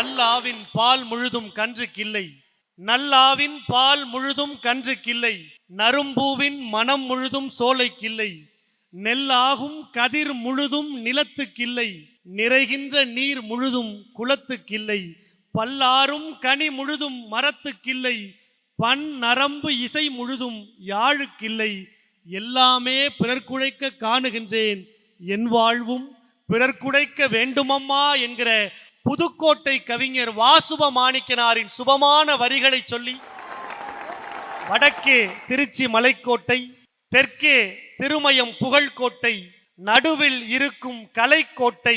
நல்லாவின் பால் முழுதும் கன்றுக்கில்லை, நல்லாவின் பால் முழுதும் கன்றுக்கில்லை, நறும்பூவின் மனம் முழுதும் சோலைக்கில்லை, நெல்லாகும் கதிர் முழுதும் நிலத்துக்கில்லை, நிறைகின்ற நீர் முழுதும் குளத்துக்கில்லை, பல்லாரும் கனி முழுதும் மரத்துக்கில்லை, பண் நரம்பு இசை முழுதும் யாழுக்கில்லை, எல்லாமே பிறர்க்குழைக்க காணுகின்றேன், என் வாழ்வும் பிறர்க்குழைக்க வேண்டுமம்மா என்கிற புதுக்கோட்டை கவிஞர் வாசுப மாணிக்கனாரின் சுபமான வரிகளை சொல்லி, வடக்கே திருச்சி மலைக்கோட்டை, தெற்கே திருமயம் புகழ்கோட்டை, நடுவில் இருக்கும் கலைக்கோட்டை,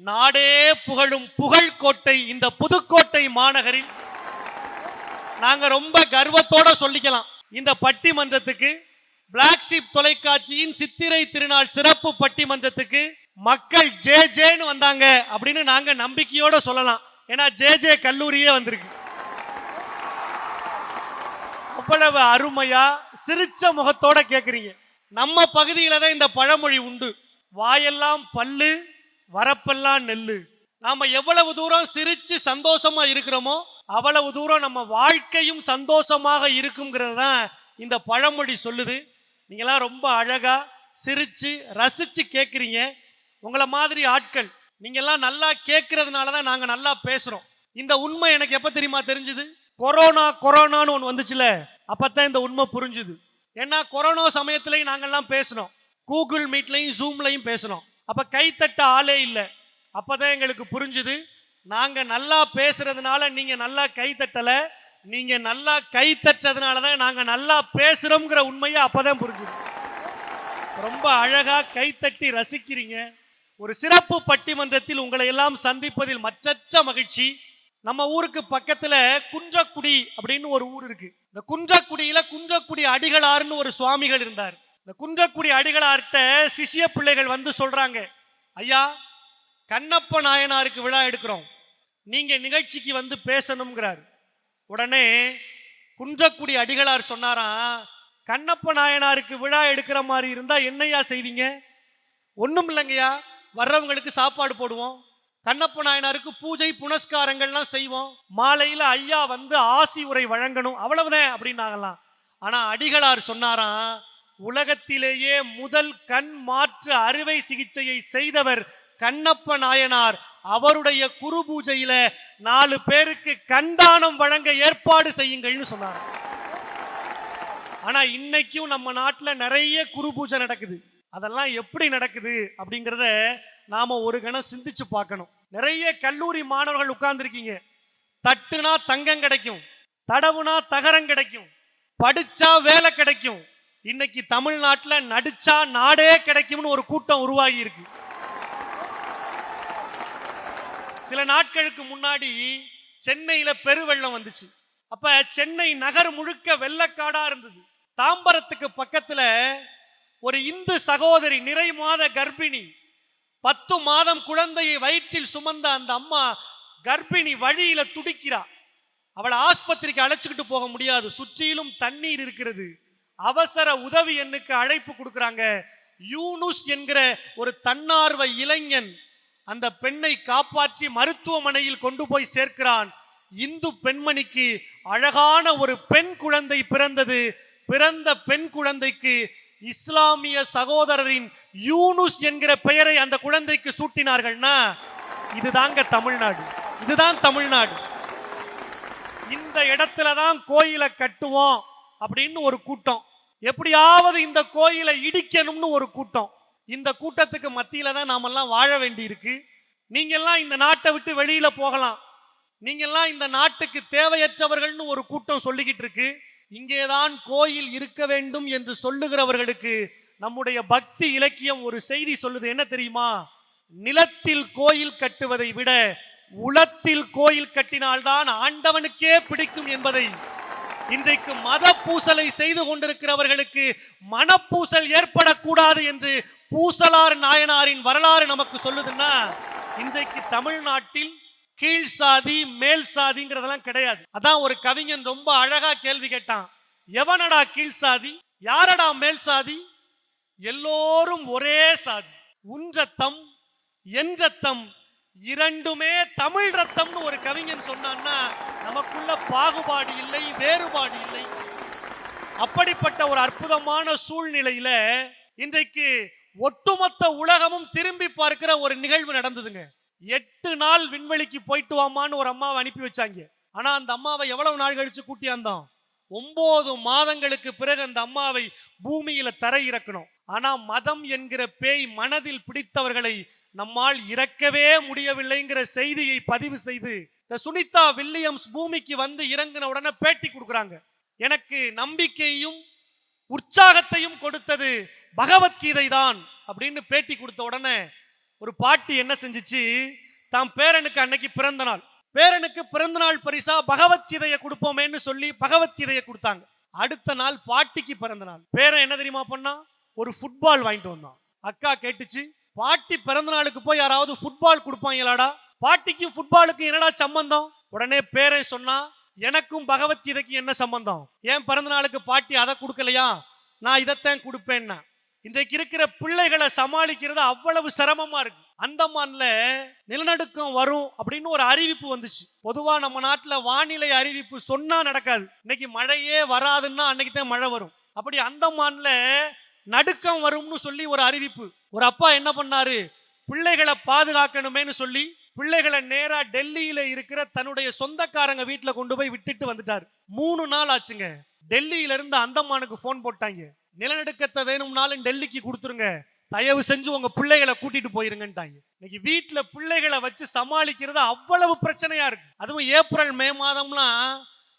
நாடே புகழும் புகழ்கோட்டை இந்த புதுக்கோட்டை மாநகரில் நாங்க ரொம்ப கர்வத்தோட சொல்லிக்கலாம். இந்த பட்டிமன்றத்துக்கு பிளாக் ஷீப் தொலைக்காட்சியின் சித்திரை திருநாள் சிறப்பு பட்டிமன்றத்துக்கு மக்கள் ஜே ஜேன்னு வந்தாங்க அப்படின்னு நாங்க நம்பிக்கையோட சொல்லலாம். ஏன்னா ஜே ஜே கல்லூரியே வந்திருக்கு. அவ்வளவு அருமையா சிரிச்ச முகத்தோட கேட்குறீங்க. நம்ம பகுதியில தான் இந்த பழமொழி உண்டு, வாயெல்லாம் பல்லு வரப்பெல்லாம் நெல்லு. நாம எவ்வளவு தூரம் சிரிச்சு சந்தோஷமா இருக்கிறோமோ அவ்வளவு தூரம் நம்ம வாழ்க்கையும் சந்தோஷமாக இருக்குங்கிறது தான் இந்த பழமொழி சொல்லுது. நீங்களாம் ரொம்ப அழகா சிரிச்சு ரசிச்சு கேட்குறீங்க. உங்களை மாதிரி ஆட்கள் நீங்கெல்லாம் நல்லா கேட்கறதுனால தான் நாங்கள் நல்லா பேசுகிறோம். இந்த உண்மை எனக்கு எப்போ தெரியுமா தெரிஞ்சுது? கொரோனான்னு ஒன்று வந்துச்சுல, அப்போத்தான் இந்த உண்மை புரிஞ்சுது. ஏன்னா கொரோனா சமயத்துலையும் நாங்கள்லாம் பேசினோம், கூகுள் மீட்லையும் ஜூம்லையும் பேசினோம். அப்போ கைத்தட்ட ஆளே இல்லை. அப்போ தான் எங்களுக்கு புரிஞ்சுது, நாங்கள் நல்லா பேசுறதுனால நீங்கள் நல்லா கைத்தட்டலை, நீங்கள் நல்லா கைத்தட்டதுனால தான் நாங்கள் நல்லா பேசுகிறோங்கிற உண்மையை அப்போ தான் புரிஞ்சுது. ரொம்ப அழகாக கைத்தட்டி ரசிக்கிறீங்க. ஒரு சிறப்பு பட்டிமன்றத்தில் உங்களை எல்லாம் சந்திப்பதில் மற்றற்ற மகிழ்ச்சி. நம்ம ஊருக்கு பக்கத்தில் குன்றக்குடி அப்படின்னு ஒரு ஊர் இருக்கு. இந்த குன்றக்குடியில் குன்றக்குடி அடிகளார்னு ஒரு சுவாமிகள் இருந்தார். இந்த குன்றக்குடி அடிகளார்கிட்ட சிஷ்ய பிள்ளைகள் வந்து சொல்றாங்க, ஐயா கண்ணப்ப நாயனாருக்கு விழா எடுக்கிறோம், நீங்க நிகழ்ச்சிக்கு வந்து பேசணுங்கிறார். உடனே குன்றக்குடி அடிகளார் சொன்னாராம், கண்ணப்ப நாயனாருக்கு விழா எடுக்கிற மாதிரி இருந்தா என்னையா செய்வீங்க? ஒன்றும் இல்லைங்கய்யா, வர்றவங்களுக்கு சாப்பாடு போடுவோம், கண்ணப்ப நாயனாருக்கு பூஜை புனஸ்காரங்கள்லாம் செய்வோம், மாலையில் ஐயா வந்து ஆசி உரை வழங்கணும், அவ்வளவுதான் அப்படின்னாங்களாம். ஆனால் அடிகளார் சொன்னாராம், உலகத்திலேயே முதல் கண் மாற்று அறுவை சிகிச்சையை செய்தவர் கண்ணப்ப நாயனார். அவருடைய குரு பூஜையில 4 பேருக்கு கண்தானம் வழங்க ஏற்பாடு செய்யுங்கள்னு சொன்னார். ஆனா இன்னைக்கும் நம்ம நாட்டில் நிறைய குரு பூஜை நடக்குது. அதெல்லாம் எப்படி நடக்குது அப்படிங்கிறத நாம ஒரு கணம் சிந்திச்சு பார்க்கணும். நிறைய கல்லூரி மாணவர்கள் உட்கார்ந்துருக்கீங்க. தட்டுனா தங்கம் கிடைக்கும், தடவுனா தகரம் கிடைக்கும், படிச்சா வேலை கிடைக்கும். இன்னைக்கு தமிழ்நாட்டில் நடிச்சா நாடே கிடைக்கும்னு ஒரு கூட்டம் உருவாகி இருக்கு. சில நாட்களுக்கு முன்னாடி சென்னையில பெருவெள்ளம் வந்துச்சு. அப்ப சென்னை நகர் முழுக்க வெள்ளக்காடா இருந்தது. தாம்பரத்துக்கு பக்கத்துல ஒரு இந்து சகோதரி, நிறை மாத கர்ப்பிணி, 10 மாதம் குழந்தையை வயிற்றில் சுமந்த அந்த அம்மா கர்ப்பிணி வழியில துடிக்கிறா. அவளை ஆஸ்பத்திரிக்கு அழைச்சிக்கிட்டு போக முடியாது, சுற்றிலும் தண்ணீர் இருக்கிறது. அவசர உதவி எண்ணுக்கு அழைப்பு கொடுக்குறாங்க. யூனுஸ் என்கிற ஒரு தன்னார்வ இளைஞன் அந்த பெண்ணை காப்பாற்றி மருத்துவமனையில் கொண்டு போய் சேர்க்கிறான். இந்து பெண்மணிக்கு அழகான ஒரு பெண் குழந்தை பிறந்தது. பிறந்த பெண் குழந்தைக்கு இஸ்லாமிய சகோதரரின் யூனுஸ் என்கிற பெயரை அந்த குழந்தைக்கு சூட்டினார்கள்னா இதுதாங்க தமிழ்நாடு. இதுதான் தமிழ்நாடு. இந்த இடத்துல தான் கோயிலை கட்டுவோம் அப்படின்னு ஒரு கூட்டம், எப்படியாவது இந்த கோயிலை இடிக்கணும்னு ஒரு கூட்டம். இந்த கூட்டத்துக்கு மத்தியில தான் நாமெல்லாம் வாழ வேண்டி இருக்கு. நீங்கெல்லாம் இந்த நாட்டை விட்டு வெளியில போகலாம், நீங்கெல்லாம் இந்த நாட்டுக்கு தேவையற்றவர்கள்னு ஒரு கூட்டம் சொல்லிக்கிட்டு இருக்கு. இங்கேதான் கோயில் இருக்க வேண்டும் என்று சொல்லுகிறவர்களுக்கு நம்முடைய பக்தி இலக்கியம் ஒரு செய்தி சொல்லுது. என்ன தெரியுமா? நிலத்தில் கோயில் கட்டுவதை விட உளத்தில் கோயில் கட்டினால்தான் ஆண்டவனுக்கே பிடிக்கும் என்பதை இன்றைக்கு மத பூசலை செய்து கொண்டிருக்கிறவர்களுக்கு மனப்பூசல் ஏற்படக்கூடாது என்று பூசலார் நாயனாரின் வரலாறு நமக்கு சொல்லுதுன்னா, இன்றைக்கு தமிழ்நாட்டில் கீழ் சாதி மேல் சாதிங்கிறதெல்லாம் கிடையாது. அதான் ஒரு கவிஞன் ரொம்ப அழகா கேள்வி கேட்டான், எவனடா கீழ் சாதி, யாரடா மேல் சாதி? எல்லோரும் ஒரே சாதி. உன் ரத்தம் என் ரத்தம் இரண்டுமே தமிழ் ரத்தம்னு ஒரு கவிஞன் சொன்னான்னா நமக்குள்ள பாகுபாடு இல்லை, வேறுபாடு இல்லை. அப்படிப்பட்ட ஒரு அற்புதமான சூழ்நிலையில இன்றைக்கு ஒட்டுமொத்த உலகமும் திரும்பி பார்க்கிற ஒரு நிகழ்வு நடந்ததுங்க. 8 நாள் விண்வெளிக்கு போயிட்டு வாமான்னு ஒரு அம்மாவை அனுப்பி வச்சாங்க. ஆனா அந்த அம்மாவை எவ்வளவு நாள் கழிச்சு கூட்டியாந்தோம்? 9 மாதங்களுக்கு பிறகு அந்த அம்மாவை பூமியில தரை இறக்கணும். ஆனா மதம் என்கிற பேய் மனதில் பிடித்தவர்களை நம்மால் இறக்கவே முடியவில்லைங்கிற செய்தியை பதிவு செய்து இந்த சுனிதா வில்லியம்ஸ் பூமிக்கு வந்து இறங்கின உடனே பேட்டி கொடுக்குறாங்க. எனக்கு நம்பிக்கையும் உற்சாகத்தையும் கொடுத்தது பகவத்கீதை தான் அப்படின்னு பேட்டி கொடுத்த உடனே ஒரு பாட்டி என்ன செஞ்சிச்சு, தாம் பேரனுக்கு அன்னைக்கு பிறந்த நாள், பேரனுக்கு பிறந்த நாள் பரிசா பகவத்கீதையை கொடுப்போமேன்னு சொல்லி பகவத்கீதையை கொடுத்தாங்க. அடுத்த நாள் பாட்டிக்கு பிறந்த நாள். பேரன் என்ன தெரியுமா பண்ணா? ஒரு ஃபுட்பால் வாங்கிட்டு வந்தான். அக்கா கேட்டுச்சு, பாட்டி பிறந்த நாளுக்கு போய் யாராவது ஃபுட்பால் கொடுப்பாங்களாடா? பாட்டிக்கும் ஃபுட்பாலுக்கு என்னடா சம்பந்தம்? உடனே பேரன் சொன்னா, எனக்கும் பகவத்கீதைக்கு என்ன சம்பந்தம்? ஏன் பிறந்த நாளுக்கு பாட்டி அதை கொடுக்கலையா, நான் இதைத்தான் கொடுப்பேன்னா. இன்றைக்கு இருக்கிற பிள்ளைகளை சமாளிக்கிறது அவ்வளவு சிரமமா இருக்கு. அந்தமான்ல நிலநடுக்கம் வரும் அப்படின்னு ஒரு அறிவிப்பு வந்துச்சு. பொதுவா நம்ம நாட்டுல வானிலை அறிவிப்பு சொன்னா நடக்காது. இன்னைக்கு மழையே வராதுன்னா அன்னைக்கு தான் மழை வரும். அப்படி அந்தமான்ல நடுக்கம் வரும்னு சொல்லி ஒரு அறிவிப்பு. ஒரு அப்பா என்ன பண்ணாரு, பிள்ளைகளை பாதுகாக்கணுமேனு சொல்லி பிள்ளைகளை நேரா டெல்லியில இருக்கிற தன்னுடைய சொந்தக்காரங்க வீட்டுல கொண்டு போய் விட்டுட்டு வந்துட்டாரு. 3 நாள் ஆச்சுங்க. டெல்லியில இருந்து அந்தமானுக்கு போன் போட்டாங்க, நிலநடுக்கத்தை வேணும்னாலும் டெல்லிக்கு கொடுத்துருங்க, தயவு செஞ்சு உங்க பிள்ளைகளை கூட்டிட்டு போயிருங்கன்ட்டாங்க. இன்னைக்கு வீட்டுல பிள்ளைகளை வச்சு சமாளிக்கிறது அவ்வளவு பிரச்சனையா இருக்கு. அதுவும் ஏப்ரல் மே மாதம்லாம்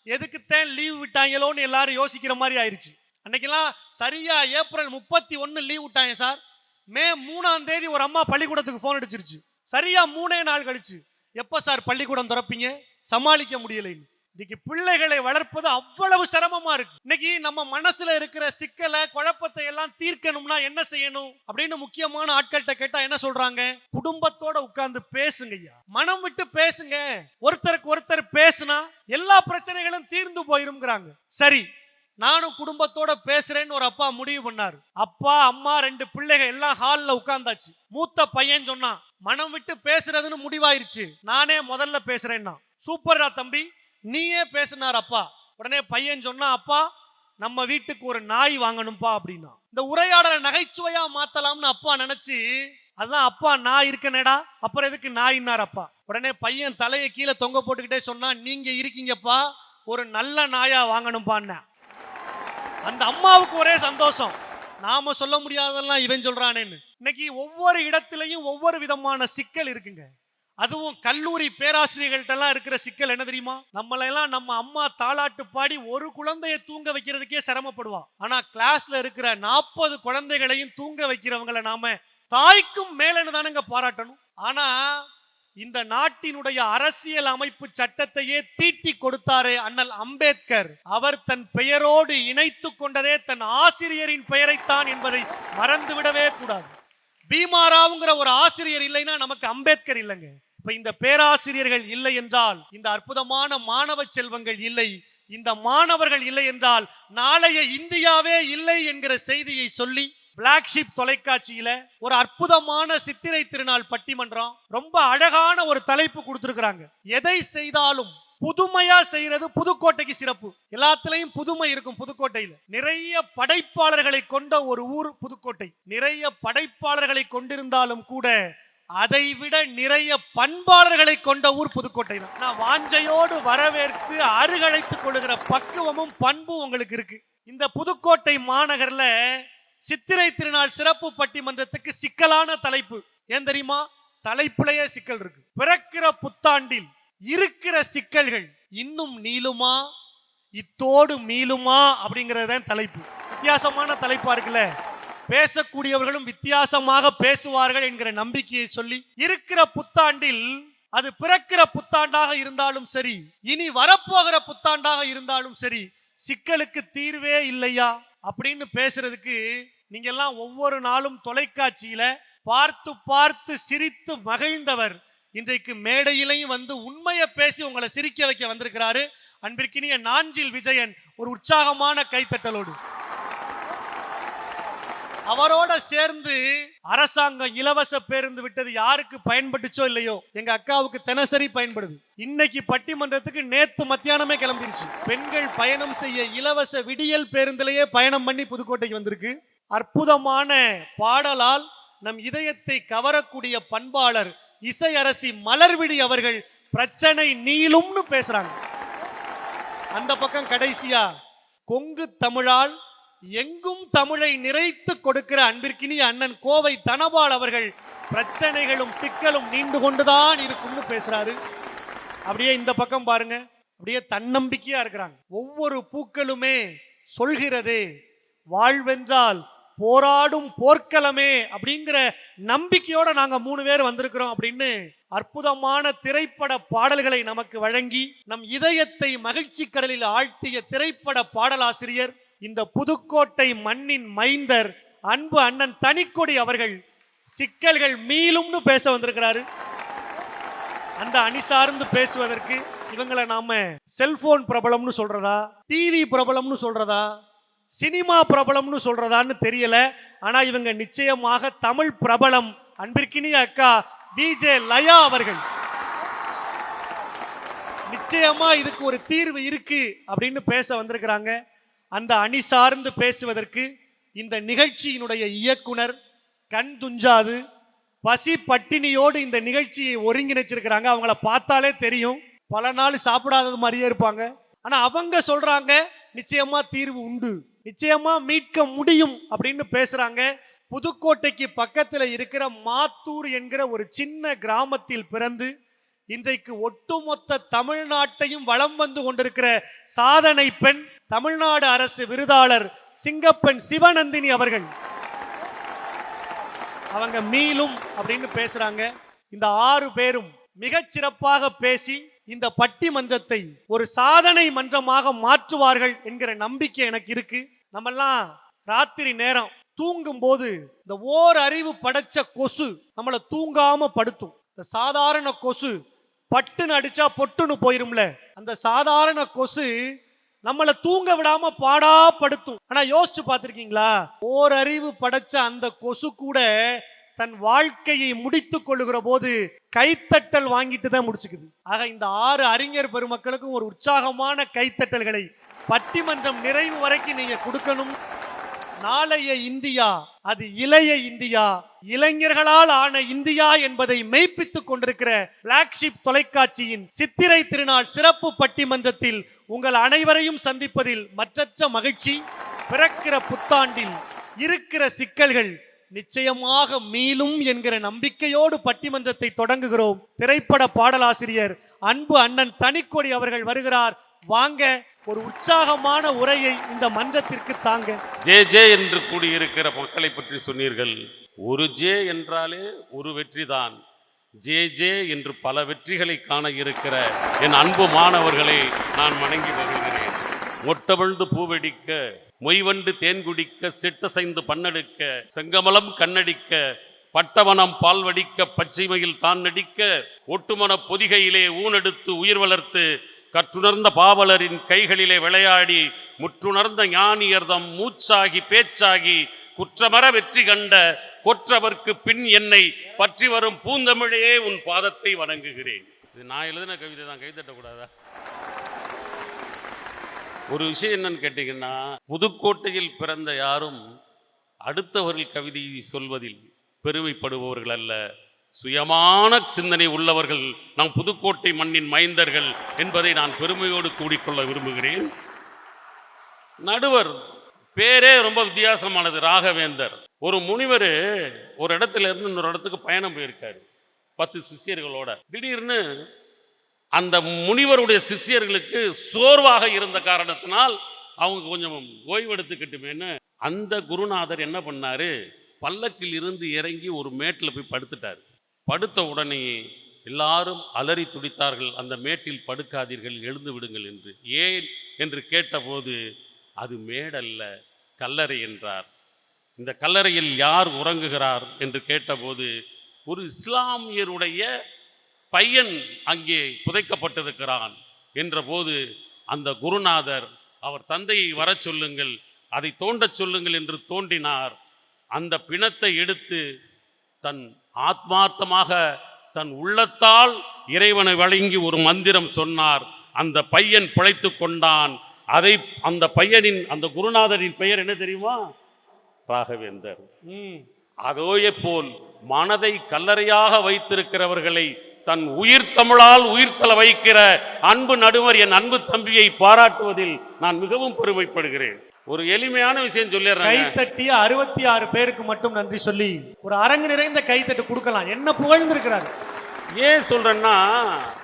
எதுக்குத்தான் லீவ் விட்டாங்களோன்னு எல்லாரும் யோசிக்கிற மாதிரி ஆயிடுச்சு. அன்னைக்கெல்லாம் சரியா ஏப்ரல் 31 லீவ் விட்டாங்க சார். மே 3ஆம் தேதி ஒரு அம்மா பள்ளிக்கூடத்துக்கு போன் அடிச்சிருச்சு. சரியா 3 நாள் கழிச்சு, எப்ப சார் பள்ளிக்கூடம் திறப்பீங்க? சமாளிக்க முடியலைன்னு. இன்னைக்கு பிள்ளைகளை வளர்ப்பது அவ்வளவு சிரமமா இருக்கு. இன்னைக்கு நம்ம மனசுல இருக்கிற சிக்கலை குழப்பத்தை எல்லாம் தீர்க்கணும்னா என்ன செய்யணும் அப்படின்னு முக்கியமான ஆட்கள்கிட்ட கேட்டா என்ன சொல்றாங்க? குடும்பத்தோட உட்கார்ந்து பேசுங்க ஐயா, மனம் விட்டு பேசுங்க. ஒருத்தருக்கு ஒருத்தர் பேசுனா எல்லா பிரச்சனைகளும் தீர்ந்து போயிருங்கிறாங்க. சரி, நானும் குடும்பத்தோட பேசுறேன்னு ஒரு அப்பா முடிவு பண்ணாரு. அப்பா அம்மா 2 பிள்ளைகள் எல்லாம் ஹால்ல உட்கார்ந்தாச்சு. மூத்த பையன் சொன்னான், மனம் விட்டு பேசுறதுன்னு முடிவாயிருச்சு, நானே முதல்ல பேசுறேன்னா. சூப்பர்ரா தம்பி, நீயே பேசினார் அப்பா. உடனே பையன் சொன்னா, அப்பா நம்ம வீட்டுக்கு ஒரு நாய் வாங்கணும்பா அப்படின்னா. இந்த உரையாடலை நகைச்சுவையா மாத்தலாம்னு அப்பா நினைச்சு, அதான் அப்பா நான் இருக்கனேடா, அப்புறம் எதுக்கு நாயின்னார் அப்பா. உடனே பையன் தலையை கீழே தொங்க போட்டுக்கிட்டே சொன்னா, நீங்க இருக்கீங்கப்பா, ஒரு நல்ல நாயா வாங்கணும்பான்னு. அந்த அம்மாவுக்கு ஒரே சந்தோஷம், நாம சொல்ல முடியாதெல்லாம் இவன் சொல்றானேன்னு. இன்னைக்கு ஒவ்வொரு இடத்திலையும் ஒவ்வொரு விதமான சிக்கல் இருக்குங்க. அதுவும் கல்லூரி பேராசிரியர்கள்ட்டெல்லாம் இருக்கிற சிக்கல் என்ன தெரியுமா? நம்மளெல்லாம் நம்ம அம்மா தாலாட்டு பாடி ஒரு குழந்தையை தூங்க வைக்கிறதுக்கே சிரமப்படுவா. ஆனா கிளாஸ்ல இருக்கிற 40 குழந்தைகளையும் தூங்க வைக்கிறவங்களை நாம தாய்க்கும் மேலன்னு தானுங்க பாராட்டணும். ஆனா இந்த நாட்டினுடைய அரசியல் அமைப்பு சட்டத்தையே தீட்டி கொடுத்தாரே அண்ணல் அம்பேத்கர், அவர் தன் பெயரோடு இணைத்து கொண்டதே தன் ஆசிரியரின் பெயரைத்தான் என்பதை மறந்துவிடவே கூடாது. பீமாராவுங்கிற ஒரு ஆசிரியர் இல்லைன்னா நமக்கு அம்பேத்கர் இல்லைங்க. இப்ப இந்த பேராசிரியர்கள் இல்லை என்றால் இந்த அற்புதமான மாணவ செல்வங்கள் இல்லை, இந்த மாணவர்கள் இல்லை என்றால் நாளைய இந்தியாவே இல்லை என்கிற செய்தியை சொல்லி பிளாக் ஷீப் தொலைக்காட்சியில ஒரு அற்புதமான சித்திரை திருநாள் பட்டிமன்றம், ரொம்ப அழகான ஒரு தலைப்பு கொடுத்திருக்கிறாங்க. எதை செய்தாலும் புதுமையா செய்யறது புதுக்கோட்டைக்கு சிறப்பு. எல்லாத்திலையும் புதுமை இருக்கும். புதுக்கோட்டையில நிறைய படைப்பாளர்களை கொண்ட ஒரு ஊர் புதுக்கோட்டை. நிறைய படைப்பாளர்களை கொண்டிருந்தாலும் கூட அதை விட நிறைய பண்பாளர்களை கொண்ட ஊர் புதுக்கோட்டை தான். நான் வாஞ்சையோடு வரவேற்று அருகழைத்துக் கொள்ளுகிற பக்குவமும் பண்பும் உங்களுக்கு இருக்கு. இந்த புதுக்கோட்டை மாநகர்ல சித்திரை திருநாள் சிறப்பு பட்டிமன்றத்துக்கு சிக்கலான தலைப்பு. ஏன் தெரியுமா? தலைப்புலயே சிக்கல் இருக்கு. பிறக்கிற புத்தாண்டில் இருக்கிற சிக்கல்கள் இன்னும் நீளுமா, இத்தோடு மீளுமா அப்படிங்கறத தலைப்பு. வித்தியாசமான தலைப்பா இருக்குல்ல. பேசக்கூடியவர்களும் வித்தியாசமாக பேசுவார்கள் என்கிற நம்பிக்கையை சொல்லி, இருக்கிற புத்தாண்டில் அது பிறக்கிற புத்தாண்டாக இருந்தாலும் சரி, இனி வரப்போகிற புத்தாண்டாக இருந்தாலும் சரி, சிக்கலுக்கு தீர்வே இல்லையா அப்படின்னு பேசுறதுக்கு நீங்க எல்லாம் ஒவ்வொரு நாளும் தொலைக்காட்சியில பார்த்து பார்த்து சிரித்து மகிழ்ந்தவர் இன்றைக்கு மேடையிலையும் வந்து உண்மையை பேசி உங்களை சிரிக்க வைக்க வந்திருக்கிறாரு. அன்பிற்கினிய நாஞ்சில் விஜயன் ஒரு உற்சாகமான கைத்தட்டலோடு. அவரோட சேர்ந்து அரசாங்கம் இலவச பேருந்து விட்டது யாருக்கு பயன்பட்டுச்சோ இல்லையோ, எங்க அக்காவுக்கு தினசரி பயன்படுது. இன்னைக்கு பட்டிமன்றத்துக்கு நேத்து மத்தியானமே கிளம்பிருச்சு. பெண்கள் பயணம் செய்ய இலவச விடியல் பேருந்திலேயே பயணம் பண்ணி புதுக்கோட்டைக்கு வந்திருக்கு. அற்புதமான பாடலால் நம் இதயத்தை கவரக்கூடிய பண்பாளர் இசை அரசி மலர்விழி அவர்கள் பிரச்சனை நீளும்னு பேசுறாங்க. அந்த பக்கம் கடைசியா கொங்கு தமிழால் எங்கும் தமிழை நிறைத்து கொடுக்கிற அன்பிற்கினிய அண்ணன் கோவை தனபால் அவர்கள் பிரச்சனைகளும் சிக்கலும் நீண்டு கொண்டுதான் இருக்கும்னு பேசுறாரு. அப்படியே இந்த பக்கம் பாருங்க, அப்படியே தன்னம்பிக்கையா இருக்கிறாங்க. ஒவ்வொரு பூக்களுமே சொல்கிறதே வாழ்வென்றால் போராடும் போர்க்களமே அப்படிங்கிற நம்பிக்கையோட நாங்க 3 பேர் வந்திருக்கிறோம் அப்படின்னு அற்புதமான திரைப்பட பாடல்களை நமக்கு வழங்கி நம் இதயத்தை மகிழ்ச்சி கடலில் ஆழ்த்திய திரைப்பட பாடலாசிரியர் இந்த புதுக்கோட்டை மண்ணின் மைந்தர் அன்பு அண்ணன் தனிக்கொடி அவர்கள் சிக்கல்கள் மீளும்னு பேச வந்திருக்கிறாரு. அந்த அணி சார்ந்து பேசுவதற்கு இவங்களை நாம செல்போன் பிரபலம்னு சொல்றதா, டிவி பிரபலம்னு சொல்றதா, சினிமா பிரபலம்னு சொல்றதான்னு தெரியல. ஆனா இவங்க நிச்சயமாக தமிழ் பிரபலம். அன்பிற்கினிய அக்கா டிஜே லயா அவர்கள் நிச்சயமா இதுக்கு ஒரு தீர்வு இருக்கு அப்படின்னு பேச வந்திருக்கிறாங்க. அந்த அணி சார்ந்து பேசுவதற்கு இந்த நிகழ்ச்சியினுடைய இயக்குனர் கண் துஞ்சாது பசி பட்டினியோடு இந்த நிகழ்ச்சியை ஒருங்கிணைச்சிருக்கிறாங்க. அவங்கள பார்த்தாலே தெரியும் பல நாள் சாப்பிடாதது மாதிரியே இருப்பாங்க. ஆனா அவங்க சொல்றாங்க நிச்சயமா தீர்வு உண்டு, நிச்சயமா மீட்க முடியும் அப்படின்னு பேசுறாங்க. புதுக்கோட்டைக்கு பக்கத்தில் இருக்கிற மாத்தூர் என்கிற ஒரு சின்ன கிராமத்தில் பிறந்து இன்றைக்கு ஒட்டுமொத்த தமிழ்நாட்டையும் வலம் வந்து கொண்டிருக்கிற சாதனை பெண், தமிழ்நாடு அரசு விருதாளர் சிங்கப்பெண் சிவநந்தினி அவர்கள். அவங்க மீளும் அப்படின்னு பேசுறாங்க. இந்த 6 பேரும் மிகச்சிறப்பாக பேசி இந்த பட்டிமன்றத்தை ஒரு சாதனை மன்றமாக மாற்றுவார்கள் என்கிற நம்பிக்கை எனக்கு இருக்கு. நம்மெல்லாம் ராத்திரி நேரம் தூங்கும் போது இந்த ஓர் அறிவு படைச்ச கொசு நம்மளை தூங்காம படுத்தும். இந்த சாதாரண கொசு பட்டுன்னு அடிச்சா பொட்டுன்னு போயிரும்ல, அந்த சாதாரண கொசு நம்மளை தூங்க விடாம பாடா படுத்தும். ஆனா யோசிச்சு பார்த்திருக்கீங்களா, ஓர் அறிவு படைச்ச அந்த கொசு கூட தன் வாழ்க்கையை முடித்துக் கொள்ளுகிற போது கைத்தட்டல் வாங்கிட்டு தான் முடிச்சுக்குது. ஆக இந்த 6 அறிஞர் பெருமக்களுக்கும் ஒரு உற்சாகமான கைத்தட்டல்களை பட்டிமன்றம் நிறைவு வரைக்கும் நீங்க கொடுக்கணும். நாளைய இந்தியா அது இளைய இந்தியா, இளைஞர்களால் ஆன இந்தியா என்பதை மெய்ப்பித்துக் கொண்டிருக்கிற பிளாக்ஷிப் தொலைக்காட்சியின் சித்திரை திருநாள் சிறப்பு பட்டிமன்றத்தில் உங்கள் அனைவரையும் சந்திப்பதில் மற்றற்ற மகிழ்ச்சி. பிறக்கிற புத்தாண்டில் இருக்கிற சிக்கல்கள் நிச்சயமாக மீளும் என்கிற நம்பிக்கையோடு பட்டிமன்றத்தை தொடங்குகிறோம். திரைப்பட பாடலாசிரியர் அன்பு அண்ணன் தனிக்கொடி அவர்கள் வருகிறார். வாங்க, ஒரு உற்சாகமான உரையை இந்த மன்றத்திற்கு தாங்க. ஜே ஜே என்று கூடியிருக்கிற மக்களை பற்றி சொன்னீர்கள். ஒரு ஜே என்றாலே ஒரு வெற்றி தான். ஜே ஜே என்று பல வெற்றிகளை காண இருக்கிற என் அன்பு மாணவர்களை நான் வணங்கி வருகிறேன். மொட்டவிழ்ந்து பூவெடிக்க, மொய்வண்டு தேன் குடிக்க, செட்டசைந்து பண்ணெடுக்க, செங்கமலம் கண்ணடிக்க, பட்டவனம் பால் வடிக்க, பச்சைமையில் தான் நடிக்க, ஒட்டுமன பொதிகையிலே ஊனெடுத்து உயிர் வளர்த்து, கற்றுணர்ந்த பாவலரின் கைகளிலே விளையாடி, முற்றுணர்ந்த ஞானியர்தம் மூச்சாகி பேச்சாகி, குற்றமர வெற்றி கண்ட கொற்றவர்க்கு பின் என்னை பற்றி வரும் பூந்தமிழையே உன் பாதத்தை வணங்குகிறேன். இது நான் எழுதின கவிதை தான், கைத்தட்டக்கூடாதா? ஒரு விஷயம் என்னன்னு கேட்டீங்கன்னா, புதுக்கோட்டையில் பிறந்த யாரும் அடுத்தவர்கள் கவிதையை சொல்வதில் பெருமைப்படுபவர்கள் அல்ல. சுயமான சிந்தனை உள்ளவர்கள் நாம் புதுக்கோட்டை மண்ணின் மைந்தர்கள் என்பதை நான் பெருமையோடு கூடிக்கொள்ள விரும்புகிறேன். நடுவர் பேரே ரொம்ப வித்தியாசமானது, ராகவேந்தர். ஒரு முனிவர் ஒரு இடத்துல இருந்து இன்னொரு இடத்துக்கு பயணம் போயிருக்காரு 10 சிஷ்யர்களோட. திடீர்னு அந்த முனிவருடைய சிஷ்யர்களுக்கு சோர்வாக இருந்த காரணத்தினால் அவங்க கொஞ்சம் ஓய்வெடுத்துக்கிட்டுமேன்னு அந்த குருநாதர் என்ன பண்ணாரு, பல்லக்கில் இருந்து இறங்கி ஒரு மேட்டில் போய் படுத்துட்டார். படுத்த உடனே எல்லாரும் அலறி துடித்தார்கள், அந்த மேட்டில் படுக்காதீர்கள், எழுந்து விடுங்கள் என்று. ஏன் என்று கேட்டபோது, அது மேடல்ல கல்லறை என்றார். இந்த கல்லறையில் யார் உறங்குகிறார் என்று கேட்டபோது, ஒரு இஸ்லாமியருடைய பையன் அங்கே புதைக்கப்பட்டிருக்கிறான் என்றபோது அந்த குருநாதர் அவர் தந்தையை வர சொல்லுங்கள், அதை தோண்டச் சொல்லுங்கள் என்று தோண்டினார். அந்த பிணத்தை எடுத்து தன் ஆத்மார்த்தமாக தன் உள்ளத்தால் இறைவனை வழங்கி ஒரு மந்திரம் சொன்னார். அந்த பையன் பிழைத்து கொண்டான். அந்த பையனின் அந்த குருநாதரின் பெயர் என்ன தெரியுமா? ராகவேந்தர். அதோயே போல் மனதை கல்லறையாக வைத்திருக்கிறவர்களை தன் உயிர் தமிழால் உயிர்த்தல வைக்கிற அன்பு நடுவர் என் அன்பு தம்பியை பாராட்டுவதில் நான் மிகவும் பெருமைப்படுகிறேன். ஒரு எளிமையான விஷயம் சொல்லிடுறேன். கைத்தட்டிய 66 பேருக்கு மட்டும் நன்றி சொல்லி ஒரு அரங்கு நிறைந்த கைத்தட்டு கொடுக்கலாம். என்ன புகழ்ந்திருக்கிறார். ஏன் சொல்றேன்னா,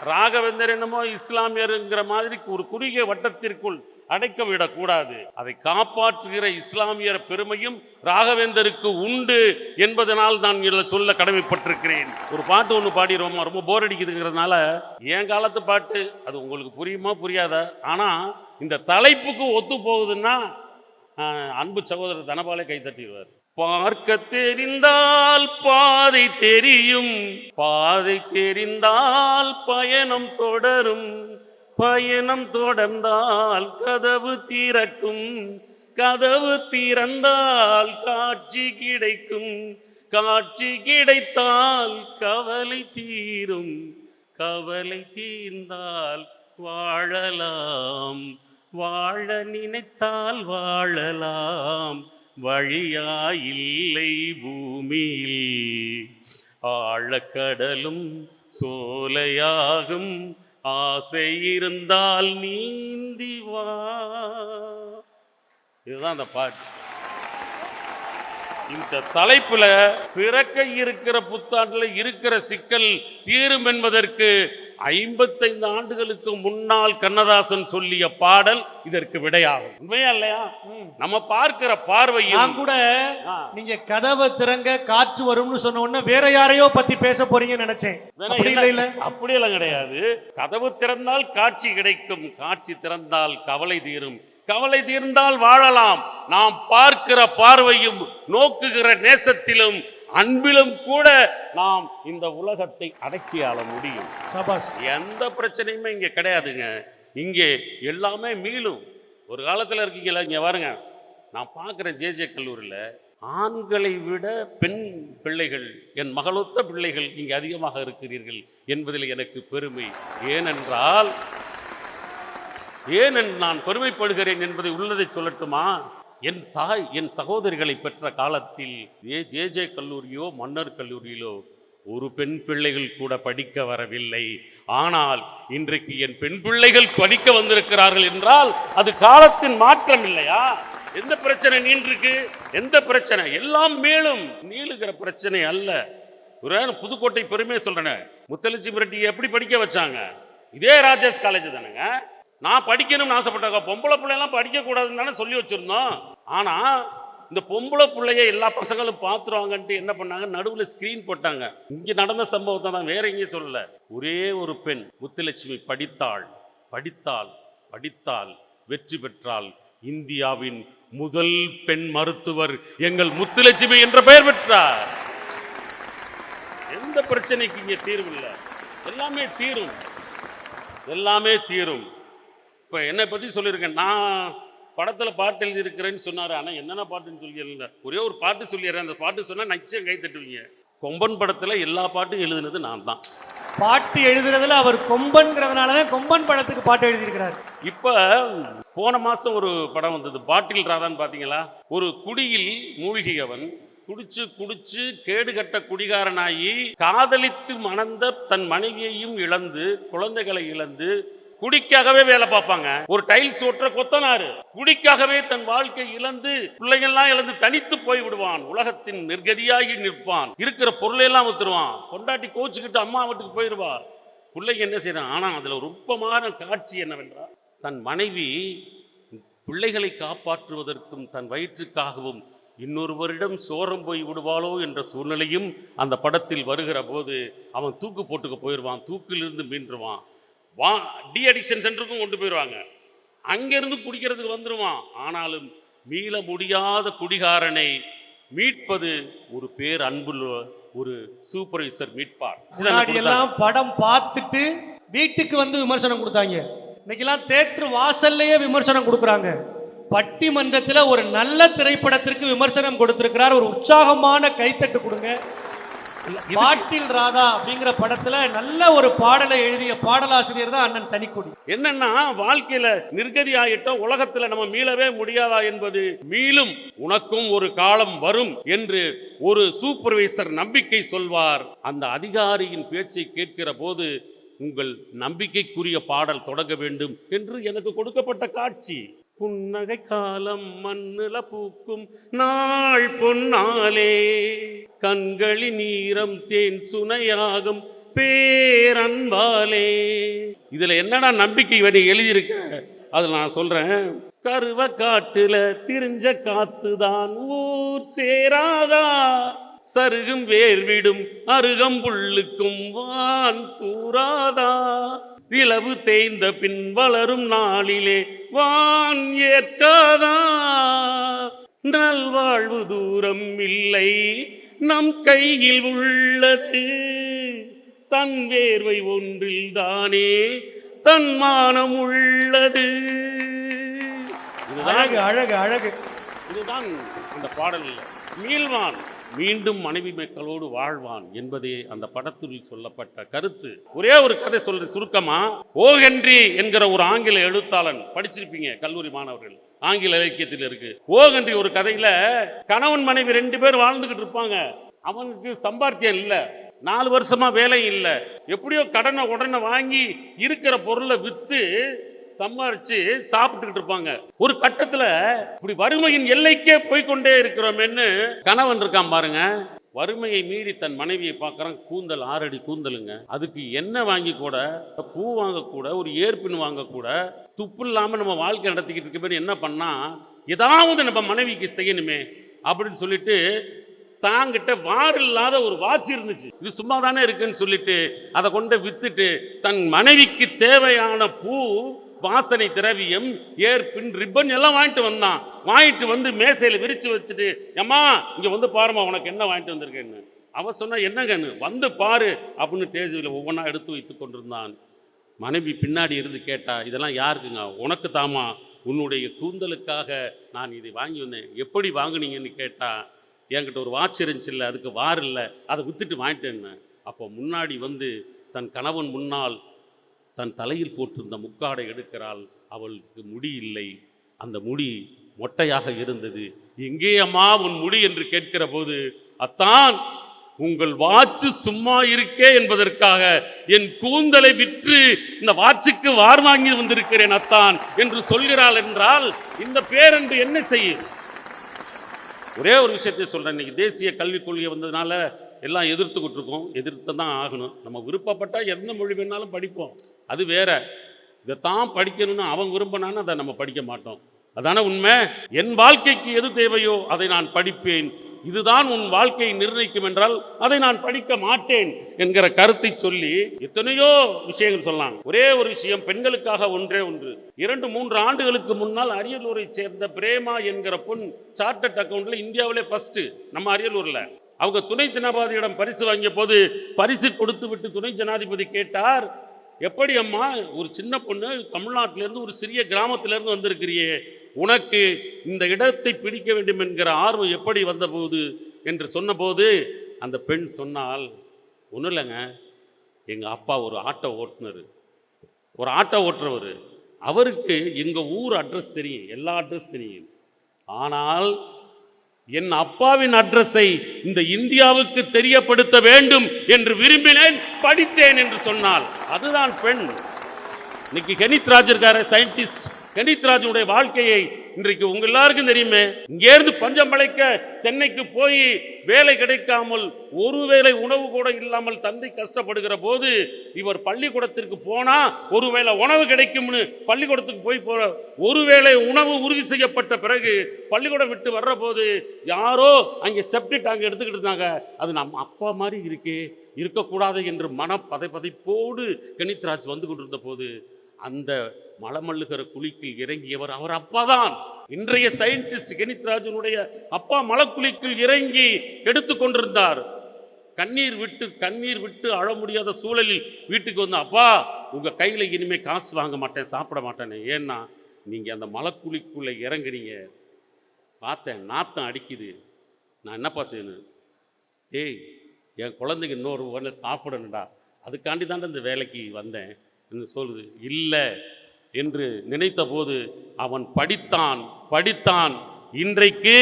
ராகவேந்தர் என்னமோ இஸ்லாமியருங்கிற மாதிரி ஒரு குறுகிய வட்டத்திற்குள் அடைக்க விடக்கூடாது. அதை காப்பாற்றுகிற இஸ்லாமியர் பெருமையும் ராகவேந்தருக்கு உண்டு என்பதனால் நான் இதில் சொல்ல கடமைப்பட்டிருக்கிறேன். ஒரு பாட்டு ஒன்று பாடிடுவோமா? ரொம்ப போர் அடிக்குதுங்கிறதுனால என் காலத்து பாட்டு அது உங்களுக்கு புரியுமா புரியாதா? ஆனால் இந்த தலைப்புக்கு ஒத்து போகுதுன்னா அன்பு சகோதரர் தனபாலே கை தட்டிடுவார். பார்க்க தெரிந்தால் பாதை தெரியும், பாதை தெரிந்தால் பயணம் தொடரும், பயணம் தொடர்ந்தால் கதவு திறக்கும், கதவு திறந்தால் காட்சி கிடைக்கும், காட்சி கிடைத்தால் கவலை தீரும், கவலை தீர்ந்தால் வாழலாம், வாழ நினைத்தால் வாழலாம், வழியாயில்லை பூமியில், ஆழக்கடலும் சோலையாகும், ஆசை இருந்தால் நீந்தி வா. இதுதான் அந்த பாட்டு. இந்த தலைப்புல பிறக்க இருக்கிற புத்தாண்டுல இருக்கிற சிக்கல் தீரும் என்பதற்கு 55 ஆண்டுகளுக்கு முன்னால் கண்ணதாசன் சொல்லிய பாடல் இதற்கு விடையாகும். உண்மையா இல்லையா? நம்ம பார்க்கிற பார்வையும் கூட நீங்க கதவை திறங்க காற்று வரும்னு சொன்ன உடனே வேற யாரையோ பத்தி பேச போறீங்கன்னு நினைச்சேன். அப்படியெல்லாம் கிடையாது. கதவு திறந்தால் காட்சி கிடைக்கும், காட்சி திறந்தால் கவலை தீரும், கவலை தீர்ந்தால் வாழலாம். நாம் பார்க்கிற பார்வையும் நோக்குகிற நேசத்திலும் அன்பிலும் கூட நாம் இந்த உலகத்தை அடக்கி ஆள முடியும். எந்த பிரச்சனையுமே இங்க கிடையாதுங்க. இங்கே எல்லாமே மீளும். ஒரு காலத்துல இருக்கீங்களா? இங்க பாருங்க, நான் பார்க்கிறேன் ஜேஜே கல்லூரியில் ஆண்களை விட பெண் பிள்ளைகள், என் மகளொத்த பிள்ளைகள் இங்கே அதிகமாக இருக்கிறீர்கள் என்பதில் எனக்கு பெருமை. ஏனென்றால் ஏன் நான் பெருமைப்படுகிறேன் என்பதை உள்ளதை சொல்லட்டுமா? என் தாய் என் சகோதரிகளை பெற்ற காலத்தில் ஜேஜே கல்லூரியோ மன்னர் கல்லூரியிலோ ஒரு பெண் பிள்ளைகள் கூட படிக்க வரவில்லை. ஆனால் இன்றைக்கு என் பெண் பிள்ளைகள் படிக்க வந்திருக்கிறார்கள் என்றால் அது காலத்தின் மாற்றம் இல்லையா? எந்த பிரச்சனை நீண்டிருக்கு? எந்த பிரச்சனை? எல்லாம் மேலும் நீளுகிற பிரச்சனை அல்ல. ஒரு புதுக்கோட்டை பெருமையை சொல்றேன். முத்தலட்சுமி ரெட்டியை எப்படி படிக்க வச்சாங்க? இதே ராஜேஷ் காலேஜ் தானேங்க. நான் படிக்கணும்னு ஆசைப்பட்டாங்க. பொம்பளை பிள்ளையெல்லாம் படிக்கக்கூடாதுன்னு தானே சொல்லி வச்சுருந்தோம். ஆனால் இந்த பொம்பளை பிள்ளைய எல்லா பசங்களும் பார்த்துருவாங்கன்ட்டு என்ன பண்ணாங்க, நடுவில் ஸ்க்ரீன் போட்டாங்க. இங்கே நடந்த சம்பவத்தை தான், வேற எங்கேயும் சொல்லல. ஒரே ஒரு பெண் முத்துலட்சுமி படித்தாள், படித்தாள், படித்தாள், வெற்றி பெற்றாள். இந்தியாவின் முதல் பெண் மருத்துவர் எங்கள் முத்துலட்சுமி என்ற பெயர் பெற்றார். எந்த பிரச்சனைக்கு இங்கே தீர்வு இல்லை. எல்லாமே தீரும், எல்லாமே தீரும். இப்போ என்னை பற்றி சொல்லியிருக்கேன். நான் படத்தில் பாட்டு எழுதியிருக்கிறேன்னு சொன்னார். ஆனால் என்னென்ன பாட்டுன்னு சொல்லி ஒரே ஒரு பாட்டு சொல்லிடுறேன். அந்த பாட்டு சொன்னால் நிச்சயம் கை தட்டுவீங்க. கொம்பன் படத்தில் எல்லா பாட்டும் எழுதுனது நான் தான். பாட்டு எழுதுறதுல அவர் கொம்பன்கிறதுனால தான் கொம்பன் படத்துக்கு பாட்டு எழுதியிருக்கிறார். இப்போ போன மாதம் ஒரு படம் வந்தது, பாட்டில் ராதான்னு பார்த்தீங்களா? ஒரு குடியில் மூழ்கியவன் குடிச்சு குடிச்சு கேடுகட்ட குடிகாரனாகி காதலித்து மணந்த தன் மனைவியையும் இழந்து குழந்தைகளை இழந்து குடிக்காகவே வேலை பார்ப்பாங்க. ஒரு டைல்ஸ் ஓட்டுற கொத்தனாரு குடிக்காகவே தன் வாழ்க்கை இழந்து பிள்ளைகள்லாம் இழந்து தனித்து போய் விடுவான். உலகத்தின் நிர்கதியாகி நிற்பான். இருக்கிற பொருளையெல்லாம் வித்துருவான். கொண்டாட்டி கோச்சுக்கிட்டு அம்மா வீட்டுக்கு போயிடுவா. பிள்ளைங்க என்ன செய்யறான்? ஆனா அதுல ரொம்பமான காட்சி என்னவென்றால், தன் மனைவி பிள்ளைகளை காப்பாற்றுவதற்கும் தன் வயிற்றுக்காகவும் இன்னொருவரிடம் சோரம் போய் விடுவாளோ என்ற சூழ்நிலையும் அந்த படத்தில் வருகிற போது அவன் தூக்கு போட்டுக்க போயிடுவான். தூக்கிலிருந்து மீண்டுருவான். டி அடிக்ஷன் சென்டருக்கும் கொண்டு போயிடுவாங்க. அங்கிருந்து குடிக்கிறதுக்கு வந்துடுவான். ஆனாலும் மீள முடியாத குடிகாரனை மீட்பது ஒரு பேர் அன்புள்ள ஒரு சூப்பர்வைசர் மீட்பார். எல்லாம் படம் பார்த்துட்டு வீட்டுக்கு வந்து விமர்சனம் கொடுத்தாங்க. இன்னைக்கெல்லாம் தேட்டர் வாசல்லையே விமர்சனம் கொடுக்குறாங்க. பட்டிமன்றத்தில் ஒரு நல்ல திரைப்படத்திற்கு விமர்சனம் கொடுத்திருக்கிறார். ஒரு உற்சாகமான கைத்தட்டு கொடுங்க. பாட்டில் ராதா அப்படிங்கிற படத்துல நல்ல ஒரு பாடலை எழுதிய பாடலாசிரியர் தான் அண்ணன் தனிக்கொடி. என்னன்னா, வாழ்க்கையில நிர்கதி ஆகிட்டோம், உலகத்துல நம்ம மீளவே முடியாதா என்பது மீளும், உனக்கும் ஒரு காலம் வரும் என்று ஒரு சூப்பர்வைசர் நம்பிக்கை சொல்வார். அந்த அதிகாரியின் பேச்சை கேட்கிற போது உங்கள் நம்பிக்கைக்குரிய பாடல் தொடங்க வேண்டும் என்று எனக்கு கொடுக்கப்பட்ட காட்சி. புன்னகை காலம் மண்ணுல பூக்கும் நாள் பொன்னாலே, கண்களின் நீரம் தேன் சுனையாகும் பேரன்பாலே. இதுல என்னடா நம்பிக்கை வரி எழுதியிருக்க, அதில் நான் சொல்றேன். கருவ காட்டுல திரிஞ்ச காத்துதான் ஊர் சேராதா, சருகும் வேர்விடும் அருகம்புள்ளுக்கும் வான் தூராதா, இலவு தேய்ந்த பின் வளரும் நாளிலே வான் ஏற்காதா, நல்வாழ்வு தூரம் இல்லை நம் கையில் உள்ளது, தன் வேர்வை ஒன்றில் தானே தன்மானம் உள்ளது. அழகு அழகு அழகு. இதுதான் அந்த பாடல். மீள்வான், மீண்டும் மனைவி மக்களோடு வாழ்வான் என்பதே அந்த படத்தில் சொல்லப்பட்ட கருத்து. ஒரே ஒரு கதை சொல்ற சுருக்கமா. ஓ ஹென்றி என்கிற ஒரு ஆங்கில எழுத்தாளன், படிச்சிருப்பீங்க கல்லூரி மாணவர்கள், ஆங்கில இலக்கியத்தில் இருக்கு. ஓ ஹென்றி ஒரு கதையில கணவன் மனைவி 2 பேர் வாழ்ந்துகிட்டு இருப்பாங்க. அவனுக்கு சம்பாத்தியம் இல்லை, 4 வருஷமா வேலை இல்லை, எப்படியோ கடனை உடனே வாங்கி இருக்கிற பொருளை வித்து சம்பாரிச்சு சாப்பிட்டுக்கிட்டு இருப்பாங்க. ஒரு கட்டத்துல இப்படி வறுமையின் எல்லைக்கே போய்கொண்டே இருக்கிறோம்னு கணவன் இருக்கான் பாருங்க. வறுமையை மீறி தன் மனைவியை பார்க்கறான். கூந்தல் 6 அடி கூந்தலுங்க. அதுக்கு எண்ணெய் வாங்கி கூட, பூ வாங்கக்கூட, ஒரு ஏற்பின் வாங்கக்கூட துப்பு இல்லாம நம்ம வாழ்க்கை நடத்திக்கிட்டு இருக்க என்ன பண்ணா, ஏதாவது நம்ம மனைவிக்கு செய்யணுமே அப்படின்னு சொல்லிட்டு தாங்கிட்ட வார் இல்லாத ஒரு வாட்ச் இருந்துச்சு. இது சும்மா தானே இருக்குன்னு சொல்லிட்டு அதை கொண்டு வித்துட்டு தன் மனைவிக்கு தேவையான பூ, வாசனை திரவியம், ஏற்பின், ரிப்பன் எல்லாம் வாங்கிட்டு வந்தான். வாங்கிட்டு வந்து மேசையில் விரிச்சு வச்சுட்டு, ஏம்மா இங்கே வந்து பாருமா உனக்கு என்ன வாங்கிட்டு வந்திருக்கேன்னு. அவ சொன்னா, என்னங்கன்னு, வந்து பாரு அப்படின்னு டேஜில் ஒவ்வொன்றா எடுத்து வைத்து கொண்டிருந்தான். மனைவி பின்னாடி இருந்து கேட்டா, இதெல்லாம் யாருக்குங்க? உனக்கு தாமா, உன்னுடைய கூந்தலுக்காக நான் இதை வாங்கி வந்தேன். எப்படி வாங்கினீங்கன்னு கேட்டா, என்கிட்ட ஒரு வாட்ச் இருந்துச்சுல்ல, அதுக்கு வார் இல்லை, அதை வித்துட்டு வாங்கிட்டேன்னு. அப்போ முன்னாடி வந்து தன் கணவன் முன்னால் தன் தலையில் போட்டிருந்த முக்காடை எடுக்கிறாள். அவளுக்கு முடி இல்லை, அந்த முடி மொட்டையாக இருந்தது. எங்கே அம்மா உன் முடி என்று கேட்கிற போது, அத்தான் உங்கள் வாட்சு சும்மா இருக்கே என்பதற்காக என் கூந்தலை விற்று இந்த வாட்சுக்கு வார் வாங்கி வந்திருக்கிறேன் அத்தான் என்று சொல்கிறாள். என்றால் இந்த பேரன்று என்ன செய்யும்? ஒரே ஒரு விஷயத்தை சொல்கிறேன். இன்றைக்கி தேசிய கல்விக் கொள்கை வந்ததுனால எல்லாம் எதிர்த்துக்கிட்டு இருக்கோம். எதிர்த்து தான் ஆகணும். நம்ம விருப்பப்பட்டால் எந்த மொழி வேணாலும் படிப்போம், அது வேற. இதைத்தான் படிக்கணும்னு அவன் விரும்பினான்னு அதை நம்ம படிக்க மாட்டோம். அதான உண்மை. என் வாழ்க்கைக்கு எது தேவையோ அதை நான் படிப்பேன், இதுதான் உன் வாழ்க்கையை நிர்ணயிக்கும் என்றால் அதை நான் படிக்க மாட்டேன் என்கிற கருத்தை சொல்லி எத்தனையோ விஷயங்கள் சொல்லலாம். ஒரே ஒரு விஷயம், பெண்களுக்காக ஒன்றே ஒன்று. 2-3 ஆண்டுகளுக்கு முன்னால் அரியலூரை சேர்ந்த பிரேமா என்கிற பொன் சார்ட்டர்ட் அக்கௌண்ட்ல இந்தியாவிலே ஃபர்ஸ்ட் நம்ம அரியலூர்ல. அவங்க துணை ஜனாதிபதியிடம் பரிசு வாங்கிய போது பரிசு கொடுத்து விட்டு துணை ஜனாதிபதி கேட்டார், எப்படி அம்மா, ஒரு சின்ன பொண்ணு தமிழ்நாட்டிலேருந்து ஒரு சிறிய கிராமத்திலேருந்து வந்திருக்கிறியே, உனக்கு இந்த இடத்தை பிடிக்க வேண்டும் என்கிற ஆர்வம் எப்படி வந்தபோது என்று சொன்னபோது அந்த பெண் சொன்னால், ஒன்றும் இல்லைங்க, எங்கள் அப்பா ஒரு ஆட்டோ ஓட்டுறவர், அவருக்கு எங்கள் ஊர் அட்ரஸ் தெரியும், எல்லா அட்ரஸ் தெரியும். ஆனால் என் அப்பாவின் அட்ரஸை இந்த இந்தியாவுக்கு தெரியப்படுத்த வேண்டும் என்று விரும்பினேன், படித்தேன் என்று சொன்னால் அதுதான் பெண். இன்னைக்கு கெனித் ராஜ் இருக்காரு, சயின்டிஸ்ட். கெனித் ராஜுடைய வாழ்க்கையை இன்றைக்கு உங்க எல்லாருக்கும் தெரியுமே. இங்கேருந்து பஞ்சம் பிழைக்க சென்னைக்கு போய் வேலை கிடைக்காமல், ஒருவேளை உணவு கூட இல்லாமல் தந்தை கஷ்டப்படுகிற போது இவர் பள்ளிக்கூடத்திற்கு போனா ஒருவேளை உணவு கிடைக்கும்னு பள்ளிக்கூடத்துக்கு போய் ஒருவேளை உணவு உறுதி செய்யப்பட்ட பிறகு பள்ளிக்கூடம் விட்டு வர்ற போது யாரோ அங்கே செப்டிக் டேங்க் எடுத்துக்கிட்டு இருந்தாங்க. அது நம்ம அப்பா மாதிரி இருக்கே, இருக்கக்கூடாது என்று மனப்பதைப்பதைப்போடு கெனித் ராஜ் வந்து கொண்டிருந்த போது அந்த மலமல்லுகிற குழிக்குள் இறங்கியவர் அவர் அப்பா தான். இன்றைய சயின்டிஸ்ட் கெனித் ராஜனுடைய அப்பா மலக்குழிக்குள் இறங்கி எடுத்து கொண்டிருந்தார். கண்ணீர் விட்டு அழ முடியாத சூழலில் வீட்டுக்கு வந்து, அப்பா உங்க கையில் இனிமே காசு வாங்க மாட்டேன், சாப்பிட மாட்டேன்னு. ஏன்னா நீங்கள் அந்த மலைக்குழிக்குள்ளே இறங்குறீங்க, பார்த்தேன் நாத்தம் அடிக்குது, நான் என்னப்பா செய்யணும்? டேய், என் குழந்தைங்க இன்னொரு வேலை சாப்பிடணும்டா, அதுக்காண்டி தான் இந்த வேலைக்கு வந்தேன் என்று சொல்லுது. இல்லை என்று நினைத்த போது அவன் படித்தான். இன்றைக்கு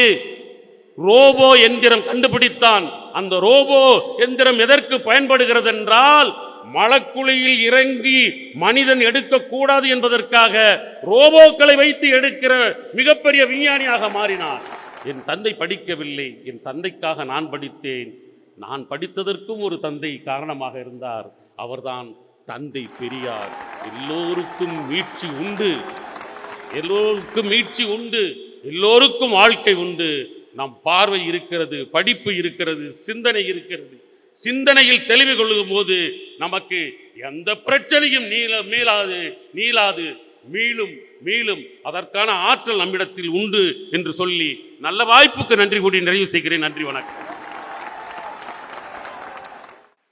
ரோபோ எந்திரம் கண்டுபிடித்தான். அந்த ரோபோ எந்திரம் எதற்கு பயன்படுகிறது என்றால், மலக்குழியில் இறங்கி மனிதன் எடுக்கக்கூடாது என்பதற்காக ரோபோக்களை வைத்து எடுக்கிற மிகப்பெரிய விஞ்ஞானியாக மாறினான். என் தந்தை படிக்கவில்லை, என் தந்தைக்காக நான் படித்தேன். நான் படித்ததற்கும் ஒரு தந்தை காரணமாக இருந்தார், அவர்தான் தந்தை பெரியார். எல்லோருக்கும் மீட்சி உண்டு, எல்லோருக்கும் வாழ்க்கை உண்டு. நம் பார்வை இருக்கிறது, படிப்பு இருக்கிறது, சிந்தனை இருக்கிறது. சிந்தனையில் தெளிவு கொள்ளும் போது நமக்கு எந்த பிரச்சனையும் நீளாது, மீளும் அதற்கான ஆற்றல் நம்மிடத்தில் உண்டு என்று சொல்லி நல்ல வாய்ப்புக்கு நன்றி கூடி நிறைவு செய்கிறேன். நன்றி, வணக்கம்.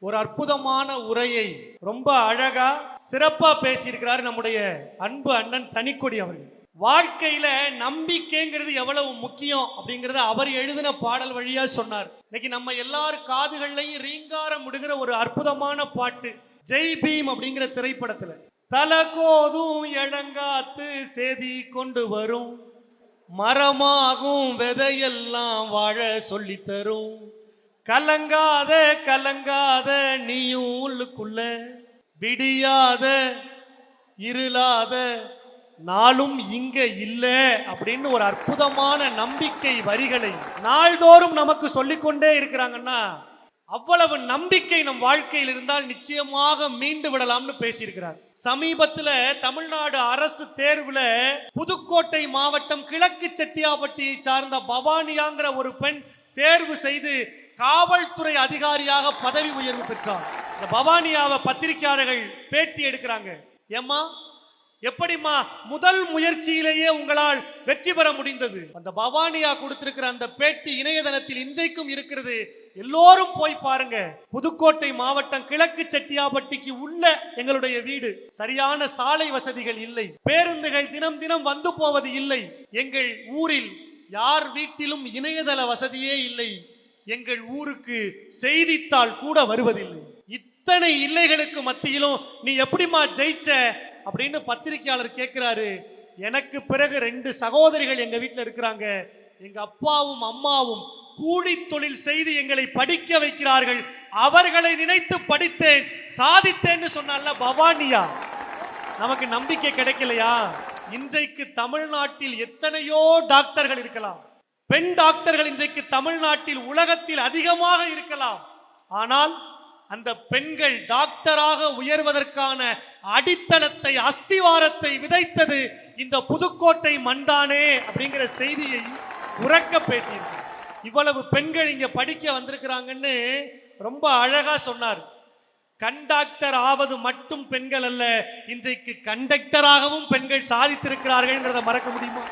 ஒரு அற்புதமான உரையை ரொம்ப அழகா சிறப்பா பேசியிருக்கிறார் நம்முடைய அன்பு அண்ணன் தனிக்கொடி அவர்கள். வாழ்க்கையில நம்பிக்கைங்கிறது எவ்வளவு முக்கியம் அப்படிங்கறத அவர் எழுதின பாடல் வழியா சொன்னார். இன்னைக்கு நம்ம எல்லாரும் காதுகள்லையும் ரீங்காரம் விடுகிற ஒரு அற்புதமான பாட்டு ஜெய் பீம் அப்படிங்கிற திரைப்படத்துல, தலகோதும் இளங்காத்து செய்தி கொண்டு வரும், மரமாகும் விதையெல்லாம் வாழ சொல்லித்தரும், கலங்காத நீயும் உள்ளுக்குள்ள, விடியாத இருளாத நாளும் இங்க இல்ல அப்படின்னு ஒரு அற்புதமான நம்பிக்கை வரிகளை நாள்தோறும் நமக்கு சொல்லிக்கொண்டே இருக்கிறாங்கன்னா, அவ்வளவு நம்பிக்கை நம் வாழ்க்கையில் இருந்தால் நிச்சயமாக மீண்டு விடலாம்னு பேசியிருக்கிறார். சமீபத்தில் தமிழ்நாடு அரசு தேர்வுல புதுக்கோட்டை மாவட்டம் கிழக்கு செட்டியாப்பட்டியை சார்ந்த பவானியாங்கிற ஒரு பெண் தேர்வு செய்து காவல்துறை அதிகாரியாக பதவி உயர்வு பெற்றார். இந்த பவானியாவை பத்திரிகையாளர்கள் பேட்டி எடுக்கிறாங்க. ஏம்மா, எப்படிம்மா முதல் முயற்சியிலேயே உங்களால் வெற்றி பெற முடிந்தது? அந்த பவானியா கொடுத்திருக்கிற அந்த பேட்டி இணையதளத்தில் இன்றைக்கும் இருக்கிறது, எல்லோரும் போய் பாருங்க. புதுக்கோட்டை மாவட்டம் கிழக்கு செட்டியாப்பட்டிக்கு உள்ள எங்களுடைய வீடு, சரியான சாலை வசதிகள் இல்லை, பேருந்துகள் தினம் தினம் வந்து போவது இல்லை, எங்கள் ஊரில் யார் வீட்டிலும் இணையதள வசதியே இல்லை, எங்கள் ஊருக்கு செய்தித்தாள் கூட வருவதில்லை. இத்தனை இல்லைகளுக்கு மத்தியிலும் நீ எப்படிமா ஜெயிச்ச அப்படின்னு பத்திரிகையாளர் கேட்கிறாரு. எனக்கு பிறகு 2 சகோதரிகள் எங்க வீட்டில் இருக்கிறாங்க. எங்க அப்பாவும் அம்மாவும் கூலி தொழில் செய்து எங்களை படிக்க வைக்கிறார்கள், அவர்களை நினைத்து படித்தேன், சாதித்தேன்னு சொன்னால பவானியா. நமக்கு நம்பிக்கை கிடைக்கலையா? இன்றைக்கு தமிழ்நாட்டில் எத்தனையோ டாக்டர்கள் இருக்கலாம், பெண் டாக்டர்கள் இன்றைக்கு தமிழ்நாட்டில் உலகத்தில் அதிகமாக இருக்கலாம். ஆனால் அந்த பெண்கள் டாக்டராக உயர்வதற்கான அடித்தளத்தை, அஸ்திவாரத்தை விதைத்தது இந்த புதுக்கோட்டை மண்தானே அப்படிங்கிற செய்தியை உறக்க பேசியிருக்காங்க. இவ்வளவு பெண்கள் இங்க படிக்க வந்திருக்கிறாங்கன்னு ரொம்ப அழகா சொன்னார். கண்டக்டர் ஆவது மட்டும் பெண்கள் அல்ல, இன்றைக்கு கண்டக்டராகவும் பெண்கள் சாதித்திருக்கிறார்கள். மறக்க முடியுமா?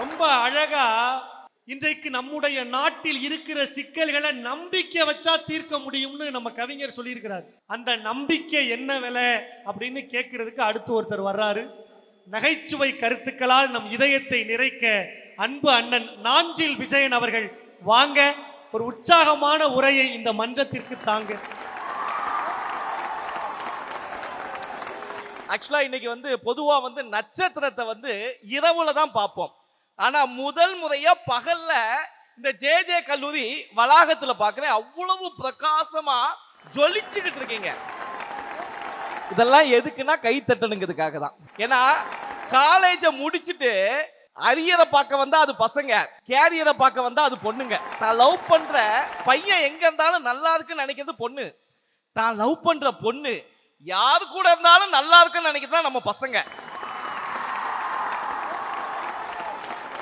ரொம்ப அழகா இன்றைக்கு நம்முடைய நாட்டில் இருக்கிற சிக்கல்களை நம்பிக்கை வச்சா தீர்க்க முடியும்னு நம்ம கவிஞர் சொல்லியிருக்கிறார். அந்த நம்பிக்கை என்ன விலை அப்படின்னு கேட்கறதுக்கு அடுத்து ஒருத்தர் வர்றாரு. நகைச்சுவை கருத்துக்களால் நம் இதயத்தை நிறைக்க அன்பு அண்ணன் நாஞ்சில் விஜயன் அவர்கள் வாங்க, ஒரு உற்சாகமான உரையை இந்த மன்றத்திற்கு தாங்க. ஆக்சுவலா இன்னைக்கு பொதுவா நட்சத்திரத்தை இரவுல தான் பார்ப்போம். ஆனா முதல் முறையா பகல்ல இந்த ஜே கல்லூரி வளாகத்துல பார்க்கிறேன். அவ்வளவு பிரகாசமா ஜொலிச்சுக்கிட்டு இருக்கீங்க. இதெல்லாம் எதுக்குன்னா கை தட்டணுங்கிறதுக்காக தான். ஏன்னா காலேஜ முடிச்சுட்டு அரியரை பார்க்க வந்தா அது பசங்க, கேரியரை பார்க்க வந்தா அது பொண்ணுங்க. நான் லவ் பண்ற பையன் எங்க இருந்தாலும் நல்லா இருக்குன்னு நினைக்கிறது பொண்ணு. நான் லவ் பண்ற பொண்ணு யாரு கூட இருந்தாலும் நல்லா இருக்குன்னு நினைக்கிறது நம்ம பசங்க.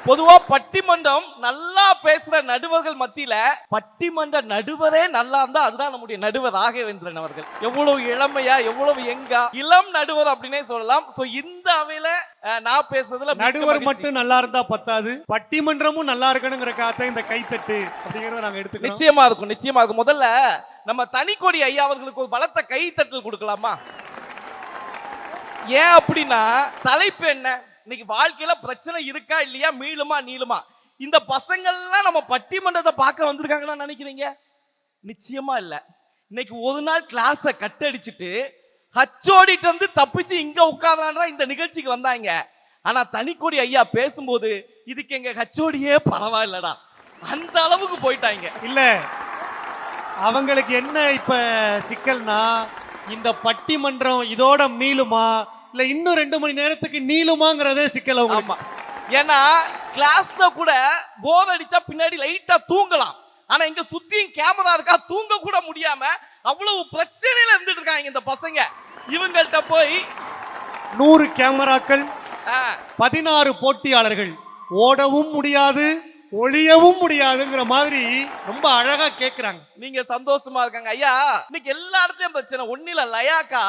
பொதுவா பட்டிமன்றம் நல்லா பேசுற நடுவர்கள் மத்தியில பட்டிமன்ற நடுவரே நல்லா இருந்தா அதுதான் நம்முடைய நடுவர் ராகவேந்திரன் அவர்கள். எவ்வளவு இளமையா, எவ்வளவு எங்கா இளம் நடுவர் அப்படின்னே சொல்லலாம். சோ இந்த அவையில நான் பேசுறதுல நடுவர் மட்டும் நல்லா இருந்தா பத்தாது, பட்டிமன்றமும் நல்லா இருக்கணுங்கிறக்காக இந்த கைத்தட்டு அப்படிங்கறத நாங்க எடுத்துக்கிறோம். நிச்சயமா இருக்கும், நிச்சயமா இருக்கும். முதல்ல நம்ம தனிக்கொடி ஐயா அவர்களுக்கு ஒரு பலத்த கைத்தட்டல் கொடுக்கலாமா? ஏன் அப்படின்னா தலைப்பு என்ன? இன்னைக்கு வாழ்க்கையில பிரச்சனை இருக்கா இல்லையா, மீளுமா நீளுமா, இந்த பசங்கள்லாம் நம்ம பட்டிமன்றத்தை பார்க்க வந்திருக்காங்கன்னு நினைக்கிறீங்க? நிச்சயமா இல்ல. இன்னைக்கு ஒரு நாள் கிளாஸை கட்டடிச்சிட்டு ஹச்சோடிட்டு வந்து தப்பிச்சு இங்க உட்கார்றான் இந்த நிகழ்ச்சிக்கு வந்தாங்க. ஆனா தனிக்கொடி ஐயா பேசும்போது இதுக்கு எங்க ஹச்சோடியே பரவாயில்லடா, அந்த அளவுக்கு போயிட்டாங்க. இல்ல அவங்களுக்கு என்ன இப்ப சிக்கல்னா, இந்த பட்டிமன்றம் இதோட மீளுமா இல்ல இன்னும் 2 மணி நேரத்துக்கு நீளுமாங்கிறதே சிக்கல் அவங்களுக்கு. ஆமா, ஏன்னா கிளாஸ்ல கூட போர் அடிச்சா பின்னாடி லைட்டா தூங்கலாம், ஆனா இங்க சுத்தியும் கேமரா இருக்கா, தூங்க கூட முடியாம அவ்வளவு பிரச்சனையில இருந்துட்டு இருக்காங்க இந்த பசங்க. இவங்கள்ட்ட போய் 100 கேமராக்கள், 16 போட்டியாளர்கள், ஓடவும் முடியாது ஒளியவும் முடியாதுங்கிற மாதிரி ரொம்ப அழகா கேக்குறாங்க. நீங்க சந்தோஷமா இருக்காங்க ஐயா. இன்னைக்கு எல்லா இடத்துலயும் பிரச்சனை. ஒன்னில லயாக்கா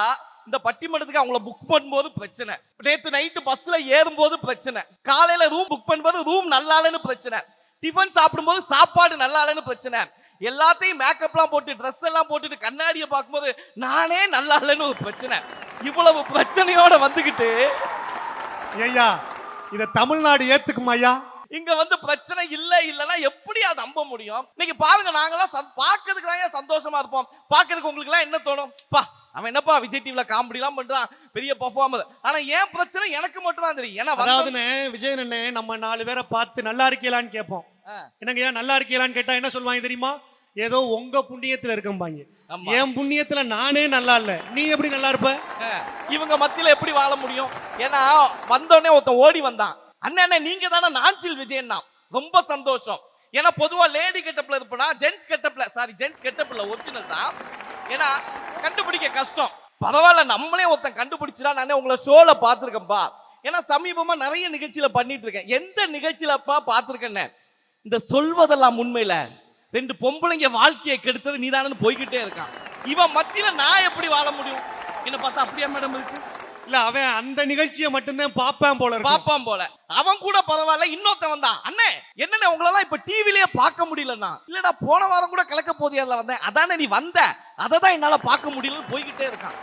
இந்த பட்டிமன்றத்துக்கு அவங்கள புக் பண்ணும்போது பிரச்சனை, நேத்து நைட்டு பஸ்ல ஏறும்போது பிரச்சனை, காலையில ரூம் புக் பண்ணும்போது ரூம் நல்லா இல்லைன்னு பிரச்சனை, டிஃபன் சாப்பிடும்போது சாப்பாடு நல்லா இல்லைன்னு பிரச்சனை, எல்லாத்தையும் மேக்கப்லாம் போட்டு ட்ரெஸ் எல்லாம் போட்டுட்டு கண்ணாடியை பார்க்கும்போது நானே நல்லா இல்லைன்னு ஒரு பிரச்சனை. இவ்வளவு பிரச்சனையோட வந்துகிட்டு ஐயா இத தமிழ்நாடு ஏத்துக்குமா ஐயா? இங்க வந்து பிரச்சனை இல்லைன்னா எப்படி அதை நம்ப முடியும்? இன்னைக்கு பாருங்க, நாங்கெல்லாம் பார்க்கிறதுக்கு தான் சந்தோஷமா இருப்போம். பார்க்கிறதுக்கு உங்களுக்கு எல்லாம் என்ன தோணும்? பா அவன் என்னப்பா விஜய் டிவில காமெடி எல்லாம் பண்றான், பெரிய பெர்ஃபார்மர். ஆனா ஏன் பிரச்சனை எனக்கு மட்டும் தான் தெரியும். ஏன்னா அதாவதுன்னு விஜயன் அண்ணே, நம்ம 4 பேரை பார்த்து நல்லா இருக்கீங்களான்னு கேட்போம். என்னங்க ஏன் நல்லா இருக்கீங்களான்னு கேட்டா என்ன சொல்லுவாங்க தெரியுமா? ஏதோ உங்க புண்ணியத்துல இருக்கம்பாங்க. என் புண்ணியத்துல நானே நல்லா இல்ல, நீ எப்படி நல்லா இருப்ப? இவங்க மத்தியில எப்படி வாழ முடியும்? ஏன்னா வந்தோடனே ஒருத்தன் ஓடி வந்தான், அண்ணன் நீங்க தானே நாஞ்சில் விஜயன் தான். ரொம்ப சந்தோஷம். ஏன்னா பொதுவா லேடி கெட்டப்ல இருப்பனா, ஜென்ஸ் கெட்டப்ல ஒரிஜினல் தான். ஏன்னா கண்டுபிடிக்க கஷ்டம். பரவாயில்ல, நம்மளே ஒருத்தன் கண்டுபிடிச்சிடா. நானே உங்களை ஷோல பார்த்துருக்கேன்ப்பா. ஏன்னா சமீபமா நிறைய நிகழ்ச்சியில பண்ணிட்டு இருக்கேன். எந்த நிகழ்ச்சியிலப்பா பார்த்துருக்கேன்னு, இந்த சொல்வதெல்லாம் உண்மையில 2 பொம்பளைங்க வாழ்க்கையை கெடுத்தது நீதானு போய்கிட்டே இருக்கான். இவன் மத்தியில நான் எப்படி வாழ முடியும்? என்ன பார்த்தா அப்படியா மேடம் இருக்கு? இல்ல அவன் அந்த நிகழ்ச்சியை மட்டும்தான் பாப்பான் போல. அவன் கூட பரவாயில்ல. இன்னொருத்தன் வந்தான், அண்ணே என்னண்ணே உங்களெல்லாம் இப்ப டிவிலேயே பார்க்க முடியலன்னா. இல்லடா போன வாரம் கூட கலக்க போதியால வந்தேன், அதானே நீ வந்த, அதை தான் என்னால பார்க்க முடியலன்னு போய்கிட்டே இருக்கான்.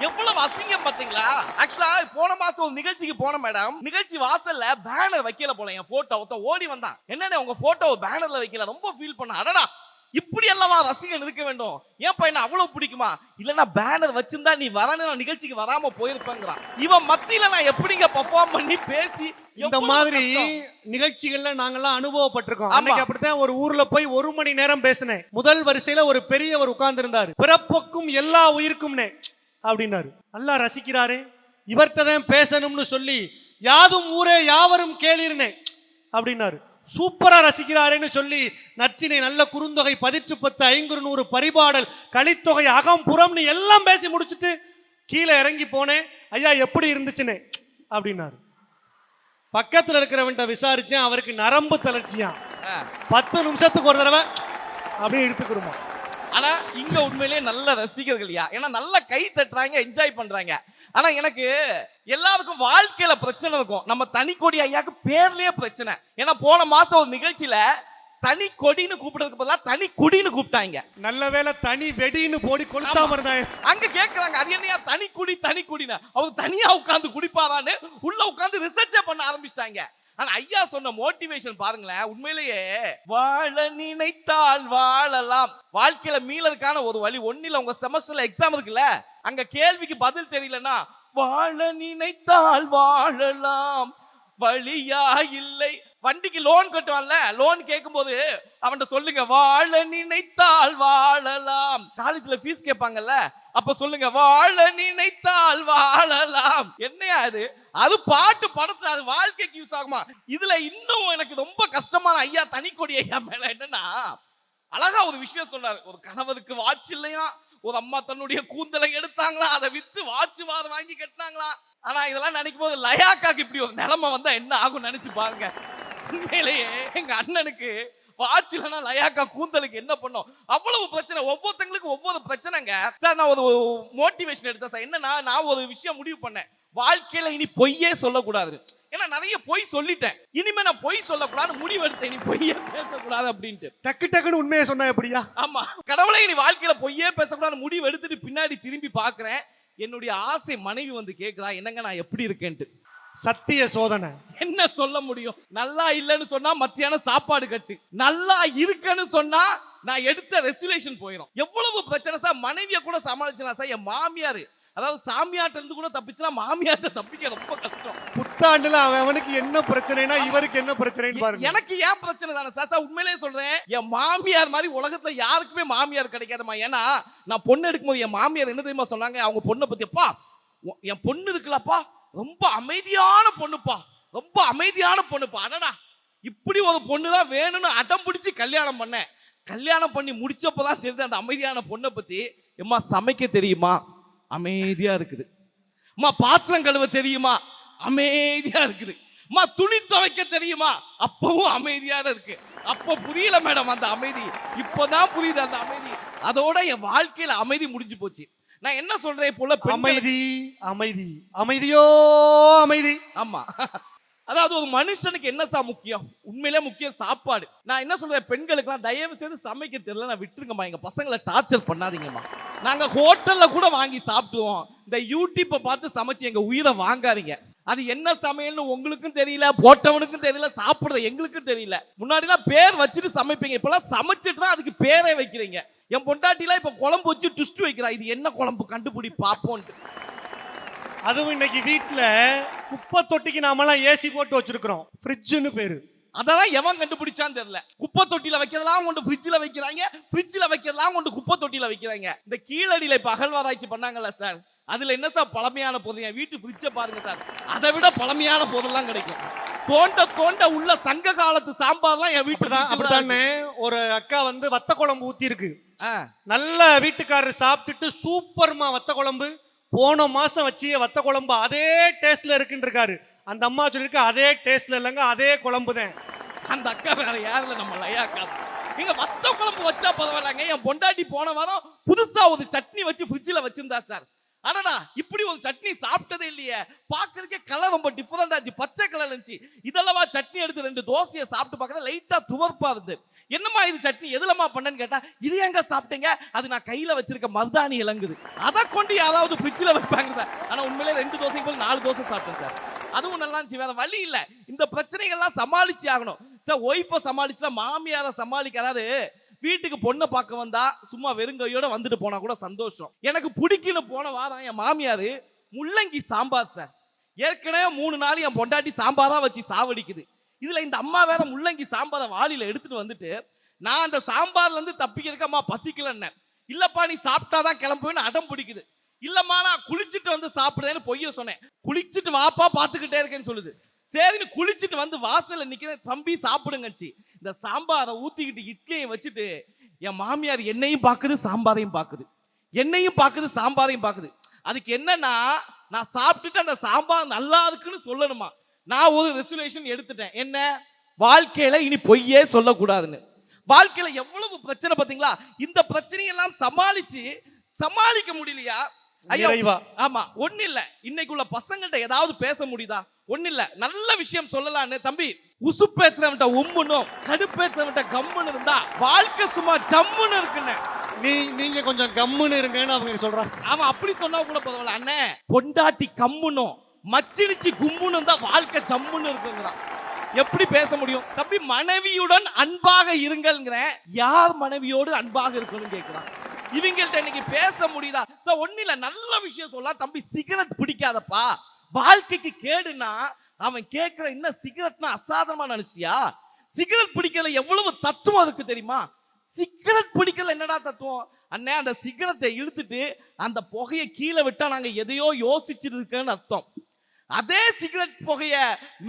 எவ்வளவு அசிங்கம் பாத்தீங்களா? ஆக்சுவலா போன மாசம் ஒரு நிகழ்ச்சிக்கு போன மேடம், நிகழ்ச்சி வாசல்ல பேனர் வைக்கல போல, என் போட்டோ ஒருத்தன் ஓடி வந்தான், என்னண்ணே உங்க போட்டோ பேனர்ல வைக்கல, ரொம்ப ஃபீல் பண்ண. அடடா இப்படி எல்லாமா ரசிகன் இருக்க வேண்டும்? ஏன் பையனை அவ்வளவு பிடிக்குமா? இல்லன்னா பேனர் வச்சிருந்தா நீ வரணும், நான் நிகழ்ச்சிக்கு வராம போயிருப்பேங்கிறான். இவன் மத்தியில நான் எப்படிங்க பெர்ஃபார்ம் பண்ணி பேசி இந்த மாதிரி நிகழ்ச்சிகள்ல நாங்கெல்லாம் அனுபவப்பட்டிருக்கோம். அன்னைக்கு அப்படித்தான் ஒரு ஊர்ல போய் 1 மணி நேரம் பேசினேன். முதல் வரிசையில ஒரு பெரியவர் உட்கார்ந்து இருந்தாரு. பிறப்புக்கும் எல்லா உயிருக்கும்னே அப்படின்னாரு. நல்லா ரசிக்கிறாரு, இவர்கிட்ட தான் பேசணும்னு சொல்லி யாதும் ஊரே யாவரும் கேளிர்னே அப்படின்னாரு. சூப்பரா ரசிக்கிறாருன்னு சொல்லி நற்றினை நல்ல குறுந்தொகை 10 500 பரிபாடல் கலித்தொகை அகம் புறம்னு எல்லாம் பேசி முடிச்சுட்டு கீழே இறங்கி போனேன். ஐயா எப்படி இருந்துச்சுன்னு அப்படின்னாரு. பக்கத்துல இருக்கிறவன்ட்ட விசாரிச்சேன், அவருக்கு நரம்பு தளர்ச்சியா, 10 நிமிஷத்துக்கு ஒரு தடவை அப்படின்னு எடுத்துக்கிறோமா. ஆனா இங்க உண்மையிலேயே நல்ல ரசிகர்கள்யா. ஏன்னா நல்ல கை தட்டுறாங்க, என்ஜாய் பண்றாங்க. ஆனா எனக்கு எல்லாருக்கும் வாழ்க்கையில பிரச்சனை இருக்கும். நம்ம தனிக்கொடி ஐயாக்கு பேர்லயே பிரச்சனை. ஏன்னா போன மாசம் ஒரு நிகழ்ச்சியில தனி கொடின்னு கூப்பிடுறதுக்கு பதிலா தனி குடின்னு கூப்பிட்டாங்க. நல்ல வேளை தனி வெடின்னு போடி கொளுத்தாம இருந்தாங்க. அங்க கேக்குறாங்க, அது என்னையா தனி குடின்னு, அவங்க தனியா உட்கார்ந்து குடிப்பாரான்னு உள்ள உட்கார்ந்து ரிசர்ச்சே பண்ண ஆரம்பிச்சிட்டாங்க. ஆனா ஐயா சொன்ன மோட்டிவேஷன் பாருங்களேன், உண்மையிலேயே வாழ நினைத்தால் வாழலாம். வாழ்க்கையில மீளதுக்கான ஒரு வழி. ஒன்னில உங்க செமஸ்டர்ல எக்ஸாம் இருக்குல்ல, அங்க கேள்விக்கு பதில் தெரியலன்னா வாழ நினைத்தால் வாழலாம், வழியா இல்லை. வண்டிக்கு லோன் கட்டுவான்ல, லோன் கேட்கும் போது அவன்கிட்ட சொல்லுங்க வாழ நினைத்தால் வாழலாம். காலேஜ்ல ஃபீஸ் கேட்பாங்கல்ல, அப்ப சொல்லுங்க வாழ நினைத்தால் வாழலாம். என்னையா அது பாட்டு படத்துல, அது வாழ்க்கைக்கு யூஸ் ஆகுமா? இதுல இன்னும் எனக்கு ரொம்ப கஷ்டமான ஐயா தனிக்கொடி ஐயா மேல என்னன்னா, அழகா ஒரு விஷயம் சொன்னாரு. ஒரு கணவருக்கு வாட்ச் இல்லையா, ஒரு அம்மா தன்னுடைய கூந்தலை எடுத்தாங்களா, அதை வித்து வாட்ச் வாங்கி கட்டினாங்களா. ஆனா இதெல்லாம் நினைக்கும் போது லயாக்காக்கு இப்படி ஒரு நிலைமை வந்தா என்ன ஆகும் நினைச்சு பாருங்க. உண்மையிலேயே எங்க அண்ணனுக்கு வாட்ச் இல்லைன்னா லயாக்கா கூந்தலுக்கு என்ன பண்ணும்? அவ்வளவு பிரச்சனை. ஒவ்வொருத்தங்களுக்கு ஒவ்வொரு பிரச்சனைங்க சார். நான் ஒரு மோட்டிவேஷன் எடுத்தேன் சார். என்னன்னா, நான் ஒரு விஷயம் முடிவு பண்ணேன், வாழ்க்கையில இனி பொய்யே சொல்லக்கூடாது. ஏன்னா நிறைய பொய் சொல்லிட்டேன், இனிமே நான் பொய் சொல்லக்கூடாது முடிவு எடுத்தேன், இனி பொய்யே பேசக்கூடாது அப்படின்ட்டு. டக்குன்னு உண்மையை சொன்னா எப்படியா? ஆமா, கடவுளை இனி வாழ்க்கையில பொய்யே பேசக்கூடாது முடிவு எடுத்துட்டு பின்னாடி திரும்பி பாக்குறேன், என்னுடைய ஆசை மனைவி வந்து கேட்குறா, என்னங்க நான் எப்படி இருக்கேன்ட்டு. சத்திய சோதனை. என்ன சொல்ல முடியும்? நல்லா இல்லைன்னு சொன்னா மத்தியானம் சாப்பாடு கட்டு, நல்லா இருக்குன்னு சொன்னா நான் எடுத்த ரெசுலேஷன் போயிடும். எவ்வளவு பிரச்சனை சார். மனைவியை கூட சமாளிச்சா சார். என் மாமியார், அதாவது சாமியாட்ட இருந்து கூட தப்பிச்சுனா மாமியார்ட்ட தப்பிக்க ரொம்ப கஷ்டம். புத்தாண்டுல அவனுக்கு என்ன பிரச்சனைனா இவருக்கு என்ன பிரச்சனைன்னு பாருங்க. எனக்கு ஏன் பிரச்சனை தானே சார். உண்மையிலேயே சொல்றேன், என் மாமியார் மாதிரி உலகத்துல யாருக்குமே மாமியார் கிடைக்காதம்மா. ஏன்னா நான் பொண்ணு எடுக்கும்போது என் மாமியார் என்ன தெரியுமா சொன்னாங்க, அவங்க பொண்ணை பத்தி, அப்பா என் பொண்ணு இருக்குல்லப்பா ரொம்ப அமைதியான பொண்ணுப்பா, ரொம்ப அமைதியான பொண்ணுப்பா. அடடா, இப்படி ஒரு பொண்ணு தான் வேணும்னு அடம் பிடிச்சி கல்யாணம் பண்ணேன். கல்யாணம் பண்ணி முடிச்சப்பதான் தெரியுது அந்த அமைதியான பொண்ணை பத்தி. எம்மா சமைக்க தெரியுமா? அமைதியா இருக்குது. அம்மா பாத்திரம் கழுவ தெரியுமா? அமைதியா இருக்குது. அம்மா துணி துவைக்க தெரியுமா? அப்பவும் அமைதியா தான் இருக்கு. அப்ப புரியல மேடம் அந்த அமைதி, இப்பதான் புரியுது அந்த அமைதி. அதோட என் வாழ்க்கையில அமைதி முடிஞ்சு போச்சு. நான் என்ன சொல்றேன், போல அமைதி அமைதி அமைதியோ அமைதி. ஆமா, அதாவது ஒரு மனுஷனுக்கு என்ன சார் முக்கியம்? உண்மையிலே முக்கியம் சாப்பாடு. நான் என்ன சொல்றேன், பெண்களுக்குலாம் தயவு செய்து சமைக்க தெரியல நான் விட்டுருங்கம்மா, எங்க பசங்களை டார்ச்சர் பண்ணாதீங்கம்மா. நாங்க ஹோட்டல்ல கூட வாங்கி சாப்பிடுவோம். இந்த யூடியூப்பை பார்த்து சமைச்சு எங்க உயிரை வாங்காதீங்க. அது என்ன சமையல்னு உங்களுக்கும் தெரியல, போட்டவனுக்கும் தெரியல, சாப்பிடுறது எங்களுக்கும் தெரியல. முன்னாடிலாம் பேர் வச்சுட்டு சமைப்பீங்க, இப்பெல்லாம் சமைச்சிட்டு தான் அதுக்கு பேரே வைக்கிறீங்க. என் பொண்டாட்டிலாம் இப்ப குழம்பு வச்சு ட்விஸ்ட் வைக்கிறா, இது என்ன குழம்பு கண்டுபிடி பாப்போன்ட்டு. அதுவும் இன்னைக்கு வீட்டுல குப்பை தொட்டிக்கு நாமெல்லாம் ஏசி போட்டு வச்சிருக்கிறோம், ஃப்ரிட்ஜ்னு பேரு. அதெல்லாம் எவன் கண்டுபிடிச்சான்னு தெரியல. குப்பை தொட்டியில வைக்கிறதெல்லாம் கொண்டு ஃப்ரிட்ஜ்ல வைக்கிறாங்க, ஃப்ரிட்ஜ்ல வைக்கிறதெல்லாம் கொண்டு குப்பை தொட்டியில வைக்கிறாங்க. இந்த கீழடியில இப்ப அகழ்வாராய்ச்சி பண்ணாங்கல்ல சார், அதுல என்ன சார் பழமையான பொருள்? என் வீட்டு ஃப்ரிட்ஜை பாருங்க சார், அதை விட பழமையான பொருள்லாம் கிடைக்கும். தோண்ட தோண்ட உள்ள சங்க காலத்து சாம்பார்லாம் என் வீட்டு தான். அப்படித்தானே ஒரு அக்கா வந்து வத்த குழம்பு ஊத்தி இருக்கு, நல்ல வீட்டுக்காரர் சாப்பிட்டுட்டு சூப்பர்மா வத்த குழம்பு, போன மாசம் வச்சிய வத்த குழம்பு அதே டேஸ்ட்ல இருக்குன்னு இருக்காரு. அந்த அம்மா சொல்லிருக்கு அதே டேஸ்ட்ல இல்லைங்க, அதே குழம்பு தான். அந்த அக்கா வேற யாருல நம்ம லையா அக்கா. நீங்க வத்த குழம்பு வச்சா பரவாயில்லங்க. என் பொண்டாட்டி போன வாரம் புதுசா ஒரு சட்னி வச்சு ஃப்ரிட்ஜில் வச்சிருந்தா சார். அடடா, இப்படி ஒரு சட்னி சாப்பிட்டதே இல்லையே. பாக்குறதுக்கே கலர் ரொம்ப டிஃபரெண்ட் ஆச்சு, பச்சை கலர் இருந்துச்சு. இதெல்லவா சட்னி எடுத்து 2 தோசையை சாப்பிட்டு பார்க்கறது லைட்டா துவர்ப்பா இருந்து. என்னம்மா இது சட்னி எதுலமா பண்ணேன்னு கேட்டா, இது எங்க சாப்பிட்டீங்க? அது நான் கையில வச்சிருக்க மருதாணி இலங்குது, அதை கொண்டு யாராவது ஃப்ரிட்ஜில் வைப்பாங்க சார். ஆனா உண்மையிலே 2 தோசைக்கு போய் 4 தோசை சாப்பிட்டேன் சார். அதுவும் நல்லா இருந்துச்சு, வேற வழி இல்லை. இந்த பிரச்சனைகள்லாம் சமாளிச்சு ஆகணும் சார். ஒய்ஃபை சமாளிச்சுனா மாமியாரை சமாளிக்க, அதாவது வீட்டுக்கு பொண்ணை பார்க்க வந்தா சும்மா வெறுங்கையோட வந்துட்டு போனா கூட சந்தோஷம். எனக்கு பிடிக்குன்னு போன வாரம் என் மாமியார் முள்ளங்கி சாம்பார் சார். ஏற்கனவே 3 நாள் என் பொண்டாட்டி சாம்பாரா வச்சு சாவடிக்குது. இதுல இந்த அம்மா வேற முள்ளங்கி சாம்பாரை வாளியில எடுத்துட்டு வந்துட்டு, நான் அந்த சாம்பார்ல இருந்து தப்பிக்கிறதுக்கு அம்மா பசிக்கலன்னு, இல்லப்பா நீ சாப்பிட்டாதான் கிளம்புவேன்னு அடம் பிடிக்குது. இல்லம்மா நான் குளிச்சுட்டு வந்து சாப்பிடுறேன்னு பொய்ய சொன்னேன். குளிச்சுட்டு வாப்பா பார்த்துக்கிட்டே இருக்கேன்னு சொல்லுது. சரின்னு குளிச்சுட்டு வந்து வாசல்ல நிக்கிறேன், தம்பி சாப்பிடுங்கச்சு. இந்த சாம்பாரை ஊத்திக்கிட்டு இட்லியும் வச்சுட்டு என் மாமியார் என்னையும் பார்க்குது சாம்பாரையும் பார்க்குது, என்னையும் பார்க்குது சாம்பாரையும் பார்க்குது. அதுக்கு என்னன்னா, நான் சாப்பிட்டுட்டு அந்த சாம்பார் நல்லா இருக்குன்னு சொல்லணுமா. நான் ஒரு ரெசுலேஷன் எடுத்துட்டேன், என்ன, வாழ்க்கையில இனி பொய்யே சொல்லக்கூடாதுன்னு. வாழ்க்கையில எவ்வளவு பிரச்சனை பார்த்தீங்களா. இந்த பிரச்சனையெல்லாம் சமாளிக்க முடியலையா? ஐயா ஆமா, ஒண்ணு இல்ல. இன்னைக்குள்ள பசங்கள்ட்ட ஏதாவது பேச முடியுதா? ஒண்ணு இல்ல. நல்ல விஷயம் சொல்லலான்னு தம்பி, உசுப்பேத்துறவன்ட்ட உம்முனும் கடுப்பேத்துறவன்ட்ட கம்முன்னு இருந்தா வாழ்க்கை சும்மா ஜம்முன்னு இருக்குன்னு. நீங்க கொஞ்சம் கம்முன்னு இருங்கன்னு அவங்க சொல்றாங்க. ஆமா, அப்படி சொன்னா கூட பரவாயில்ல அண்ணே. பொண்டாட்டி கம்முனும் மச்சினிச்சு கும்முன்னு இருந்தா வாழ்க்கை ஜம்முன்னு இருக்குங்கிறான். எப்படி பேச முடியும் தம்பி? மனைவியுடன் அன்பாக இருங்கள்ங்கிறேன். யார் மனைவியோடு அன்பாக இருக்கணும்னு கேட்கிறான். இவங்கள்ட்ட இன்னைக்கு பேச முடியுதா சார்? ஒண்ணு இல்ல, நல்ல விஷயம் சொல்லலாம். தம்பி சிகரெட் பிடிக்காதப்பா, வாழ்க்கைக்கு கேடுனா அவன் கேட்கிற என்ன சிகரெட்னா அசாதாரணமா நினைச்சியா? சிகரெட் பிடிக்கிறதுல எவ்வளவு தத்துவம் இருக்கு தெரியுமா? சிகரெட் பிடிக்கிறதுல என்னடா தத்துவம் அண்ணே? அந்த சிகரெட்டை இழுத்துட்டு அந்த புகையை கீழே விட்டா நாங்க எதையோ யோசிச்சுட்டு இருக்கேன்னு அர்த்தம். அதே சிகரெட் புகைய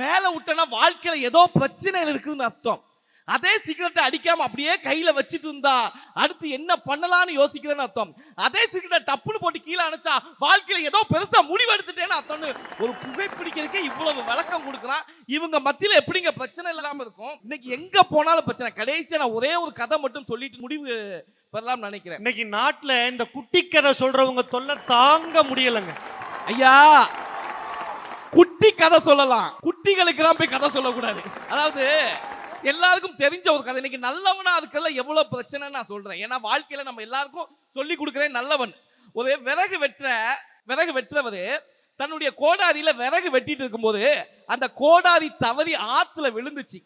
மேல விட்டனா வாழ்க்கையில ஏதோ பிரச்சனை இருக்குதுன்னு அர்த்தம். அதே சிகரெட்டை அடிக்காம அப்படியே கையில வச்சுட்டு இருந்தா அடுத்து என்ன பண்ணலாம்னு யோசிக்கிறேன்னு அர்த்தம். அதே சிகரெட்டை டப்புன்னு போட்டு கீழே அணைச்சா வாழ்க்கையில ஏதோ பெருசா முடிவெடுத்துட்டேன்னு அர்த்தம்னு ஒரு புகைப்பிடிக்கிறதுக்கே இவ்வளவு விளக்கம் கொடுக்குறான். இவங்க மத்தியில எப்படிங்க பிரச்சனை இல்லாம இருக்கும்? இன்னைக்கு எங்க போனாலும் பிரச்சனை. கடைசியா நான் ஒரே ஒரு கதை மட்டும் சொல்லிட்டு முடிவு பெறலாம் நினைக்கிறேன். இன்னைக்கு நாட்டுல இந்த குட்டி கதை சொல்றவங்க தொல்லை தாங்க முடியலங்க ஐயா. குட்டி கதை சொல்லலாம், குட்டிகளுக்கு தான் போய் கதை சொல்லக்கூடாது. அதாவது எல்லாருக்கும் தெரிஞ்ச ஒரு கதை. இன்னைக்கு நல்லவனா அதுக்கெல்லாம் எவ்வளவு பிரச்சனை நான் சொல்றேன். ஏன்னா வாழ்க்கையில நம்ம எல்லாருக்கும் சொல்லி கொடுக்குறேன் நல்லவன். ஒரு விறகு வெட்டுறவரு தன்னுடைய கோடாரியில விறகு வெட்டிட்டு இருக்கும்போது அந்த கோடாரி தவறி ஆத்துல விழுந்துச்சு.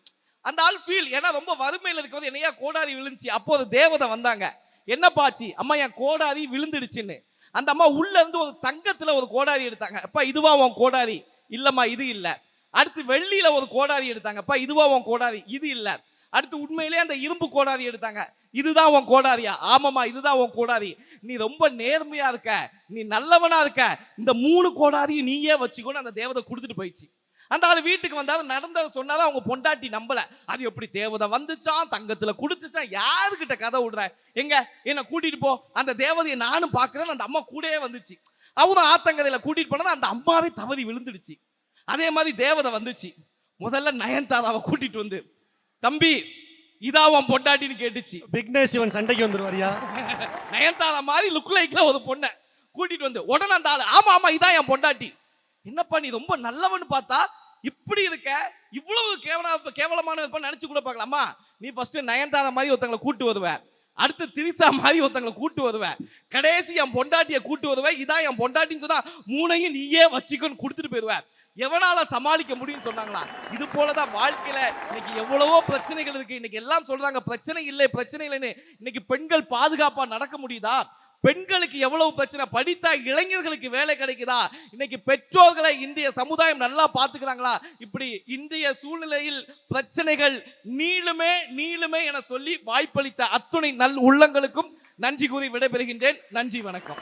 அந்த ஆள் ஃபீல், ஏன்னா ரொம்ப வறுமையில் இருக்கும்போது என்னையா கோடாரி விழுந்துச்சு. அப்போது தேவதை வந்தாங்க. என்னப்பாச்சு? அம்மா என் கோடாரி விழுந்துடுச்சுன்னு. அந்த அம்மா உள்ள இருந்து ஒரு தங்கத்துல ஒரு கோடாரி எடுத்தாங்க. அப்பா இதுவா உன் கோடாரி? இல்லம்மா இது இல்ல. அடுத்து வெள்ளியில ஒரு கோடாரி எடுத்தாங்க. அப்பா இதுவா உன் கோடாரி? இது இல்ல. அடுத்து உண்மையிலே அந்த இரும்பு கோடாரி எடுத்தாங்க. இதுதான் உன் கோடாரியா? ஆமாமா இதுதான் உன் கோடாரி. நீ ரொம்ப நேர்மையா இருக்க, நீ நல்லவனா இருக்க, இந்த 3 கோடாரியும் நீயே வச்சுக்கோன்னு அந்த தேவதை கொடுத்துட்டு போயிடுச்சு. அந்த ஆள் வீட்டுக்கு வந்தாலும் நடந்ததை சொன்னாதான் அவங்க பொண்டாட்டி நம்பல. அது எப்படி தேவதை வந்துச்சான், தங்கத்துல குடிச்சுச்சான், யாருக்கிட்ட கதை விடுற? எங்க என்ன கூட்டிட்டு போ, அந்த தேவதையை நானும் பார்க்கிறேன். அந்த அம்மா கூடயே வந்துச்சு. அவரும் ஆத்தங்கரையில கூட்டிட்டு போனது அந்த அம்மாவே தவறி விழுந்துடுச்சு. அதே மாதிரி தேவதை வந்துச்சு. முதல்ல நயன்தாராவை கூட்டிட்டு வந்து, தம்பி இதா உன் பொண்டாட்டின்னு கேட்டுச்சு. விக்னேஷ் சிவன் சண்டைக்கு வந்துருவாரியா? நயன்தாரா மாதிரி லுக் லைக்ல ஒரு பொண்ணை கூட்டிட்டு வந்து உடனே அந்த ஆளு ஆமா ஆமா இதான் என் பொண்டாட்டி. என்னப்பா நீ ரொம்ப நல்லவன்னு பார்த்தா இப்படி இருக்க, இவ்வளவு கேவலமான நினைச்சு கூட பார்க்கலாமா? நீ ஃபர்ஸ்ட் நயன்தாரா மாதிரி ஒருத்தங்களை கூட்டு வருவ, அடுத்து திரிசா மாதிரி ஒருத்தங்களை கூட்டு வருவேன், கடைசி என் பொண்டாட்டியை கூட்டு வருவேன். இதான் என் பொண்டாட்டின்னு சொன்னா 3ஐயும் நீயே வச்சுக்கன்னு கொடுத்துட்டு போயிடுவேன். எவனால சமாளிக்க முடியும்னு சொன்னாங்களா? இது போலதான் வாழ்க்கையில இன்னைக்கு எவ்வளவோ பிரச்சனைகள் இருக்கு. இன்னைக்கு எல்லாம் சொல்றாங்க பிரச்சனை இல்லை பிரச்சனை இல்லைன்னு. இன்னைக்கு பெண்கள் பாதுகாப்பா நடக்க முடியுதா? பெண்களுக்கு எவ்வளவு பிரச்சனை, படித்தா இளைஞர்களுக்கு வேலை கிடைக்குதா? இன்னைக்கு பெற்றோர்களை இந்திய சமுதாயம் நல்லா பார்த்துக்கிறாங்களா? இப்படி இந்திய சூழ்நிலையில் பிரச்சனைகள் நீளுமே என சொல்லி வாய்ப்பளித்த அத்துணை நல் உள்ளங்களுக்கும் நன்றி கூறி விடைபெறுகின்றேன். நன்றி, வணக்கம்.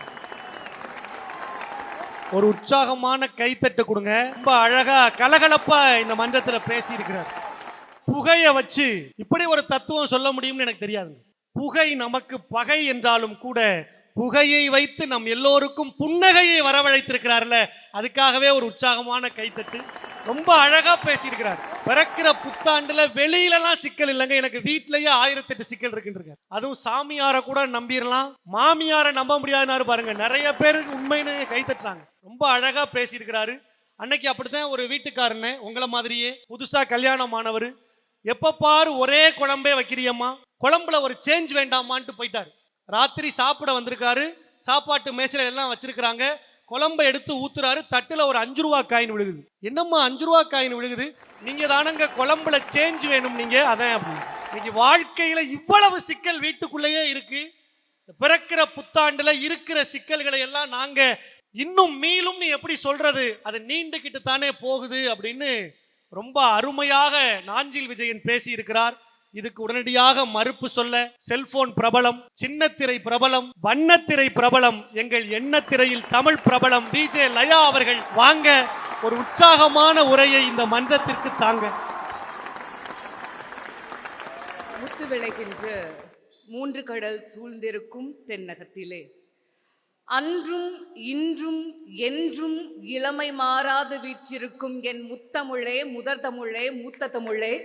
ஒரு உற்சாகமான கைத்தட்டு கொடுங்க. ரொம்ப அழகா கலகலப்பா இந்த மன்றத்துல பேசி இருக்கிறார். புகையை வச்சு இப்படி ஒரு தத்துவம் சொல்ல முடியும்னு எனக்கு தெரியாது. புகை நமக்கு பகை என்றாலும் கூட புகையை வைத்து நம் எல்லோருக்கும் புன்னகையை வரவழைத்திருக்கிறார்ல, அதுக்காகவே ஒரு உற்சாகமான கைத்தட்டு. ரொம்ப அழகா பேசியிருக்கிறார். பிறக்கிற புத்தாண்டுல வெளியிலலாம் சிக்கல் இல்லைங்க, எனக்கு வீட்டிலேயே 1008 சிக்கல் இருக்குன்னு. அதுவும் சாமியாரை கூட நம்பிடலாம், மாமியாரை நம்ப முடியாதுன்னு பாருங்க. நிறைய பேருக்கு உண்மைன்னு கைத்தட்டுறாங்க. ரொம்ப அழகா பேசியிருக்கிறாரு. அன்னைக்கு அப்படித்தான் ஒரு வீட்டுக்காரனே உங்களை மாதிரியே புதுசா கல்யாணமானவர், எப்ப பாரு ஒரே குழம்பே வைக்கிறியம்மா, குழம்புல ஒரு சேஞ்ச் வேண்டாமான்ட்டு போயிட்டாரு. ராத்திரி சாப்பிட வந்திருக்காரு, சாப்பாட்டு மேசையில எல்லாம் வச்சிருக்கிறாங்க, குழம்பை எடுத்து ஊத்துறாரு, தட்டுல ஒரு 5 ரூபா காயின் விழுகுது. என்னம்மா 5 ரூபா காயின் விழுகுது? நீங்க தானங்க குழம்புல சேஞ்ச் வேணும், நீங்க அதான் அப்படி. இன்னைக்கு வாழ்க்கையில இவ்வளவு சிக்கல் வீட்டுக்குள்ளேயே இருக்கு. பிறக்கிற புத்தாண்டுல இருக்கிற சிக்கல்களை எல்லாம் நாங்க இன்னும் மீளும் எப்படி சொல்றது, அது நீண்டுகிட்டு தானே போகுது அப்படின்னு ரொம்ப அருமையாக நாஞ்சில் விஜயன் பேசி இருக்கிறார். இதுக்கு உடனடியாக மறுப்பு சொல்ல செல்போன் பிரபலம், சின்னத்திரை பிரபலம், வண்ணத்திரை பிரபலம், எங்கள் எண்ணத்திரையில் தமிழ் பிரபலம் விஜே லயா அவர்கள் வாங்க ஒரு உற்சாகமான உரையை இந்த மன்றத்திற்கு தாங்க. முத்து விளைகின்ற 3 கடல் சூழ்ந்திருக்கும் தென்னகத்திலே அன்றும் இன்றும் என்றும் இளமை மாறாது வீற்றிருக்கும் என் முத்தமிழே, முதற் தமிழே, மூத்த தமிழே,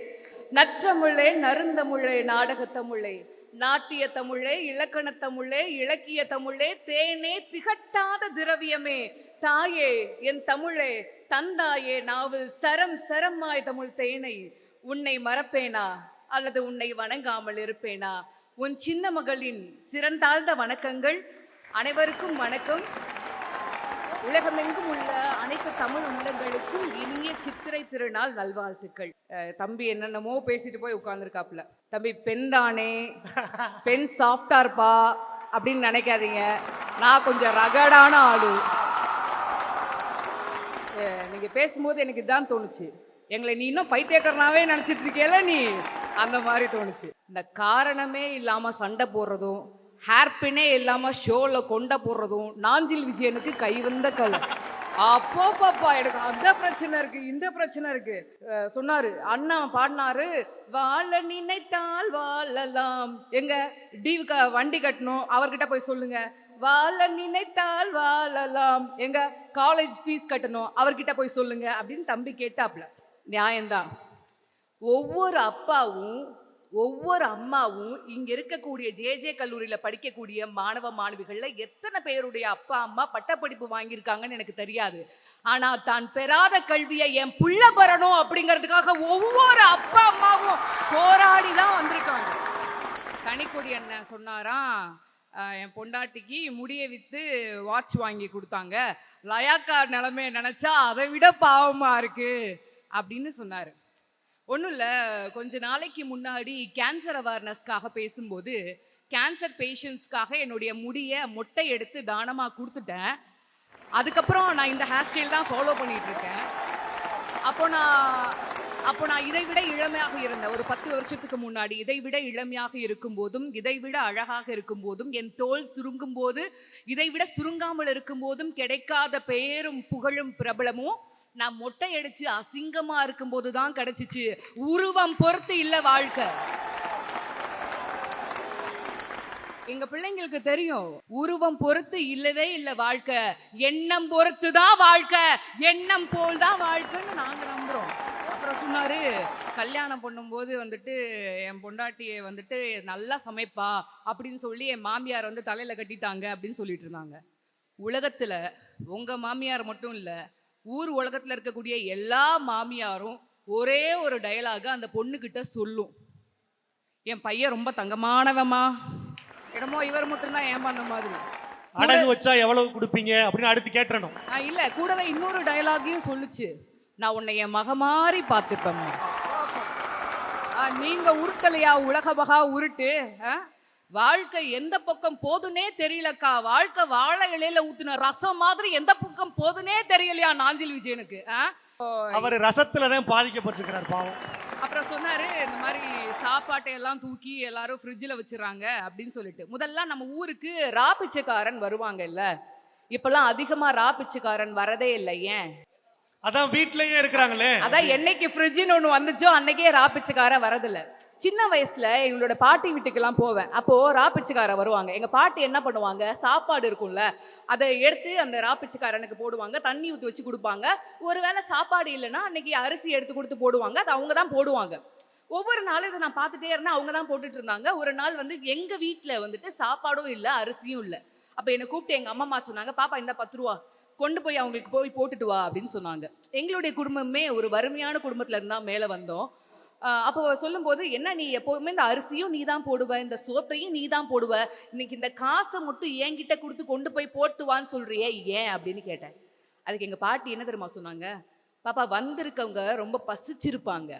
நற்றமிழே, நறுந்தமிழே, நாடகத்தமிழே, நாட்டிய தமிழே, இலக்கண தமிழே, இலக்கிய தமிழே, தேனே, திகட்டாத திரவியமே, தாயே என் தமிழே, தந்தாயே நாவில் சரம் சரமாய் தமிழ் தேனை, உன்னை மறப்பேனா அல்லது உன்னை வணங்காமல் இருப்பேனா? உன் சின்ன மகளின் சிறந்தாழ்ந்த வணக்கங்கள். அனைவருக்கும் வணக்கம். உலகமெங்கும் உள்ள அனைத்து தமிழ் உள்ளங்களுக்கும் இனிய சித்திரை திருநாள் நல்வாழ்த்துக்கள். தம்பி என்னென்னமோ பேசிட்டு போய் உட்கார்ந்துருக்காப்புல. தம்பி பெண் தானே, பெண் சாஃப்டா இருப்பா அப்படின்னு நினைக்காதீங்க. நான் கொஞ்சம் ரகடான ஆளு. நீங்க பேசும்போது எனக்கு இதான் தோணுச்சு, எங்களை நீ இன்னும் பைத்தியக்காரனாவே நினைச்சிட்டு இருக்கேல நீ, அந்த மாதிரி தோணுச்சு. இந்த காரணமே இல்லாம சண்டை போடுறதும், ஹேர்பினே இல்லாமல் ஷோவில் கொண்ட போடுறதும் நாஞ்சில் விஜயனுக்கு கை வந்த கலை. அப்போ பாப்பா எனக்கு அந்த பிரச்சனை இருக்கு, இந்த பிரச்சனை இருக்கு. சொன்னாரு அண்ணா பாடினாரு, வாழ நினைத்தால் வாழலாம். எங்க டிவிக்கு வண்டி கட்டணும், அவர்கிட்ட போய் சொல்லுங்க. வாழ நினைத்தால் வாழலாம். எங்க காலேஜ் ஃபீஸ் கட்டணும், அவர்கிட்ட போய் சொல்லுங்க அப்படின்னு தம்பி கேட்டாப்ல. நியாயம்தான். ஒவ்வொரு அப்பாவும் ஒவ்வொரு அம்மாவும் இங்க இருக்கக்கூடிய ஜே கல்லூரியில் படிக்கக்கூடிய மாணவ மாணவிகள்ல எத்தனை பேருடைய அப்பா அம்மா பட்டப்படிப்பு வாங்கியிருக்காங்கன்னு எனக்கு தெரியாது. ஆனா தான் பெறாத கல்வியை என் புள்ள பெறணும் அப்படிங்கிறதுக்காக ஒவ்வொரு அப்பா அம்மாவும் போராடி தான் வந்திருக்காங்க. கனிக்கொடி அண்ணன் சொன்னாராம், என் பொண்டாட்டிக்கு முடியை விற்று வாட்ச் வாங்கி கொடுத்தாங்க. லயாக்கா நிலமைய நினச்சா அதை விட பாவமாக இருக்கு அப்படின்னு சொன்னார். ஒன்றும் இல்லை, கொஞ்ச நாளைக்கு முன்னாடி கேன்சர் அவேர்னஸ்க்காக பேசும்போது கேன்சர் பேஷண்ட்ஸ்க்காக என்னுடைய முடியை மொட்டை எடுத்து தானமாக கொடுத்துட்டேன். அதுக்கப்புறம் நான் இந்த ஹேர் ஸ்டைல் தான் ஃபாலோ பண்ணிகிட்ருக்கேன். அப்போ நான் இதை விட இளமையாக இருந்தேன். ஒரு 10 வருஷத்துக்கு முன்னாடி இதை விட இளமையாக இருக்கும்போதும், இதை விட அழகாக இருக்கும்போதும், என் தோல் சுருங்கும் போது இதை விட சுருங்காமல் இருக்கும்போதும் கிடைக்காத பெயரும் புகழும் பிரபலமும் நான் மொட்டை அடிச்சு அசிங்கமா இருக்கும்போது தான் கிடைச்சிச்சு. உருவம் பொறுத்து இல்ல வாழ்க்கை. எங்க பிள்ளைங்களுக்கு தெரியும், உருவம் பொறுத்து இல்லவே இல்லை வாழ்க்கை, எண்ணம் பொறுத்து தான் வாழ்க்கை, எண்ணம் போல் தான் வாழ்க்கைன்னு நாங்க நம்புறோம். அப்புறம் சொன்னாரு, கல்யாணம் பண்ணும்போது வந்துட்டு என் பொண்டாட்டியை வந்துட்டு நல்லா சமைப்பா அப்படின்னு சொல்லி என் மாமியார் வந்து தலையில கட்டிட்டாங்க அப்படின்னு சொல்லிட்டு இருந்தாங்க. உலகத்துல உங்க மாமியார் மட்டும் இல்ல, ஊர் உலகத்துல இருக்கக்கூடிய எல்லா மாமியாரும் ஒரே ஒரு டயலாக அந்த பொண்ணுகிட்ட சொல்லும், என் பையன் ரொம்ப தங்கமானவமா, என்னமோ இவர் மட்டும்தான் ஏமாந்த மாதிரி. அடகு வச்சா எவ்வளவு கொடுப்பீங்க அப்படின்னு அடுத்து கேட்டணும். இல்ல, கூடவே இன்னொரு டயலாகையும் சொல்லுச்சு, நான் உன்னை என் மக மாதிரி பார்த்துப்பேன். நீங்க உருட்டலையா உலக மகா உருட்டு? வாழ்க்கை எந்த பக்கம் போதுனே தெரியலக்கா, வாழ்க்கை வாழை இலையில ஊத்துன ரசம் மாதிரி எந்த பக்கம் போதுனே தெரியலையா நாஞ்சில் விஜயனுக்கு. அவர் ரசத்துல தான் பாதிக்கப்பட்டிருக்கிறார் பாவம். அப்புறம் சொன்னாரு, இந்த மாதிரி சாப்பாட்டை எல்லாம் தூக்கி எல்லாரும் ஃப்ரிட்ஜில் வச்சிடறாங்க அப்படின்னு சொல்லிட்டு. முதல்ல நம்ம ஊருக்கு ரா பிச்சைக்காரன் வருவாங்க இல்ல, இப்பெல்லாம் அதிகமா ரா பிச்சைக்காரன் வரதே இல்லை. ஏன்? அதான் வீட்லயே இருக்கிறாங்களே. அதான் என்னைக்கு ஃப்ரிட்ஜின்னு ஒன்று வந்துச்சோ அன்னைக்கே ரா பிச்சைக்காரன் வரதில்லை. சின்ன வயசுல எங்களோட பாட்டி வீட்டுக்கெல்லாம் போவேன். அப்போ ராப்பிச்சுக்காரன் வருவாங்க. எங்க பாட்டி என்ன பண்ணுவாங்க, சாப்பாடு இருக்கும்ல அதை எடுத்து அந்த ராப்பிச்சுக்காரனுக்கு போடுவாங்க, தண்ணி ஊற்றி வச்சு கொடுப்பாங்க. ஒருவேளை சாப்பாடு இல்லைன்னா அன்னைக்கு அரிசி எடுத்து கொடுத்து போடுவாங்க, அது அவங்க தான் போடுவாங்க. ஒவ்வொரு நாளும் இதை நான் பார்த்துட்டே இருந்தேன், அவங்க தான் போட்டுட்டு இருந்தாங்க. ஒரு நாள் வந்து எங்க வீட்டில் வந்துட்டு சாப்பாடும் இல்லை அரிசியும் இல்லை. அப்போ என்னை கூப்பிட்டு எங்க அம்மா சொன்னாங்க, பாப்பா இந்த 10 ரூபா கொண்டு போய் அவங்களுக்கு போய் போட்டுட்டு வா அப்படின்னு சொன்னாங்க. எங்களுடைய குடும்பமே ஒரு வறுமையான குடும்பத்துல இருந்தா மேலே வந்தோம். அப்போ சொல்லும்போது, என்ன நீ எப்போவுமே இந்த அரிசியும் நீ தான் போடுவ, இந்த சோத்தையும் நீ தான் போடுவ, இன்னைக்கு இந்த காசை மட்டும் என்கிட்ட கொடுத்து கொண்டு போய் போட்டுவான்னு சொல்றியே ஏன் அப்படின்னு கேட்டேன். அதுக்கு எங்கள் பாட்டி என்ன தெரியுமா சொன்னாங்க, பாப்பா வந்திருக்கவங்க ரொம்ப பசிச்சிருப்பாங்க,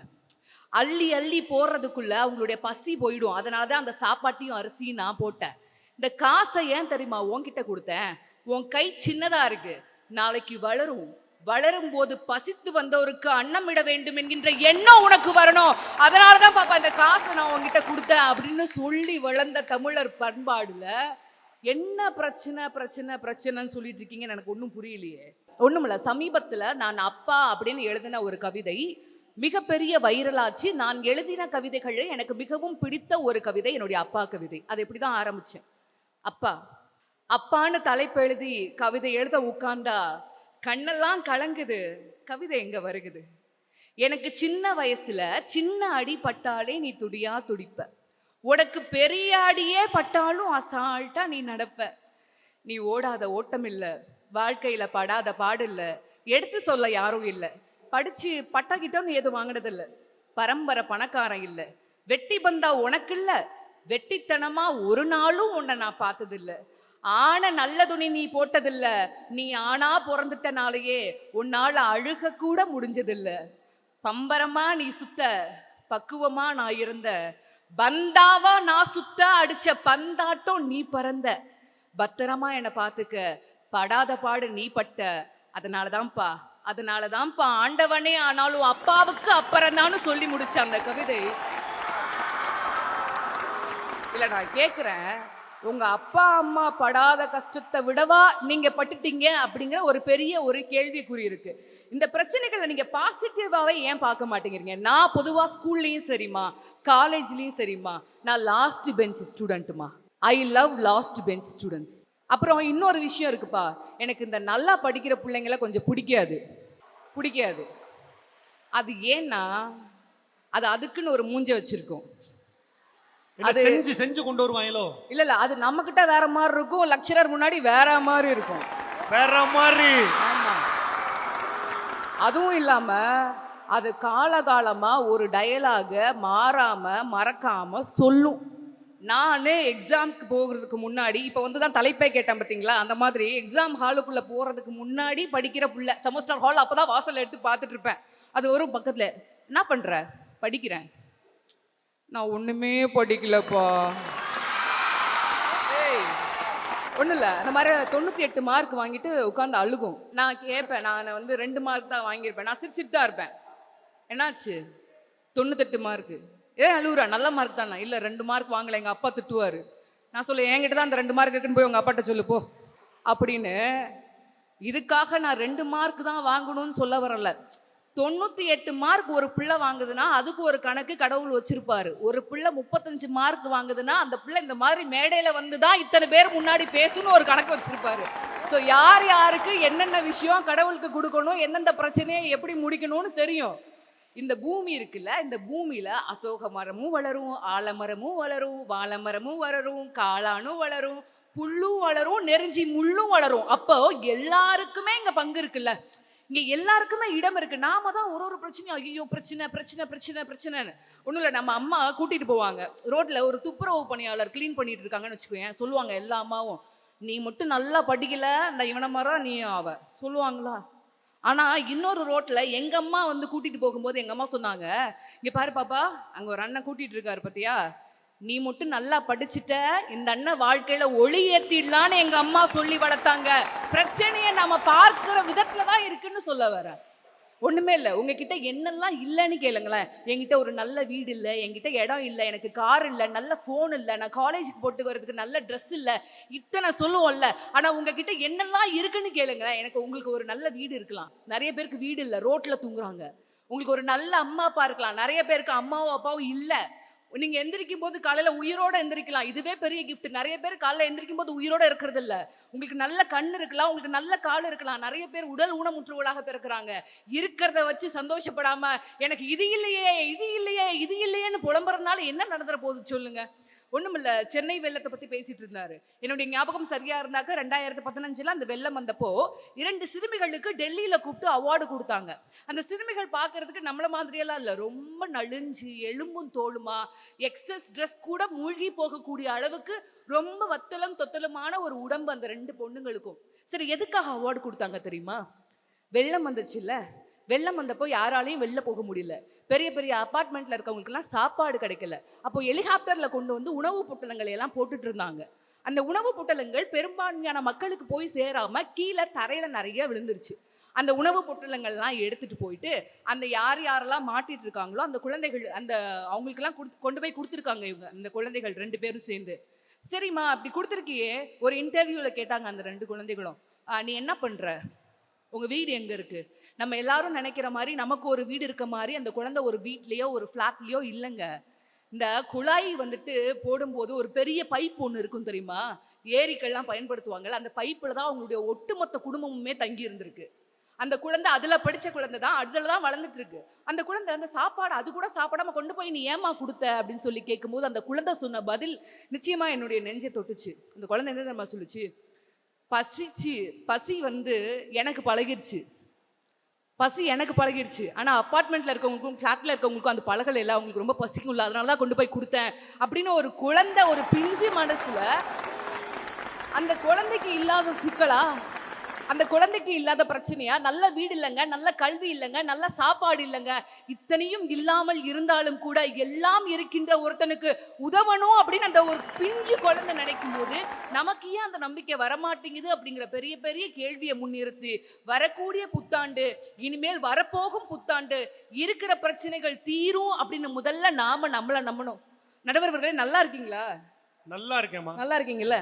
அள்ளி அள்ளி போடுறதுக்குள்ள அவங்களுடைய பசி போயிடும், அதனால தான் அந்த சாப்பாட்டையும் அரிசியும் நான் போட்டேன். இந்த காசை ஏன் தெரியுமா உன்கிட்ட கொடுத்தேன், உன் கை சின்னதாக இருக்கு, நாளைக்கு வளரும், வளரும் போது பசித்து வந்தவருக்கு அன்னமிட வேண்டும் என்கின்ற எண்ணம் உனக்கு வரணும், அதனாலதான் பாப்பா இந்த காசை நான் உங்ககிட்ட கொடுத்தேன் அப்படின்னு சொல்லி வளர்ந்த தமிழர் பண்பாடுல என்ன பிரச்சனை பிரச்சனை பிரச்சனைன்னு சொல்லிட்டு இருக்கீங்கன்னு எனக்கு ஒன்றும் புரியலையே. ஒண்ணுமில்ல, சமீபத்துல நான் அப்பா அப்படின்னு எழுதின ஒரு கவிதை மிகப்பெரிய வைரலாச்சு. நான் எழுதின கவிதைகளில் எனக்கு மிகவும் பிடித்த ஒரு கவிதை என்னுடைய அப்பா கவிதை. அது எப்படிதான் ஆரம்பிச்சேன், அப்பா அப்பான்னு தலைப்பெழுதி கவிதை எழுத உட்கார்ந்தா கண்ணெல்லாம் கலங்குது, கவிதை எங்க வருகுது, எனக்கு சின்ன வயசுல சின்ன அடி பட்டாலே நீ துடியா துடிப்ப, உனக்கு பெரிய அடியே பட்டாலும் அசால்ட்டா நீ நடப்ப, நீ ஓடாத ஓட்டம் இல்லை, வாழ்க்கையில படாத பாடு இல்லை, எடுத்து சொல்ல யாரும் இல்லை, படிச்சு பட்டாக்கிட்டோன்னு எதுவும் வாங்கினதில்லை, பரம்பரை பணக்காரன் இல்லை, வெட்டி பந்தா உனக்கு இல்லை, வெட்டித்தனமா ஒரு நாளும் உன்னை நான் பார்த்ததில்லை, ஆன நல்ல துணி நீ போட்டதில்ல, நீ ஆனா பிறந்துட்டனாலேயே உன்னால அழுக கூட முடிஞ்சதில்ல, பம்பரமா நீ சுத்த பக்குவமா நான் இருந்த, பந்தாவா நான் சுத்த அடிச்ச பந்தாட்டம் நீ பறந்த, பத்திரமா என்னை பார்த்துக்க படாத பாடு நீ பட்ட, அதனாலதான்ப்பா ஆண்டவனே ஆனாலும் அப்பாவுக்கு அப்புறம்தான்னு சொல்லி முடிச்ச அந்த கவிதை. இல்ல நான் கேட்குறேன், உங்க அப்பா அம்மா படாத கஷ்டத்தை விடவா நீங்க பட்டுட்டீங்க அப்படிங்கிற ஒரு பெரிய ஒரு கேள்விக்குறி இருக்கு. இந்த பிரச்சனைகளை நீங்க பாசிட்டிவாவே ஏன் பார்க்க மாட்டேங்கிறீங்க? நான் பொதுவா ஸ்கூல்லையும் சரிம்மா காலேஜ்லயும் சரிம்மா நான் லாஸ்ட் பெஞ்ச் ஸ்டூடெண்ட்டுமா, I love last bench students. அப்புறம் இன்னொரு விஷயம் இருக்குப்பா, எனக்கு இந்த நல்லா படிக்கிற பிள்ளைங்களை கொஞ்சம் பிடிக்காது. அது ஏன்னா அது அதுக்குன்னு ஒரு மூஞ்ச வச்சிருக்கோம், அது செஞ்சு கொண்டு வருவாங்களோ. இல்ல அது நம்ம கிட்ட வேற மாதிரி இருக்கும், லெக்சரர் முன்னாடி வேற மாதிரி இருக்கும், வேற மாதிரி. ஆமா, அதுவும் இல்லாம அது காலகாலமா ஒரு டயலாக மாறாம மறக்காம சொல்லும். நான் எக்ஸாம்க்கு போகிறதுக்கு முன்னாடி இப்போ வந்து தான் தலைப்பே கேட்டேன் பார்த்தீங்களா, அந்த மாதிரி எக்ஸாம் ஹாலுக்குள்ளே போகிறதுக்கு முன்னாடி படிக்கிற புள்ள செமஸ்டர் ஹால் அப்போ தான் வாசல் எடுத்து பார்த்துட்டு இருப்பேன். அது வரும் பக்கத்தில், என்ன பண்ணுற? படிக்கிறேன். நான் ஒன்றுமே படிக்கலப்பா. ஏய், ஒன்றும் இல்லை, அந்த மாதிரி 98 மார்க் வாங்கிட்டு உட்காந்து அழுகும். நான் கேட்பேன், நான் வந்து 2 மார்க் தான் வாங்கியிருப்பேன். நான் சிரிச்சிட்டு தான் இருப்பேன். என்னாச்சு? 98 மார்க்கு. ஏன் அழுகுறா? நல்ல மார்க் தானே. இல்லை 2 மார்க் வாங்கலை, எங்கள் அப்பா திட்டுவார். நான் சொல்ல, என்கிட்ட தான் அந்த 2 மார்க் இருக்குன்னு போய் உங்கள் அப்பாட்ட சொல்லு போ அப்படின்னு. இதுக்காக நான் 2 மார்க் தான் வாங்கணும்னு சொல்ல வரல. 98 மார்க் ஒரு பிள்ளை வாங்குதுன்னா அதுக்கு ஒரு கணக்கு கடவுள் வச்சிருப்பாரு. ஒரு பிள்ளை 35 மார்க் வாங்குதுன்னா அந்த பிள்ளை இந்த மாதிரி மேடையில் வந்து தான் இத்தனை பேர் முன்னாடி பேசணும்னு ஒரு கணக்கு வச்சிருப்பாரு. ஸோ யார் யாருக்கு என்னென்ன விஷயம் கடவுளுக்கு கொடுக்கணும், எந்தெந்த பிரச்சனையை எப்படி முடிக்கணும்னு தெரியும். இந்த பூமி இருக்குல்ல, இந்த பூமியில அசோக மரமும் வளரும், ஆலமரமும் வளரும், வாழைமரமும் வளரும், காளானும் வளரும், புல்லும் வளரும், நெருஞ்சி முள்ளும் வளரும். அப்போ எல்லாருக்குமே இங்க பங்கு இருக்குல்ல, இங்க எல்லாருக்குமே இடம் இருக்கு. நாம தான் ஒரு பிரச்சனையும் ஐயோ பிரச்சனை பிரச்சனை பிரச்சனை பிரச்சனைன்னு. ஒன்றும் இல்லை, நம்ம அம்மா கூட்டிட்டு போவாங்க ரோட்ல, ஒரு துப்புரவு பணியாளர் கிளீன் பண்ணிட்டு இருக்காங்கன்னு வச்சுக்கோங்க. சொல்லுவாங்க எல்லா அம்மாவும், நீ மட்டும் நல்லா படிக்கல, இந்த இவனை மாதிரி நீ ஆவ சொல்லுவாங்களா? ஆனால் இன்னொரு ரோட்டில் எங்கள் அம்மா வந்து கூட்டிகிட்டு போகும்போது எங்கள் அம்மா சொன்னாங்க, இங்கே பாரு பாப்பா, அங்கே ஒரு அண்ணன் கூட்டிகிட்டு இருக்காரு பார்த்தியா, நீ மட்டும் நல்லா படிச்சுட்ட, இந்த அண்ணன் வாழ்க்கையில் ஒளி ஏற்றிடலான்னு எங்கள் அம்மா சொல்லி வளர்த்தாங்க. பிரச்சனையை நம்ம பார்க்குற விதத்தில் தான் இருக்குன்னு சொல்ல வரேன். ஒன்றுமே இல்லை, உங்ககிட்ட என்னெல்லாம் இல்லைன்னு கேளுங்களேன். என்கிட்ட ஒரு நல்ல வீடு இல்லை, என்கிட்ட இடம் இல்லை, எனக்கு கார் இல்லை, நல்ல ஃபோன் இல்லை, நான் காலேஜுக்கு போட்டு வரதுக்கு நல்ல ட்ரெஸ் இல்லை, இத்தனை சொல்லுவோம்ல. ஆனால் உங்ககிட்ட என்னெல்லாம் இருக்குன்னு கேளுங்களேன். எனக்கு உங்களுக்கு ஒரு நல்ல வீடு இருக்கலாம், நிறைய பேருக்கு வீடு இல்லை, ரோட்டில் தூங்குறாங்க. உங்களுக்கு ஒரு நல்ல அம்மா அப்பா இருக்கலாம், நிறைய பேருக்கு அம்மாவும் அப்பாவும் இல்லை. நீங்க எந்திரிக்கும் போது காலையில உயிரோட எந்திரிக்கலாம், இதுவே பெரிய கிஃப்ட். நிறைய பேர் காலையில எந்திரிக்கும் போது உயிரோட இருக்கிறது இல்ல. உங்களுக்கு நல்ல கண் இருக்கலாம், உங்களுக்கு நல்ல கால் இருக்கலாம், நிறைய பேர் உடல் ஊனமுற்றவர்களாக பிறக்கிறாங்க. இருக்கிறத வச்சு சந்தோஷப்படாம எனக்கு இது இல்லையே இது இல்லையே இது இல்லையேன்னு புலம்புறதுனால என்ன நடந்துற போகுது சொல்லுங்க? ஒண்ணுமில்ல, சென்னை வெள்ளத்தை பத்தி பேசிட்டு இருந்தாரு. என்னுடைய ஞாபகம் சரியா இருந்தாக்க 2015 அந்த வெள்ளம் வந்தப்போ 2 சிறுமிகளுக்கு டெல்லியில கூப்பிட்டு அவார்டு கொடுத்தாங்க. அந்த சிறுமிகள் பார்க்கறதுக்கு நம்மள மாதிரியெல்லாம் இல்லை, ரொம்ப நலிஞ்சு எலும்பும் தோளுமா, எக்ஸஸ் ட்ரெஸ் கூட மூழ்கி போகக்கூடிய அளவுக்கு ரொம்ப வத்தலும் தொத்தலுமான ஒரு உடம்பு அந்த 2 பொண்ணுங்களுக்கும். சரி, எதுக்காக அவார்டு கொடுத்தாங்க தெரியுமா? வெள்ளம் வந்துச்சு இல்ல, வெள்ளம் வந்தப்போ யாராலையும் வெளில போக முடியல, பெரிய பெரிய அப்பார்ட்மெண்ட்ல இருக்கவங்களுக்குலாம் சாப்பாடு கிடைக்கல. அப்போ ஹெலிகாப்டர்ல கொண்டு வந்து உணவு பொட்டலங்களை எல்லாம் போட்டுட்டு இருந்தாங்க. அந்த உணவு பொட்டலங்கள் பெரும்பான்மையான மக்களுக்கு போய் சேராம கீழே தரையில நிறைய விழுந்துருச்சு. அந்த உணவு பொட்டலங்கள்லாம் எடுத்துட்டு போயிட்டு அந்த யாரெல்லாம் மாட்டிட்டு இருக்காங்களோ அந்த குழந்தைகள், அந்த அவங்களுக்கெல்லாம் கொண்டு போய் கொடுத்துருக்காங்க. இவங்க இந்த குழந்தைகள் 2 பேரும் சேர்ந்து. சரிம்மா, அப்படி கொடுத்துருக்கியே, ஒரு இன்டர்வியூல கேட்டாங்க அந்த 2 குழந்தைகளும், நீ என்ன பண்ற, உங்க வீடு எங்க இருக்கு? நம்ம எல்லாரும் நினைக்கிற மாதிரி நமக்கு ஒரு வீடு இருக்க மாதிரி அந்த குழந்தை ஒரு வீட்லயோ ஒரு ஃபிளாட்லயோ இல்லைங்க. இந்த குழாய் வந்துட்டு போடும்போது ஒரு பெரிய பைப் ஒன்று இருக்கும் தெரியுமா, ஏரிக்கெல்லாம் பயன்படுத்துவாங்கல்ல, அந்த பைப்பில் தான் அவங்களுடைய ஒட்டுமொத்த குடும்பமுமே தங்கி இருந்திருக்கு. அந்த குழந்தை அதுல படிச்ச குழந்தை தான், அதுல தான் வளர்ந்துட்டு இருக்கு. அந்த குழந்தை அந்த சாப்பாடு அது கூட சாப்பிடாம கொண்டு போய் நீ ஏமா கொடுத்த அப்படின்னு சொல்லி கேட்கும்போது அந்த குழந்தை சொன்ன பதில் நிச்சயமா என்னுடைய நெஞ்சை தொட்டுச்சு. அந்த குழந்தை என்ன நம்ம சொல்லுச்சு, பசி வந்து எனக்கு பழகிடுச்சு, பசி எனக்கு பழகிடுச்சு. ஆனால் அப்பார்ட்மெண்ட்டில் இருக்கவங்களுக்கும் ஃப்ளாட்டில் இருக்கவங்களுக்கும் அந்த பழகலை இல்லை, அவங்களுக்கு ரொம்ப பசிக்கும் இல்லை, அதனால தான் கொண்டு போய் கொடுத்தேன் அப்படின்னு ஒரு குழந்தை, ஒரு பிஞ்சு மனசில் அந்த குழந்தைக்கு இல்லாத சிக்கலா, அந்த குழந்தைக்கு இல்லாத பிரச்சனையா? நல்ல வீடு இல்லைங்க, நல்ல கல்வி இல்லைங்க, நல்ல சாப்பாடு இல்லைங்க, இத்தனையும் இல்லாமல் இருந்தாலும் கூட எல்லாம் இருக்கின்ற ஒருத்தனுக்கு உதவணும் அப்படின்னு அந்த ஒரு பிஞ்சு குழந்தை நினைக்கும் போது நமக்கு ஏன் அந்த நம்பிக்கை வரமாட்டேங்குது அப்படிங்கிற பெரிய பெரிய கேள்வியை முன்னிறுத்தி வரக்கூடிய புத்தாண்டு, இனிமேல் வரப்போகும் புத்தாண்டு இருக்கிற பிரச்சனைகள் தீரும் அப்படின்னு முதல்ல நாம நம்மளை நம்பணும். நடுவர்களே, நல்லா இருக்கீங்களா? நல்லா இருக்கேம்மா. நல்லா இருக்கீங்கல்ல?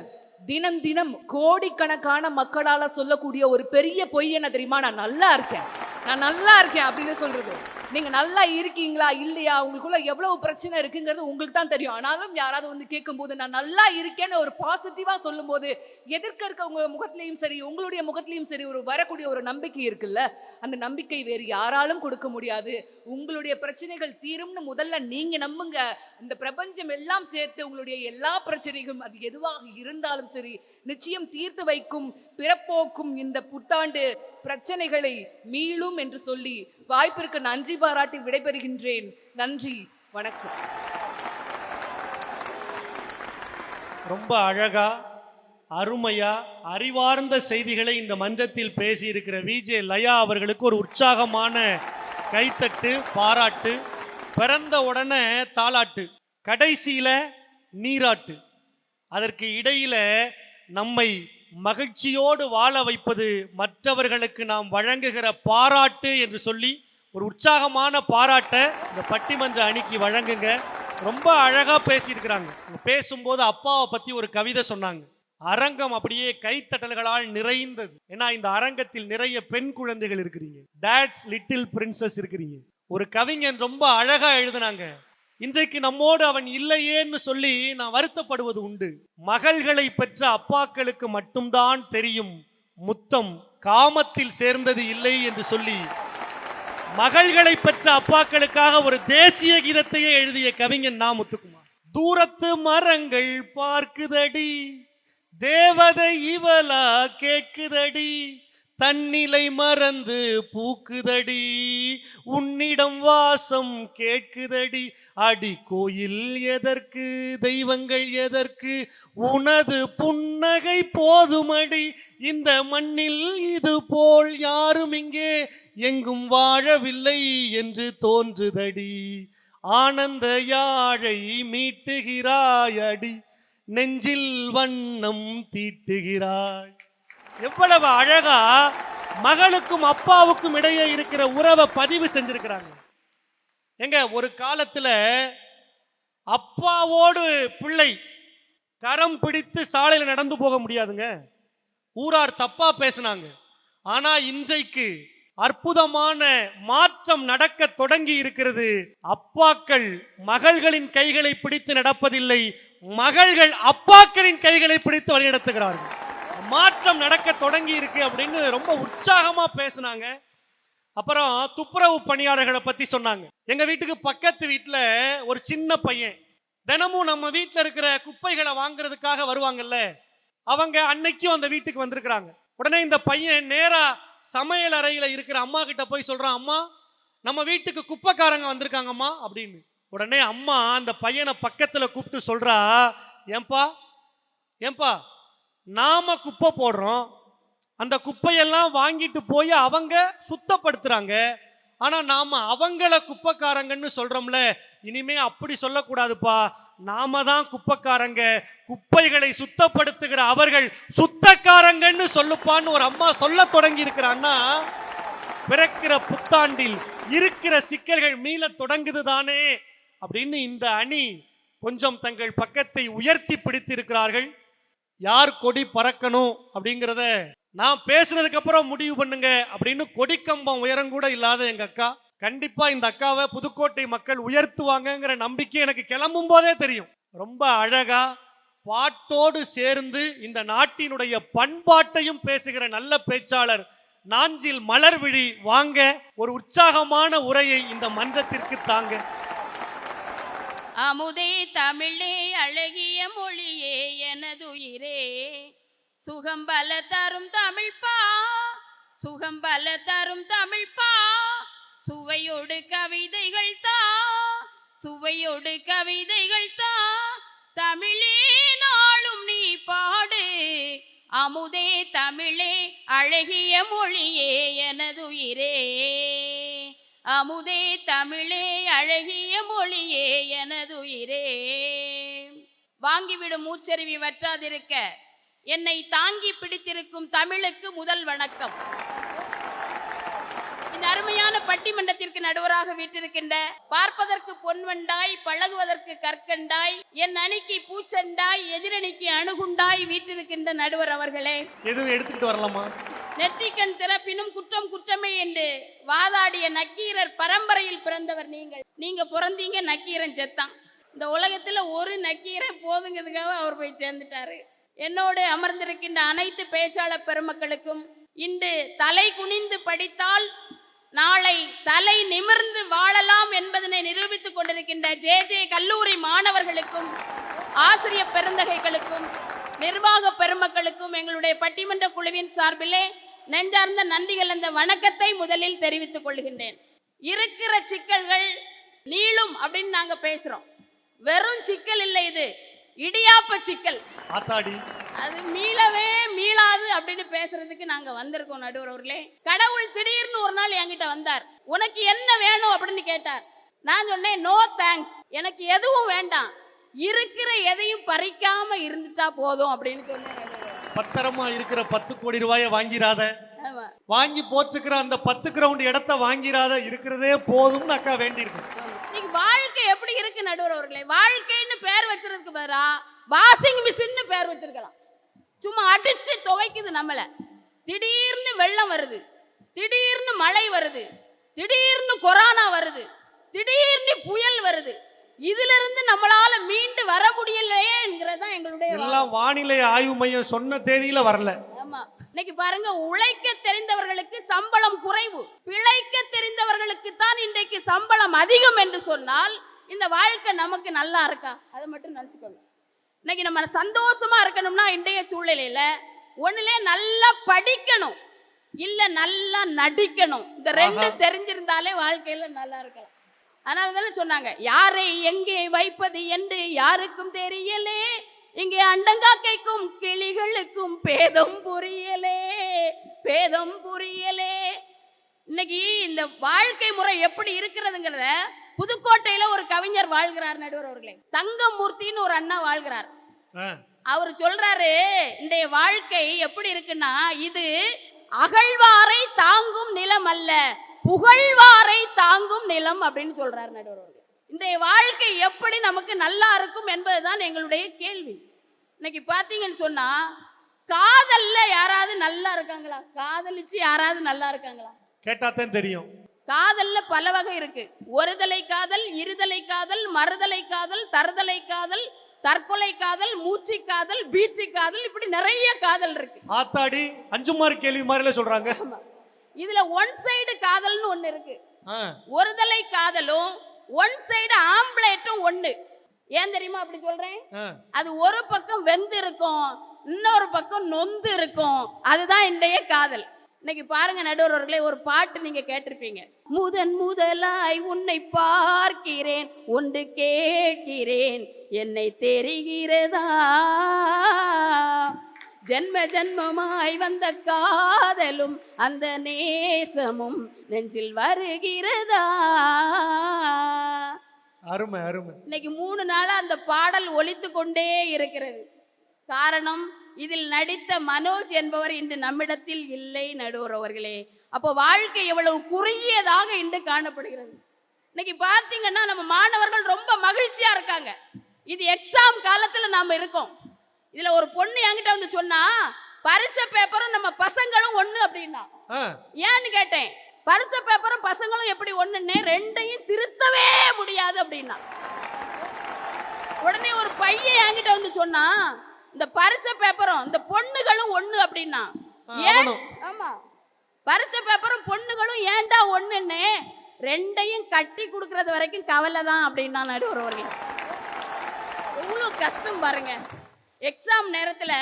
தினம் தினம் கோடிக்கணக்கான மக்களால சொல்லக்கூடிய ஒரு பெரிய பொய் என்ன தெரியுமா? நான் நல்லா இருக்கேன், நான் நல்லா இருக்கேன் அப்படின்னு சொல்றது. நீங்க நல்லா இருக்கீங்களா இல்லையா, உங்களுக்குள்ள எவ்வளவு பிரச்சனை இருக்குங்கிறது உங்களுக்கு தான் தெரியும். ஆனாலும் யாராவது வந்து கேட்கும்போது நான் நல்லா இருக்கேன்னு ஒரு பாசிட்டிவா சொல்லும் போது எதிர்க்க இருக்க உங்க முகத்திலையும் சரி உங்களுடைய முகத்திலையும் சரி ஒரு வரக்கூடிய ஒரு நம்பிக்கை இருக்குல்ல, அந்த நம்பிக்கை வேறு யாராலும் கொடுக்க முடியாது. உங்களுடைய பிரச்சனைகள் தீரும்னு முதல்ல நீங்க நம்புங்க. இந்த பிரபஞ்சம் எல்லாம் சேர்த்து உங்களுடைய எல்லா பிரச்சனைகளும் அது எதுவாக இருந்தாலும் சரி நிச்சயம் தீர்த்து வைக்கும். பிறப்போக்கும் இந்த புத்தாண்டு பிரச்சனைகளை மீளும் என்று சொல்லி வாய்ப்பிற்கு நன்றி பாராட்டி விடைபெறுகின்றேன். நன்றி, வணக்கம். ரொம்ப அழகா அருமையா அறிவார்ந்த செய்திகளை இந்த மன்றத்தில் பேசியிருக்கிற விஜே லயா அவர்களுக்கு ஒரு உற்சாகமான கைத்தட்டு, பாராட்டு. பிறந்த உடனே தாலாட்டு, கடைசியில நீராட்டு, அதற்கு இடையில நம்மை மகிழ்ச்சியோடு வாழ வைப்பது மற்றவர்களுக்கு நாம் வழங்குகிற பாராட்டு என்று சொல்லி ஒரு உற்சாகமான பாராட்டை இந்த பட்டிமன்ற அணிக்கு வழங்குங்க. ரொம்ப அழகா பேசியிருக்கிறாங்க. பேசும்போது அப்பாவை பத்தி ஒரு கவிதை சொன்னாங்க. அரங்கம் அப்படியே கைத்தட்டல்களால் நிறைந்தது. ஏன்னா இந்த அரங்கத்தில் நிறைய பெண் குழந்தைகள் இருக்கிறீங்க, டேட்ஸ் லிட்டில் பிரின்சஸ் இருக்கிறீங்க. ஒரு கவிஞன் ரொம்ப அழகா எழுதுனாங்க, இன்றைக்கு நம்மோடு அவன் இல்லையேன்னு சொல்லி நான் வருத்தப்படுவது உண்டு. மகள்களை பெற்ற அப்பாக்களுக்கு மட்டும்தான் தெரியும் முத்தம் காமத்தில் சேர்ந்தது இல்லை என்று சொல்லி மகள்களை பெற்ற அப்பாக்களுக்காக ஒரு தேசிய கீதத்தையே எழுதிய கவிஞன் நா. முத்துக்குமார். தூரத்து மரங்கள் பார்க்குதடி, தேவதை இவளா கேட்குதடி, தன்னிலை மறந்து பூக்குதடி, உன்னிடம் வாசம் கேட்குதடி, அடி கோயில் எதற்கு தெய்வங்கள் எதற்கு, உனது புன்னகை போதுமடி, இந்த மண்ணில் இது போல் யாரும் இங்கே எங்கும் வாழவில்லை என்று தோன்றுதடி, ஆனந்த யாழை மீட்டுகிறாய் அடி, நெஞ்சில் வண்ணம் தீட்டுகிறாய். எவ்வளவு அழகா மகளுக்கும் அப்பாவுக்கும் இடையே இருக்கிற உறவை பதிவு செஞ்சிருக்கிறாங்க. எங்க ஒரு காலத்துல அப்பாவோடு பிள்ளை கரம் பிடித்து சாலையில் நடந்து போக முடியாதுங்க, ஊரார் தப்பா பேசினாங்க. ஆனா இன்றைக்கு அற்புதமான மாற்றம் நடக்க தொடங்கி இருக்கிறது. அப்பாக்கள் மகள்களின் கைகளை பிடித்து நடப்பதில்லை, மகள்கள் அப்பாக்களின் கைகளை பிடித்து வழிநடத்துகிறார்கள். மாற்றம் நடக்க தொடங்கி இருக்கு அப்படின்னு ரொம்ப உற்சாகமா பேசினாங்க. அப்புறம் துப்புரவு பணியாளர்களை பத்தி சொன்னாங்க. எங்க வீட்டுக்கு பக்கத்து வீட்டுல ஒரு சின்ன பையன் தினமும் நம்ம வீட்டுல இருக்கிற குப்பைகளை வாங்குறதுக்காக வருவாங்கல்ல, அவங்க அன்னைக்கும் அந்த வீட்டுக்கு வந்திருக்கிறாங்க. உடனே இந்த பையன் நேரா சமையல் அறையில இருக்கிற அம்மா கிட்ட போய் சொல்றான், அம்மா நம்ம வீட்டுக்கு குப்பைக்காரங்க வந்திருக்காங்கம்மா அப்படின்னு. உடனே அம்மா அந்த பையனை பக்கத்துல கூப்பிட்டு சொல்றா, ஏன்பா ஏன்பா நாம குப்பை போடுறோம், அந்த குப்பையெல்லாம் வாங்கிட்டு போய் அவங்க சுத்தப்படுத்துறாங்க, ஆனா நாம அவங்கள குப்பைக்காரங்கன்னு சொல்றோம்ல, இனிமே அப்படி சொல்லக்கூடாதுப்பா, நாம தான் குப்பைக்காரங்க, குப்பைகளை சுத்தப்படுத்துகிற அவர்கள் சுத்தக்காரங்கன்னு சொல்லுப்பான்னு ஒரு அம்மா சொல்ல தொடங்கி இருக்கிறான்னா, பிறக்கிற புத்தாண்டில் இருக்கிற சிக்கல்கள் மீள தொடங்குது தானே அப்படின்னு இந்த அணி கொஞ்சம் தங்கள் பக்கத்தை உயர்த்தி பிடித்து இருக்கிறார்கள். யார் கொடி பறக்கணும் அப்படிங்கிறத நான் பேசுனதுக்கு அப்புறம் முடிவு பண்ணுங்க அப்படின்னு கொடிக்கம்பம் உயரம் கூட இல்லாத எங்க அக்கா, கண்டிப்பா இந்த அக்காவை புதுக்கோட்டை மக்கள் உயர்த்துவாங்கங்கிற நம்பிக்கை எனக்கு கிளம்பும் போதே தெரியும். ரொம்ப அழகா பாட்டோடு சேர்ந்து இந்த நாட்டினுடைய பண்பாட்டையும் பேசுகிற நல்ல பேச்சாளர் நாஞ்சில் மலர்விழி வாங்க ஒரு உற்சாகமான உரையை இந்த மன்றத்திற்கு தாங்க. அமுதே தமிழே அழகிய மொழியே எனதுயிரே, சுகம்பல தரும் தமிழ்ப்பா, சுகம்பல தரும் தமிழ்ப்பா, சுவையோடு கவிதைகள் தா, சுவையோடு கவிதைகள் தா, தமிழே நாளும் நீ பாடு, அமுதே தமிழே அழகிய மொழியே எனதுயிரே, அமுதே தமிழே அழகிய மொழியே எனதுயிரே. வாங்கிவிடும் மூச்சருவி வற்றாதிருக்க என்னை தாங்கி பிடித்திருக்கும் தமிழுக்கு முதல் வணக்கம். இந்த அருமையான பட்டிமன்றத்திற்கு நடுவராக வீட்டிருக்கின்ற பார்ப்பதற்கு பொன்வண்டாய் பழகுவதற்கு கற்கண்டாய் என் அணிக்கு பூச்சண்டாய் எதிரணிக்கு அணுகுண்டாய் வீட்டிருக்கின்ற நடுவர் அவர்களே, எதுவும் எடுத்துக்கிட்டு வரலாமா? நெற்றிக்கண் திறப்பினும் குற்றம் குற்றமே என்று வாதாடிய நக்கீரர் பரம்பரையில் பிறந்தவர் நீங்கள். நீங்க பிறந்தீங்க, நக்கீரன் செத்தான். இந்த உலகத்துல ஒரு நக்கீரன் போதுங்கிறதுக்காக அவர் போய் சேர்ந்துட்டாரு. என்னோடு அமர்ந்திருக்கின்ற அனைத்து பேச்சாளர் பெருமக்களுக்கும், இன்று தலை குனிந்து படித்தால் நாளை தலை நிமிர்ந்து வாழலாம் என்பதனை நிரூபித்துக் கொண்டிருக்கின்ற ஜே கல்லூரி மாணவர்களுக்கும், ஆசிரியர் பெருந்தகைகளுக்கும், நிர்வாக பெருமக்களுக்கும் எங்களுடைய பட்டிமன்ற குழுவின் சார்பிலே நெஞ்சார்ந்த நன்றிகள் அந்த வணக்கத்தை முதலில் தெரிவித்துக் கொள்கின்றேன். இருக்கிற சிக்கல்கள் நீளும் அப்படின்னு நாங்க பேசுறோம். வெறும் சிக்கல் இல்லை, இடியாப்ப சிக்கல். ஆத்தாடி. அது மீளவே மீளாது அப்படின்னு பேசுறதுக்கு நாங்க வந்திருக்கோம் நடுவர் அவர்களே. கடவுள் திடீர்னு ஒரு நாள் என்கிட்ட வந்தார். உனக்கு என்ன வேணும் அப்படின்னு கேட்டார். நான் சொன்னேன், நோ தேங்க்ஸ், எனக்கு எதுவும் வேண்டாம், இருக்கிற எதையும் பறிக்காம இருந்துட்டா போதும் அப்படின்னு சொன்னேன். பத்திரமா இருக்கிற 10 கோடி ரூபாயை வாங்கிராத, ஆமா. வாங்கி போட்டுக்கிற அந்த 10 கிரவுண்ட் இடத்த வாங்கிராத, இருக்கிறதே போதும்னு அக்கா வேண்டியிருக்கு. இன்னைக்கு வாழ்க்கை எப்படி இருக்கு நடுவர் அவர்களே? வாழ்க்கைன்னு பேர் வச்சிருக்கிறதுக்கு பதிலா வாஷிங் மிஷின்னு பேர் வச்சிருக்கலாம். சும்மா அடிச்சு துவைக்குது நம்மள. திடீர்னு வெள்ளம் வருது, திடீர்னு மழை வருது, திடீர்னு கொரோனா வருது, திடீர்னு புயல் வருது. இதுல இருந்து நம்மளால மீண்டு வர முடியலையே என்கிறதான் எங்களுடைய எல்லாம் வானிலை ஆய்வு மையம் சொன்ன தேதியில வரல. ஆமா. இன்னைக்கு பாருங்க, உழைக்க தெரிந்தவர்களுக்கு சம்பளம் குறைவு, பிழைக்க தெரிந்தவர்களுக்கு தான் இன்றைக்கு சம்பளம் அதிகம் என்று சொன்னால் இந்த வாழ்க்கை நமக்கு நல்லா இருக்கா? அதை மட்டும் நினைச்சுக்கோங்க. இன்னைக்கு நம்ம சந்தோஷமா இருக்கணும்னா இன்றைய சூழ்நிலையில ஒண்ணுலே நல்லா படிக்கணும், இல்ல நல்லா நடிக்கணும். இந்த ரெண்டும் தெரிஞ்சிருந்தாலே வாழ்க்கையில நல்லா இருக்கலாம். அதனால தானே சொன்னாங்க, யாரை எங்கே வைப்பது என்று யாருக்கும் தெரியலே, இங்கே அண்டங்காக்கைக்கும் கிளிகளுக்கும் பேதம் புரியலே, பேதம் புரியலே. இன்னைக்கு இந்த வாழ்க்கை முறை எப்படி இருக்கிறதுங்கிறத புதுக்கோட்டையில ஒரு கவிஞர் வாழ்கிறார் நடுவர் அவர்களே. தங்கமூர்த்தின்னு ஒரு அண்ணா வாழ்கிறார். அவர் சொல்றாரு, இன்றைய வாழ்க்கை எப்படி இருக்குன்னா, இது அகழ்வாரை தாங்கும் நிலம் அல்ல, புகழ்வாரை தாங்கும் நிலம் அப்படின்னு சொல்றாரு நடுவர் அவர்களே. இன்றைய வாழ்க்கை எப்படி நமக்கு நல்லா இருக்கும் என்பதுதான் எங்களுடைய கேள்வி. இன்னைக்கு பார்த்தீங்கன்னு சொன்னா, காதல்ல யாராவது நல்லா இருக்காங்களா? காதலிச்சு யாராவது நல்லா இருக்காங்களா? கேட்டாதான் தெரியும். காதல்ல பல வகை இருக்கு. ஒருதலை காதல், இருதலை காதல், மறுதலை காதல், தருதலை காதல், தற்கொலை காதல், மூச்சு காதல், பீச்சு காதல், இப்படி நிறைய காதல் இருக்கு. ஆத்தாடி, 5 மார்க் கேள்வி மாதிரில சொல்றாங்க. இதுல ஒன் சைடு காதல்னு ஒண்ணு இருக்கு. ஒருதலை காதலும் ஒன் சைடு ஆம்பளைட்டும் ஒண்ணு. ஏன் தெரியுமா அப்படி சொல்றேன்? அது ஒரு பக்கம் வெந்து இருக்கும், இன்னொரு பக்கம் நொந்து இருக்கும். அதுதான் இன்றைய காதல். இன்னைக்கு பாருங்க நடுவர் அவர்களே, ஒரு பாட்டு நீங்க கேட்டிருப்பீங்க. முதன் முதலாய் உன்னை பார்க்கிறேன், ஒன்று கேட்கிறேன், என்னை தெரிகிறதா, ஜென்ம ஜென்மமாய் வந்த காதலும் அந்த நேசமும் நெஞ்சில் வருகிறதா. அருமை அருமை. இன்னைக்கு 3 நாளா அந்த பாடல் ஒலித்து கொண்டே இருக்கிறது. காரணம், இதில் நடித்த மனோஜ் என்பவர் இன்று நம்மிடத்தில் இல்லை நடுவர் அவர்களே. அப்போ வாழ்க்கை எவ்வளவு குறுகியதாக இன்று காணப்படுகிறது. இன்னைக்கு பார்த்தீங்கன்னா நம்ம மாணவர்கள் ரொம்ப மகிழ்ச்சியா இருக்காங்க. இது எக்ஸாம் காலத்துல நாம இருக்கோம். இதுல ஒரு பொண்ணு என்கிட்ட வந்து சொன்னா, பரீட்சை பேப்பரும் நம்ம பசங்களும் ஒண்ணு அப்படின்னா. ஏன்னு கேட்டேன், பரீட்சை பேப்பரும் பசங்களும் எப்படி ஒண்ணுன்னே, ரெண்டையும் திருத்தவே முடியாது அப்படின்னா. உடனே ஒரு பையன் என்கிட்ட வந்து சொன்னா, இந்த பரீட்சை பேப்பரும் இந்த பொண்ணுகளும் ஒண்ணு அப்படின்னா. ஏன்? ஆமா, பரீட்சை பேப்பரும் பொண்ணுகளும் ஏன்டா ஒண்ணுன்னே, ரெண்டையும் கட்டி கொடுக்கறது வரைக்கும் கவலை தான் அப்படின்னா நடுவர் அவர்கள். எவ்வளவு கஷ்டம் பாருங்க. எக்ஸாம் நேரத்துல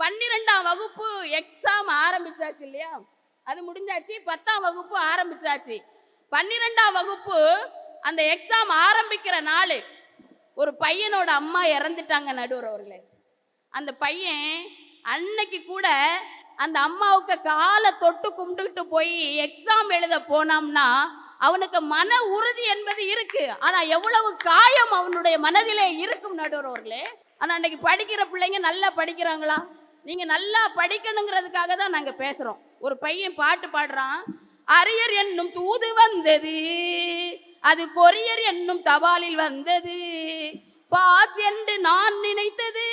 12ஆம் வகுப்பு எக்ஸாம் ஆரம்பிச்சாச்சு இல்லையா? அது முடிஞ்சாச்சு. 10ஆம் வகுப்பு ஆரம்பிச்சாச்சு. 12ஆம் வகுப்பு அந்த எக்ஸாம் ஆரம்பிக்கிற நாள் ஒரு பையனோட அம்மா இறந்துட்டாங்க நடுவர் அவர்களே. அந்த பையன் அன்னைக்கு கூட அந்த அம்மாவுக்கு காலை தொட்டு கும்பிட்டுக்கிட்டு போய் எக்ஸாம் எழுத போனாம்னா அவனுக்கு மன உறுதி என்பது இருக்கு. ஆனா எவ்வளவு காயம் அவனுடைய மனதிலே இருக்கும் நடுவர் அவர்களே. ஆனா அன்னைக்கு படிக்கிற பிள்ளைங்க நல்லா படிக்கிறாங்களா? நீங்க நல்லா படிக்கணுங்கிறதுக்காக தான் நாங்க பேசுறோம். ஒரு பையன் பாட்டு பாடுறான், அரியர் என்னும் தூது வந்தது, அது கொரியர் என்னும் தபாலில் வந்தது, பாஸ் என்று நான் நினைத்தது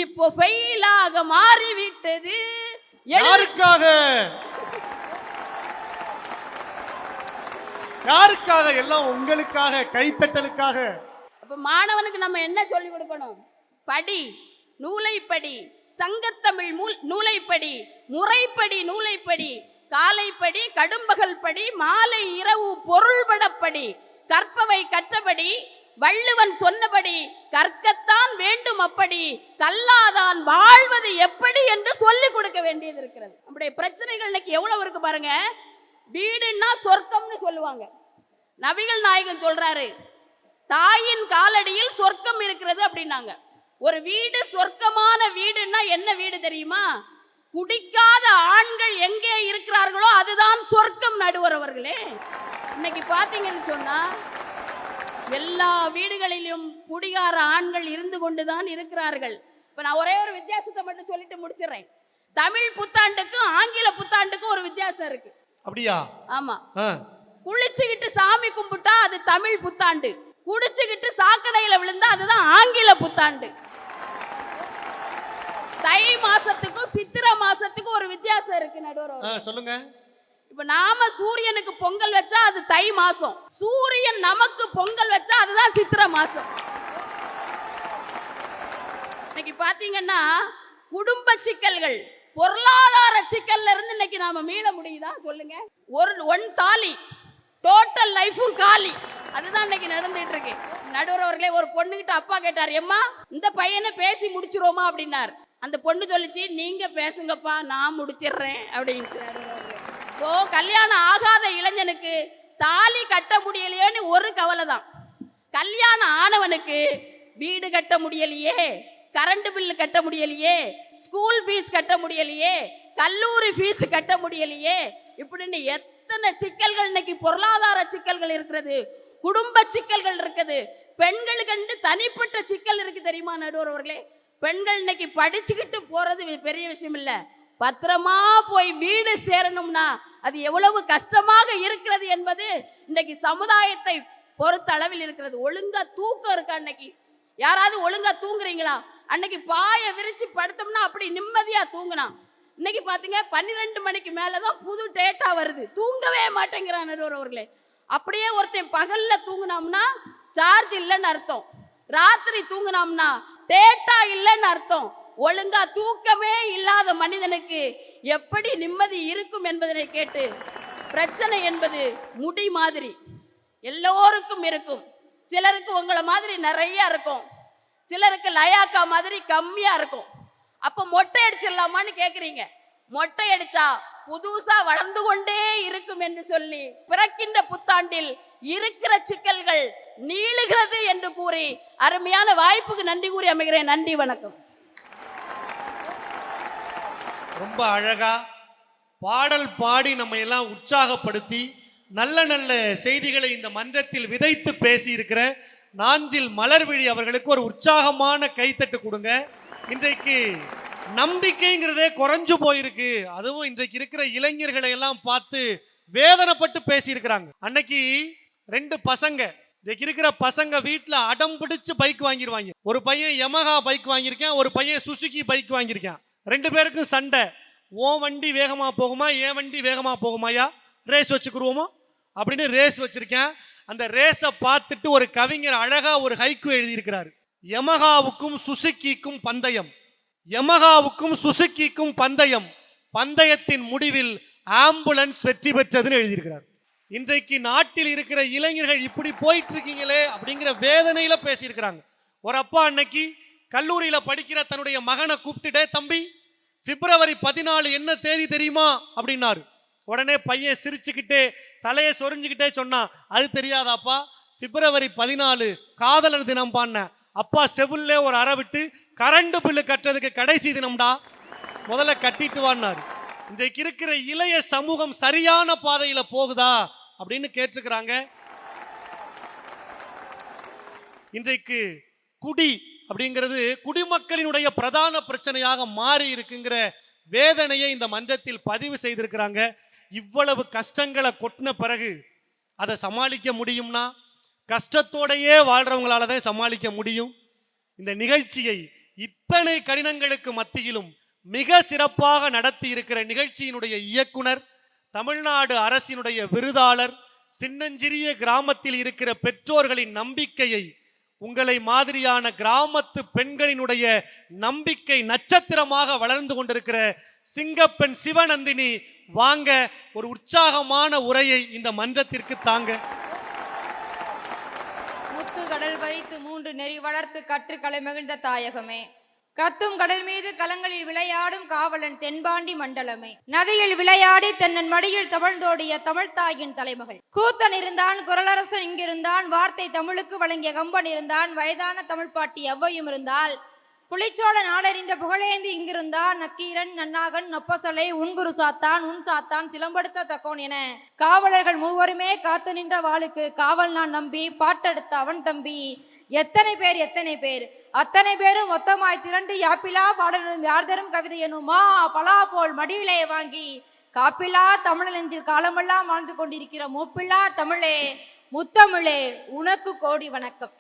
இப்போ ஃபெயிலாக மாறிவிட்டது. யாருக்காக? யாருக்காக? எல்லாம் உங்களுக்காக, கைத்தட்டலுக்காக. அப்ப மாணவனுக்கு நம்ம என்ன சொல்லி கொடுக்கணும்? படி, நூலை படி, சங்கத்தமிழ் நூலை படி, முறைப்படி நூலை படி, காலைப்படி, கடும்பகல் படி, மாலை இரவு பொருள்படப்படி, கற்பவை கற்றபடி, வள்ளுவன் சொன்னபடி கற்கத்தான் வேண்டும், அப்படி கல்லாதான் வாழ்வது எப்படி என்று சொல்லிக் கொடுக்க வேண்டியது இருக்கிறது. நம்முடைய பிரச்சனைகள் இன்னைக்கு எவ்வளவு இருக்கு பாருங்க. வீடுன்னா சொர்க்கம்னு சொல்லுவாங்க. நபிகள் நாயகன் சொல்றாரு, தாயின் காலடியில் சொர்க்கம் இருக்கிறது அப்படின்னாங்க. ஒரு வீடு சொர்க்கமான வீடுன்னா என்ன வீடு தெரியுமா? குடிக்காத ஆண்கள் எங்கே இருக்கிறார்களோ அதுதான் சொர்க்கம். நடுவர் அவர்களே, இன்னைக்கு பாத்தீங்கன்னு சொன்னா எல்லா வீடுகளிலும் குடிகார ஆண்கள் இருந்து கொண்டுதான் இருக்கிறார்கள். இப்ப நான் ஒரே ஒரு வித்தியாசத்தை மட்டும் சொல்லிட்டு முடிச்சிடறேன். தமிழ் புத்தாண்டுக்கும் ஆங்கில புத்தாண்டுக்கும் ஒரு வித்தியாசம் இருக்கு. அப்படியா? ஆமா. ஆ. குளிச்சுக்கிட்டு சாமி கும்பிட்டா அது தமிழ் புத்தாண்டு, குடிச்சுக்கிட்டு சாக்கடையில விழுந்தா அதுதான் ஆங்கில புத்தாண்டு. தை மாசத்துக்கும் சித்திரை மாசத்துக்கும் ஒரு வித்தியாசம் இருக்கு நடுவர். சொல்லுங்க. இப்ப நாம சூரியனுக்கு பொங்கல் வச்சா அது தை மாசம், சூரியன் நமக்கு பொங்கல் வச்சா அதுதான் சித்திரை மாசம். இன்னைக்கு பாத்தீங்கன்னா குடும்ப சிக்கல்கள், பொருளாதார சிக்கல்ல இருந்து இன்னைக்கு நாம மீள முடியுதா சொல்லுங்க? ஒன் தாலி டோட்டல் லைஃபும் காலி. அதுதான் இன்னைக்கு நடந்துட்டு இருக்கு. நடுவர் அவர்களே, ஒரு பொண்ணுகிட்ட அப்பா கேட்டார், எம்மா இந்த பையனை பேசி முடிச்சிருவோமா அப்படின்னார். அந்த பொண்ணு சொல்லிச்சு, நீங்க பேசுங்கப்பா நான் முடிச்சிடுறேன் அப்படின்னு. ஓ, கல்யாணம் ஆகாத இளைஞனுக்கு தாலி கட்ட முடியலையேன்னு ஒரு கவலை தான். கல்யாணம் ஆனவனுக்கு வீடு கட்ட முடியலையே, கரண்ட் பில்லு கட்ட முடியலையே, ஸ்கூல் ஃபீஸ் கட்ட முடியலையே, கல்லூரி ஃபீஸ் கட்ட முடியலையே, இப்படின்னு எத்தனை சிக்கல்கள் இன்னைக்கு பொருளாதார சிக்கல்கள் இருக்கிறது, குடும்ப சிக்கல்கள் இருக்குது, பெண்களுக்கு தனிப்பட்ட சிக்கல் இருக்கு தெரியுமா நடுவர் அவர்களே? பெண்கள் இன்னைக்கு படிச்சுக்கிட்டு போறது பெரிய விஷயம் இல்லை, பத்திரமா போய் வீடு சேரணும்னா அது எவ்வளவு கஷ்டமாக இருக்கிறது என்பது இன்னைக்கு சமுதாயத்தை பொறுத்த அளவில் இருக்கிறது. ஒழுங்கா தூக்கம் இருக்கா? அன்னைக்கு யாராவது ஒழுங்கா தூங்குறீங்களா? அன்னைக்கு பாயை விரிச்சு படுத்தோம்னா அப்படி நிம்மதியா தூங்கினான். இன்னைக்கு பாத்தீங்க 12 மணிக்கு மேலதான் புது டேட்டா வருது, தூங்கவே மாட்டேங்கிறான் நடுவர் அவர்களே. அப்படியே ஒருத்தன் பகல்ல தூங்கினோம்னா சார்ஜ் இல்லைன்னு அர்த்தம், ராத்திரி தூங்கினோம்னா டேட்டா இல்லைன்னு அர்த்தம். ஒழுங்கா தூக்கமே இல்லாத மனிதனுக்கு எப்படி நிம்மதி இருக்கும் என்பதனை கேட்டு, பிரச்சனை என்பது முடி மாதிரி எல்லோருக்கும் இருக்கும். சிலருக்கு உங்களை மாதிரி நிறைய இருக்கும், சிலருக்கு லயாக்கா மாதிரி கம்மியா இருக்கும். அப்ப மொட்டை அடிச்சிடலாமான்னு கேக்குறீங்க. மொட்டை அடிச்சா புதுசா வளர்ந்து கொண்டே இருக்கும் என்று சொல்லி பிறக்கின்ற புத்தாண்டில் இருக்கிற சிக்கல்கள் நீளுகிறது என்று கூறி அருமையான வாய்ப்புக்கு நன்றி கூறி அமைகிறேன். நன்றி, வணக்கம். ரொம்ப அழகா பாடல் பாடி நம்ம எல்லாம் உற்சாகப்படுத்தி நல்ல நல்ல செய்திகளை இந்த மன்றத்தில் விதைத்து பேசி இருக்கிற நாஞ்சில் மலர்விழி அவர்களுக்கு ஒரு உற்சாகமான கைத்தட்டு கொடுங்க. இன்றைக்கு நம்பிக்கைங்கிறதே குறைஞ்சு போயிருக்கு. அதுவும் இன்றைக்கு இருக்கிற இளைஞர்களை எல்லாம் பார்த்து வேதனைப்பட்டு பேசியிருக்கிறாங்க. அன்னைக்கு 2 பசங்க, இன்றைக்கு இருக்கிற பசங்க வீட்டில் அடம் பிடிச்சு பைக் வாங்கிடுவாங்க. ஒரு பையன் யமஹா பைக் வாங்கியிருக்கேன், ஒரு பையன் சுசுகி பைக் வாங்கியிருக்கேன். 2 பேருக்கும் சண்டை. ஓ வண்டி வேகமாக போகுமா, என் வண்டி வேகமாக போகுமாயா, ரேஸ் வச்சுக்கிருவோமா அப்படின்னு ரேஸ் வச்சிருக்கேன். அந்த ரேஸை பார்த்துட்டு ஒரு கவிஞர் அழகா ஒரு ஹைக்கு எழுதியிருக்கிறார். யமஹாவுக்கும் சுசுகிக்கும் பந்தயம், யமஹாவுக்கும் சுசுகிக்கும் பந்தயம், பந்தயத்தின் முடிவில் ஆம்புலன்ஸ் வெற்றி பெற்றதுன்னு எழுதியிருக்கிறார். இன்றைக்கு நாட்டில் இருக்கிற இளைஞர்கள் இப்படி போயிட்டு இருக்கீங்களே அப்படிங்கிற வேதனையில பேசியிருக்கிறாங்க. ஒரு அப்பா அன்னைக்கு கல்லூரியில படிக்கிற தன்னுடைய மகனை கூப்பிட்டுட்டே, தம்பி பிப்ரவரி 14 என்ன தேதி தெரியுமா அப்படின்னாரு. உடனே பையன் சிரிச்சுக்கிட்டே தலையை சொரிஞ்சுக்கிட்டே சொன்னான், அது தெரியாதாப்பா, பிப்ரவரி 14 காதலர் தினம் பாண்ண. அப்பா செவிலே ஒரு அறை விட்டு, கரண்ட் பில்லு கட்டுறதுக்கு கடைசி தினம்டா, முதல்ல கட்டிட்டு வான்னாரு. இன்றைக்கு இருக்கிற இளைய சமூகம் சரியான பாதையில போகுதா அப்படின்னு கேட்டிருக்கிறாங்க. இன்றைக்கு குடி அப்படிங்கிறது குடிமக்களினுடைய பிரதான பிரச்சனையாக மாறி இருக்குங்கிற வேதனையை இந்த மன்றத்தில் பதிவு செய்திருக்கிறாங்க. இவ்வளவு கஷ்டங்களை கொட்டின பிறகு அதை சமாளிக்க முடியும்னா கஷ்டத்தோடையே வாழ்றவங்களால தான் சமாளிக்க முடியும். இந்த நிகழ்ச்சியை இத்தனை கடினங்களுக்கு மத்தியிலும் மிக சிறப்பாக நடத்தி இருக்கிற நிகழ்ச்சியினுடைய இயக்குனர், தமிழ்நாடு அரசினுடைய விருதாளர், சின்னஞ்சிறிய கிராமத்தில் இருக்கிற பெற்றோர்களின் நம்பிக்கையை, உங்களை மாதிரியான கிராமத்து பெண்களினுடைய நம்பிக்கை நட்சத்திரமாக வளர்ந்து கொண்டிருக்கிற சிங்கப்பெண் சிவநந்தினி வாங்க ஒரு உற்சாகமான உரையை இந்த மன்றத்திற்கு தாங்க. முத்து கடல் பறித்து 3 நெறி வளர்த்து கற்று கலை மகிழ்ந்த தாயகமே, கத்தும் கடல் மீது கலங்களில் விளையாடும் காவலன் தென்பாண்டி மண்டலமே, நதியில் விளையாடி தென்னன் மடியில் தவழ்ந்தோடிய தமிழ்த்தாயின் தலைமகள், கூத்தன் இருந்தான், குரலரசன் இங்கிருந்தான், வார்த்தை தமிழுக்கு வழங்கிய கம்பன் இருந்தான், வயதான தமிழ் பாட்டி எவ்வையும் இருந்தால், புலிச்சோழ நாடறிந்த புகழேந்தி இங்கிருந்தார் நக்கீரன் நன்னாகன் நொப்பசலை உன்குரு சாத்தான் உன் சாத்தான் சிலம்படுத்த தக்கோன் என காவலர்கள் மூவருமே காத்து நின்ற வாளுக்கு காவல் நான் நம்பி பாட்டெடுத்த அவன் தம்பி எத்தனை பேர் அத்தனை பேரும் மொத்தமாய் திரண்டு யாப்பிலா பாடலும் யார் தரும் கவிதை எனுமா பலா போல் மடியிலே வாங்கி காப்பிலா தமிழெஞ்சில் காலமெல்லாம் வாழ்ந்து கொண்டிருக்கிற மூப்பில்லா தமிழே முத்தமிழே உனக்கு கோடி வணக்கம்.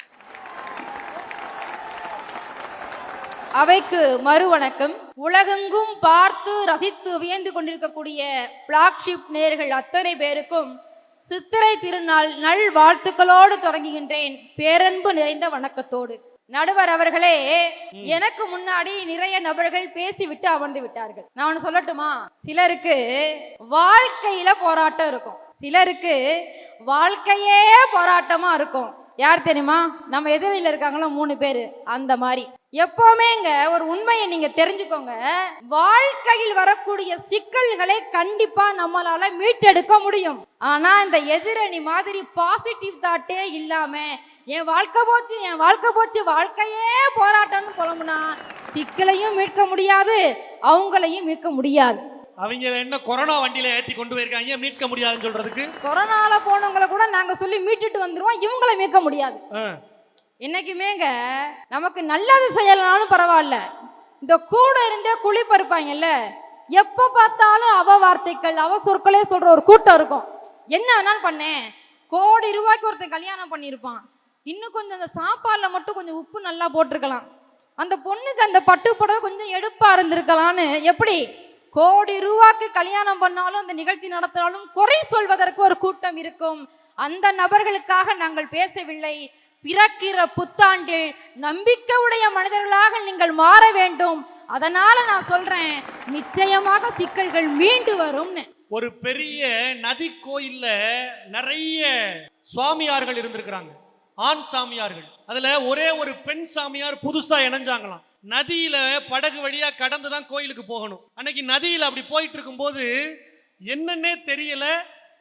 அவைக்கு மறு வணக்கம். உலகெங்கும் பார்த்து ரசித்து வியந்து கொண்டிருக்கக்கூடிய பிளாக்ஷிப் நேயர்கள் அத்தனை பேருக்கும் சித்திரை திருநாள் நல் வாழ்த்துக்களோடு தொடங்குகின்றேன் பேரன்பு நிறைந்த வணக்கத்தோடு. நடுவர் அவர்களே, எனக்கு முன்னாடி நிறைய நபர்கள் பேசிவிட்டு அமர்ந்து விட்டார்கள். நான் ஒன்று சொல்லட்டுமா? சிலருக்கு வாழ்க்கையில போராட்டம் இருக்கும், சிலருக்கு வாழ்க்கையே போராட்டமா இருக்கும். யார் தெரியுமா? நம்ம எதிரில் இருக்காங்களோ 3 பேர். அந்த மாதிரி எப்பவுமேங்க ஒரு உண்மையை நீங்க தெரிஞ்சுக்கோங்க. வாழ்க்கையில் வரக்கூடிய சிக்கல்களை கண்டிப்பா நம்மளால மீட்டெடுக்க முடியும். ஆனா இந்த எதிரணி மாதிரி பாசிட்டிவ் தாட்டே இல்லாம என் வாழ்க்கை போச்சு வாழ்க்கையே போராட்டம்னு புலம்புனா சிக்கலையும் மீட்க முடியாது, அவங்களையும் மீட்க முடியாது. அவங்க என்ன கொரோனா வண்டியில ஏற்றி கொண்டு போயிருக்காங்க, மீட்க முடியாதுன்னு சொல்றதுக்கு? கொரோனால போனவங்களை கூட நாங்க சொல்லி மீட்டுட்டு வந்துருவோம், இவங்களை மீட்க முடியாது. என்னைக்குமேங்க நமக்கு நல்லது செய்யலனாலும் பரவாயில்ல, இந்த கூட இருந்தே குழி பறிப்பாங்கல்ல, எப்ப பார்த்தாலும் அவ வார்த்தைகள் அவ சொற்களே சொல்ற ஒரு கூட்டம் இருக்கும். என்ன வேணாலும் பண்ணேன், கோடி ரூபாய்க்கு ஒருத்தன் கல்யாணம் பண்ணியிருப்பான், இன்னும் கொஞ்சம் அந்த சாப்பாடுல மட்டும் கொஞ்சம் உப்பு நல்லா போட்டிருக்கலாம், அந்த பொண்ணுக்கு அந்த பட்டு புடவை கொஞ்சம் எடுப்பா இருந்திருக்கலான்னு, எப்படி கோடி ரூபாய்க்கு கல்யாணம் பண்ணாலும் அந்த நிகழ்ச்சி நடத்தினாலும் குறை சொல்வதற்கு ஒரு கூட்டம் இருக்கும். அந்த நபர்களுக்காக நாங்கள் பேசவில்லை. பிறக்கிற புத்தாண்டில் நம்பிக்கை உடைய மனிதர்களாக நீங்கள் மாற வேண்டும். அதனால நான் சொல்றேன், நிச்சயமாக சிக்கல்கள் மீண்டு வரும்னு. ஒரு பெரிய நதி கோயில்ல நிறைய சுவாமியார்கள் இருந்திருக்கிறாங்க, ஆண் சாமியார்கள். அதுல ஒரே ஒரு பெண் சாமியார் புதுசா இணைஞ்சாங்களாம். நதியில படகு வழியா கடந்துதான் கோயிலுக்கு போகணும். அன்னைக்கு நதியில அப்படி போயிட்டு இருக்கும்போது என்னன்னே தெரியல,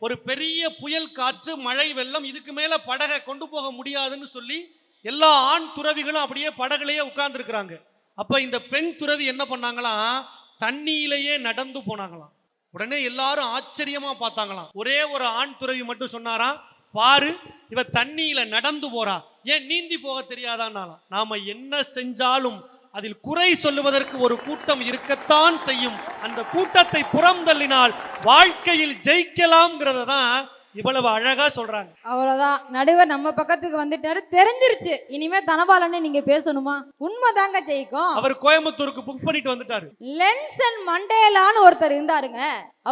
ஒரு பெரிய புயல் காற்று, மழை, வெள்ளம், இதுக்கு மேல படகை கொண்டு போக முடியாதுன்னு சொல்லி எல்லா ஆண் துறவிகளும் அப்படியே படகுலையே உட்கார்ந்துருக்கிறாங்க. அப்ப இந்த பெண் துறவி என்ன பண்ணாங்களாம், தண்ணியிலேயே நடந்து போனாங்களாம். உடனே எல்லாரும் ஆச்சரியமா பார்த்தாங்களாம். ஒரே ஒரு ஆண் துறவி மட்டும் சொன்னாராம், பாரு இவ தண்ணியில நடந்து போறா, ஏன் நீந்தி போக தெரியாதான்னாலாம். நாம என்ன செஞ்சாலும் அதில் குறை சொல்லுவதற்கு ஒரு கூட்டம் இருக்கத்தான் செய்யும். அந்த கூட்டத்தை புறம் தள்ளினால் வாழ்க்கையில் ஜெயிக்கலாம்ங்கிறத தான் இவ்வளவு அழகா சொல்றாங்க. அவ்வளவுதான், நடுவர் நம்ம பக்கத்துக்கு வந்துட்டாரு, தெரிஞ்சிருச்சு. இனிமே தனபாலன்னு நீங்க பேசணுமா? உண்மைதாங்க ஜெயிக்கும். அவர் கோயம்புத்தூருக்கு புக் பண்ணிட்டு வந்துட்டாரு. லென்சன் மண்டேலான்னு ஒருத்தர் இருந்தாருங்க.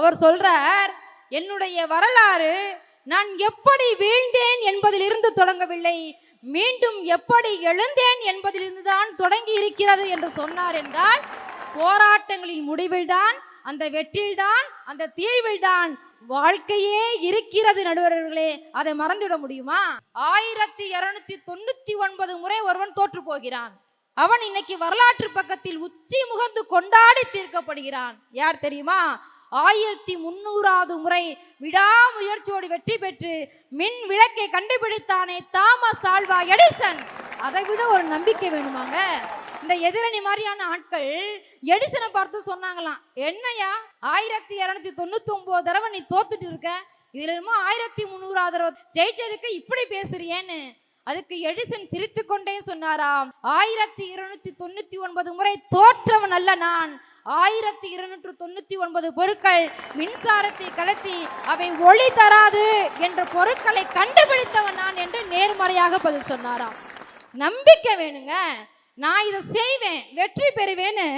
அவர் சொல்றார், என்னுடைய வரலாறு நான் எப்படி வீழ்ந்தேன் என்பதிலிருந்து தொடங்கவில்லை, மீண்டும் எப்படி எழுந்தேன் என்பதிலிருந்து தான் தொடங்கி இருக்கிறது என்று சொன்னார். என்றால் போராட்டங்களின் முடிவில்தான், அந்த வெற்றில்தான், அந்த தீர்வில்தான் வாழ்க்கையே இருக்கிறது. நடுவர்களே, அதை மறந்துவிட முடியுமா? 1299 முறை ஒருவன் தோற்று போகிறான். அவன் இன்னைக்கு வரலாற்று பக்கத்தில் உச்சி முகந்து கொண்டாடி தீர்க்கப்படுகிறான். யார் தெரியுமா? 1300வது முறை விடாமுயற்சியோடு வெற்றி பெற்று மின் விளக்கை கண்டுபிடித்தானே தாமஸ் ஆல்வா எடிசன். அதை விட ஒரு நம்பிக்கை வேணுமாங்க? இந்த எதிரணி மாதிரியான ஆட்கள் எடிசனை பார்த்து சொன்னாங்களாம், என்னையா 1299 தடவை நீ தோத்துட்டு இருக்க, இதுல 1300வது தடவை ஜெயிச்சதுக்கு இப்படி பேசுறியேன்னு. அதுக்கு எடிசன் சிரித்து கொண்டே சொன்னாராம், 1299 முறை தோற்றவன் அல்ல நான், 1299 பொருட்கள் மின்சாரத்தை கடத்தி அவை ஒளி தராது என்ற பொருட்களை கண்டுபிடித்தவன் நான் என்று நேர்மறையாக பதில் சொன்னாராம். நம்பிக்கை வேணுங்க, நான் இதை செய்வேன், வெற்றி பெறுவேன்னு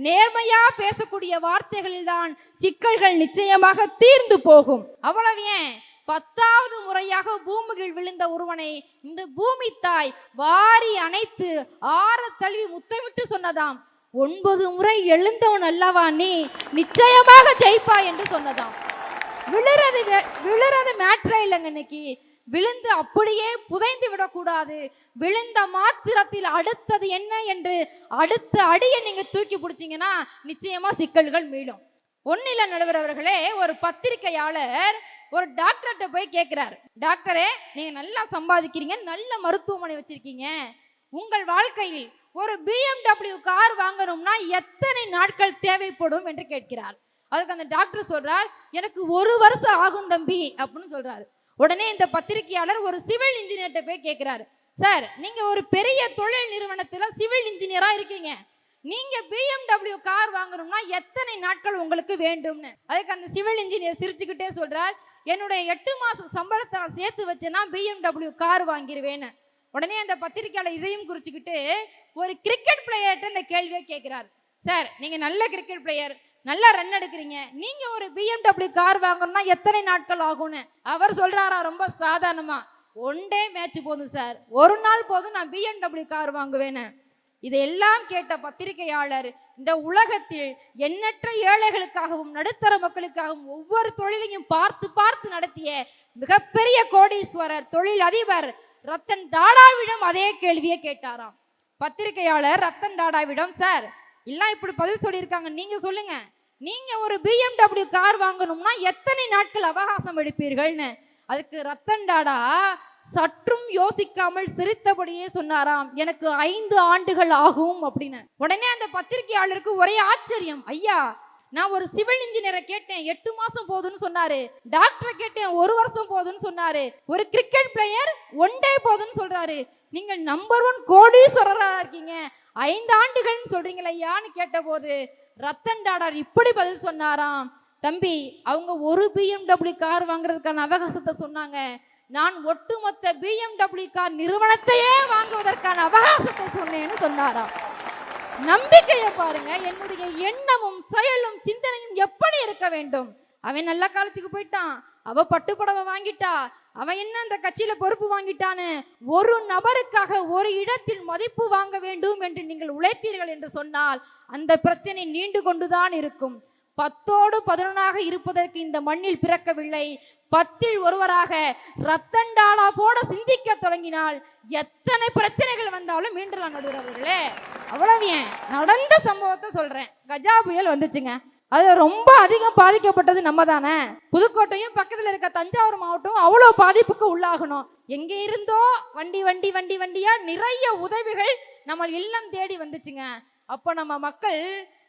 நேர்மையா பேசக்கூடிய வார்த்தைகளில் தான் சிக்கல்கள் நிச்சயமாக தீர்ந்து போகும். அவ்வளவு ஏன், 10வது முறையாக பூமியில் விழுந்த ஒருவனை இந்த பூமி தாய் வாரி அணைத்து ஆற தழுவி முத்தமிட்டு சொன்னதாம், 9 முறை எழுந்தவன் அல்லவா நீ, நிச்சயமாக ஜெயிப்பா என்று சொன்னதாம். விழுறது மேட்ரே இல்லைங்க. இன்னைக்கு விழுந்து அப்படியே புதைந்து விடக்கூடாது. விழுந்த மாத்திரத்தில் அடுத்தது என்ன என்று அடுத்த அடியை நீங்க தூக்கி பிடிச்சிங்கன்னா நிச்சயமா சிக்கல்கள் மீளும். ஒன்னில நடுவர் அவர்களே, ஒரு பத்திரிகையாளர் ஒரு டாக்டர்கிட்ட போய் கேட்கிறார், டாக்டரே நீங்க நல்லா சம்பாதிக்கிறீங்க, நல்ல மருத்துவமனை வச்சிருக்கீங்க, உங்கள் வாழ்க்கையில் ஒரு BMW கார் வாங்கணும்னா எத்தனை நாட்கள் தேவைப்படும் என்று கேட்கிறார். அதுக்கு அந்த டாக்டர் சொல்றார், எனக்கு 1 வருஷம் ஆகும் தம்பி அப்படின்னு சொல்றாரு. உடனே இந்த பத்திரிகையாளர் ஒரு சிவில் இன்ஜினியர்கிட்ட போய் கேட்கிறாரு, சார் நீங்க ஒரு பெரிய தொழில் நிறுவனத்துல சிவில் இன்ஜினியரா இருக்கீங்க, நீங்க BMW கார் வாங்கணும்னா எத்தனை நாட்கள் உங்களுக்கு வேண்டும்னு. அதுக்கு அந்த சிவில் இன்ஜினியர் சிரிச்சுக்கிட்டே சொல்றார், என்னுடைய 8 மாசம் சம்பளத்தை நான் சேர்த்து வச்சேன்னா BMW கார் வாங்கிடுவேன்னு. உடனே அந்த பத்திரிக்கையாளர் இதையும் குறிச்சுக்கிட்டு ஒரு கிரிக்கெட் பிளேயர்கிட்ட இந்த கேள்வியை கேட்கிறார், சார் நீங்க நல்ல கிரிக்கெட் பிளேயர், நல்லா ரன் எடுக்கிறீங்க, நீங்க ஒரு BMW கார் வாங்கணும்னா எத்தனை நாட்கள் ஆகும்னு. அவர் சொல்றாரா ரொம்ப சாதாரணமா, 1 டே மேட்ச் போதும் சார், 1 நாள் போதும் நான் BMW கார் வாங்குவேன்னு. இதையெல்லாம் கேட்ட பத்திரிகையாளர் இந்த உலகத்தில் எண்ணற்ற ஏழைகளுக்காகவும் நடுத்தர மக்களுக்காகவும் ஒவ்வொரு தொழிலையும் பார்த்து பார்த்து நடத்திய மிகப்பெரிய கோடீஸ்வரர் தொழில் அதிபர் ரத்தன் டாடாவிடம் அதே கேள்வியை கேட்டாராம். பத்திரிகையாளர் ரத்தன் டாடாவிடம், சார் எல்லாம் இப்படி பதில் சொல்லியிருக்காங்க, நீங்க சொல்லுங்க, நீங்க ஒரு BMW கார் வாங்கணும்னா எத்தனை நாட்கள் அவகாசம் எடுப்பீர்கள்னு. அதுக்கு ரத்தன் டாடா சற்றும் யோசிக்காமல் சிரித்தபடியே சொன்னாராம், எனக்கு 5 ஆண்டுகள் ஆகும் அப்படின்னு. உடனே அந்த பத்திரிகையாளருக்கு ஒரே ஆச்சரியம், ஐயா நான் ஒரு சிவில் இன்ஜினியரை கேட்டேன் 8 மாசம் போதுன்னு சொன்னாரு, டாக்டரை கேட்டேன் 1 வருஷம் போதுன்னு சொன்னாரு, ஒரு கிரிக்கெட் பிளேயர் 1 டே போதுன்னு சொல்றாரு, நீங்க நம்பர் 1 கோடீஸ்வரரா இருக்கீங்க 5 ஆண்டுகள்னு சொல்றீங்களா ஐயான்னு கேட்டபோது ரத்தன் டாடா இப்படி பதில் சொன்னாராம், தம்பி அவங்க ஒரு BMW கார் வாங்குறதுக்கான அவகாசத்தை சொன்னாங்க, நான் ஒட்டுமொத்த BMW கார் நிறுவனத்தையே வாங்குவதற்கான அவகாசத்தை சொன்னேன்னு சொன்னாராம். நம்பிக்கையை பாருங்க, என்னுடைய எண்ணமும் செயலும் சிந்தனையும் எப்படி இருக்க வேண்டும். அவன் நல்ல காலேஜுக்கு போயிட்டான், அவ பட்டுப்படவை வாங்கிட்டா, அவன் என்ன அந்த கட்சியில பொறுப்பு வாங்கிட்டான்னு ஒரு நபருக்காக ஒரு இடத்தில் மதிப்பு வாங்க வேண்டும் என்று நீங்கள் உழைத்தீர்கள் என்று சொன்னால் அந்த பிரச்சனை நீண்டு கொண்டுதான் இருக்கும். 10ஓடு 11ஆக இருப்பதற்கு இந்த மண்ணில் பிறக்கவில்லை, 10இல் ஒருவராக ரத்தன் டாடா போட சிந்திக்க தொடங்கினால் எத்தனை பிரச்சனைகள் வந்தாலும் மீண்டலாம் நடுவர் அவர்களே. அவ்வளவு ஏன் நடந்த சம்பவத்தை சொல்றேன். கஜா புயல் வந்துச்சுங்க, அது ரொம்ப அதிகம் பாதிக்கப்பட்டது நம்ம தானே. புதுக்கோட்டையும் பக்கத்தில் இருக்க தஞ்சாவூர் மாவட்டம் அவ்வளோ பாதிப்புக்கு உள்ளாகணும். எங்கே இருந்தோ வண்டி வண்டி வண்டி வண்டியா நிறைய உதவிகள் நம்ம இல்லம் தேடி வந்துச்சுங்க. அப்போ நம்ம மக்கள்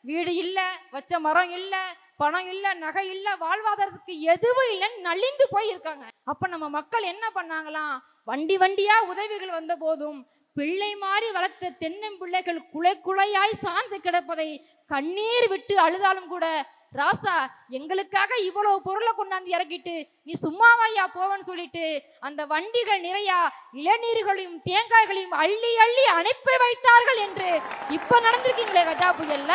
வீடு இல்லை, வச்ச மரம் இல்லை, பணம் இல்லை, நகை இல்லை, வாழ்வாதாரத்துக்கு எதுவும் இல்லைன்னு நலிந்து போயிருக்காங்க. அப்போ நம்ம மக்கள் என்ன பண்ணாங்களாம், வண்டி வண்டியா உதவிகள் வந்த போதும் பிள்ளை மாறி வளர்த்த தென்னம்பிள்ளைகள் குலை குலையாய் சார்ந்து கிடப்பதை கண்ணீர் விட்டு அழுதாலும் கூட, ராசா எங்களுக்காக இவ்வளவு பொருளை கொண்டாந்து இறக்கிட்டு நீ சும்மாவாயா போவன்னு சொல்லிட்டு அந்த வண்டிகள் நிறைய இளநீர்களையும் தேங்காய்களையும் அள்ளி அள்ளி அனுப்பி வைத்தார்கள் என்று இப்ப நடந்திருக்கீங்களே கஜா புயல்ல.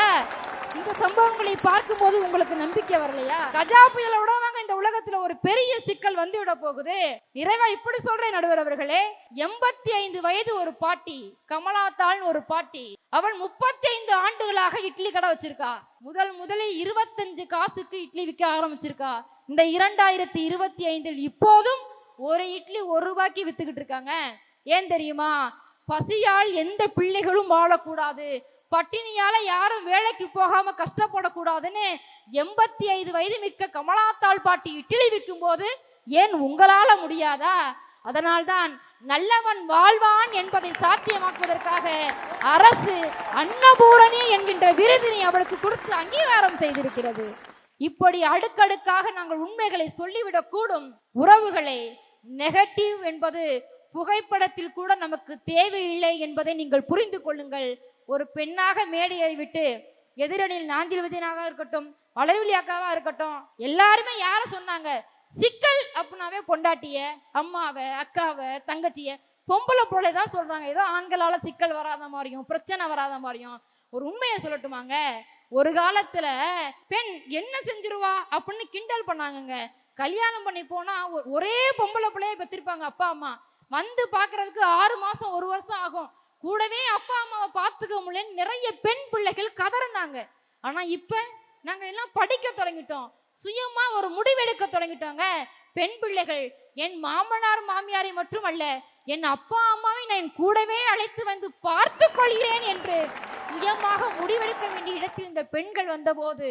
இந்த சம்பவங்களை பார்க்கும் போது உங்களுக்கு நம்பிக்கை வரலையா? கஜா புயலோட இந்த உலகத்துல ஒரு பெரிய சிக்கல் வந்து விட போகுது. நிறைவா இப்படி சொல்றேன் நடுவர் அவர்களே, 85 வயது ஒரு பாட்டி, கமலாத்தாள் ஒரு பாட்டி, அவள் 35 ஆண்டுகளாக இட்லி கடை வச்சிருக்கா. முதலில் 25 காசுக்கு இட்லி விற்க ஆரம்பிச்சிருக்கா. இந்த 2025 இப்போதும் ஒரு இட்லி 1 ரூபாய்க்கு வித்துக்கிட்டு இருக்காங்க. ஏன் தெரியுமா? பசியால் எந்த பிள்ளைகளும் வாழக்கூடாது, பட்டினியால யாரும் வேலைக்கு போகாம கஷ்டப்படக்கூடாதுன்னு 85 வயது மிக்க கமலாத்தாள் பாட்டி இட்லி விற்கும் போது ஏன் உங்களால முடியாதா? அதனால்தான் நல்லவன் வாழ்வான் என்பதை சாத்தியமாக்குவதற்காக அரசு அன்னபூரணி என்கின்ற விருதினை அவளுக்கு கொடுத்து அங்கீகாரம் செய்திருக்கிறது. இப்படி அடுக்கடுக்காக நாங்கள் உண்மைகளை சொல்லிவிடக் கூடும். உறவுகளை நெகட்டிவ் என்பது புகைப்படத்தில் கூட நமக்கு தேவையில்லை என்பதை நீங்கள் புரிந்து கொள்ளுங்கள். ஒரு பெண்ணாக மேடையை விட்டு எதிரணியில் நாஞ்சில் விஜயனாக இருக்கட்டும், வளர்விழி அக்காவா இருக்கட்டும், எல்லாருமே யார சொன்னாங்க, சிக்கல் அப்படின்னாவே பொண்டாட்டிய, அம்மாவை, அக்காவை, தங்கச்சிய, பொம்பளை போல தான் சொல்றாங்க. ஏதோ ஆண்களால சிக்கல் வராத மாதிரியும் பிரச்சனை வராத மாதிரியும். ஒரு உண்மையை சொல்லட்டுமாங்க, ஒரு காலத்துல பெண் என்ன செஞ்சிருவா அப்படின்னு கிண்டல் பண்ணாங்க. கல்யாணம் பண்ணி போனா ஒரே பொம்பளை பிள்ளைய பெற்றிருப்பாங்க அப்பா அம்மா, வந்து பாக்குறதுக்கு 6 மாசம் 1 வருஷம் ஆகும். கூடவே அப்பா அம்மாவை பார்த்துக்க முடியலன்னு நிறைய பெண் பிள்ளைகள் கதறினாங்க. ஆனா இப்ப நாங்க எல்லாம் படிக்க தொடங்கிட்டோம், சுயமா ஒரு முடிவெடுக்க தொடங்கிட்டோங்க. பெண் பிள்ளைகள் என் மாமனார் மாமியாரை மட்டும் அல்ல, என் அப்பா அம்மாவை நான் கூடவே அழைத்து வந்து பார்த்து கொள்கிறேன் என்று சுயமாக முடிவெடுக்க வேண்டிய இடத்தில் இந்த பெண்கள் வந்தபோது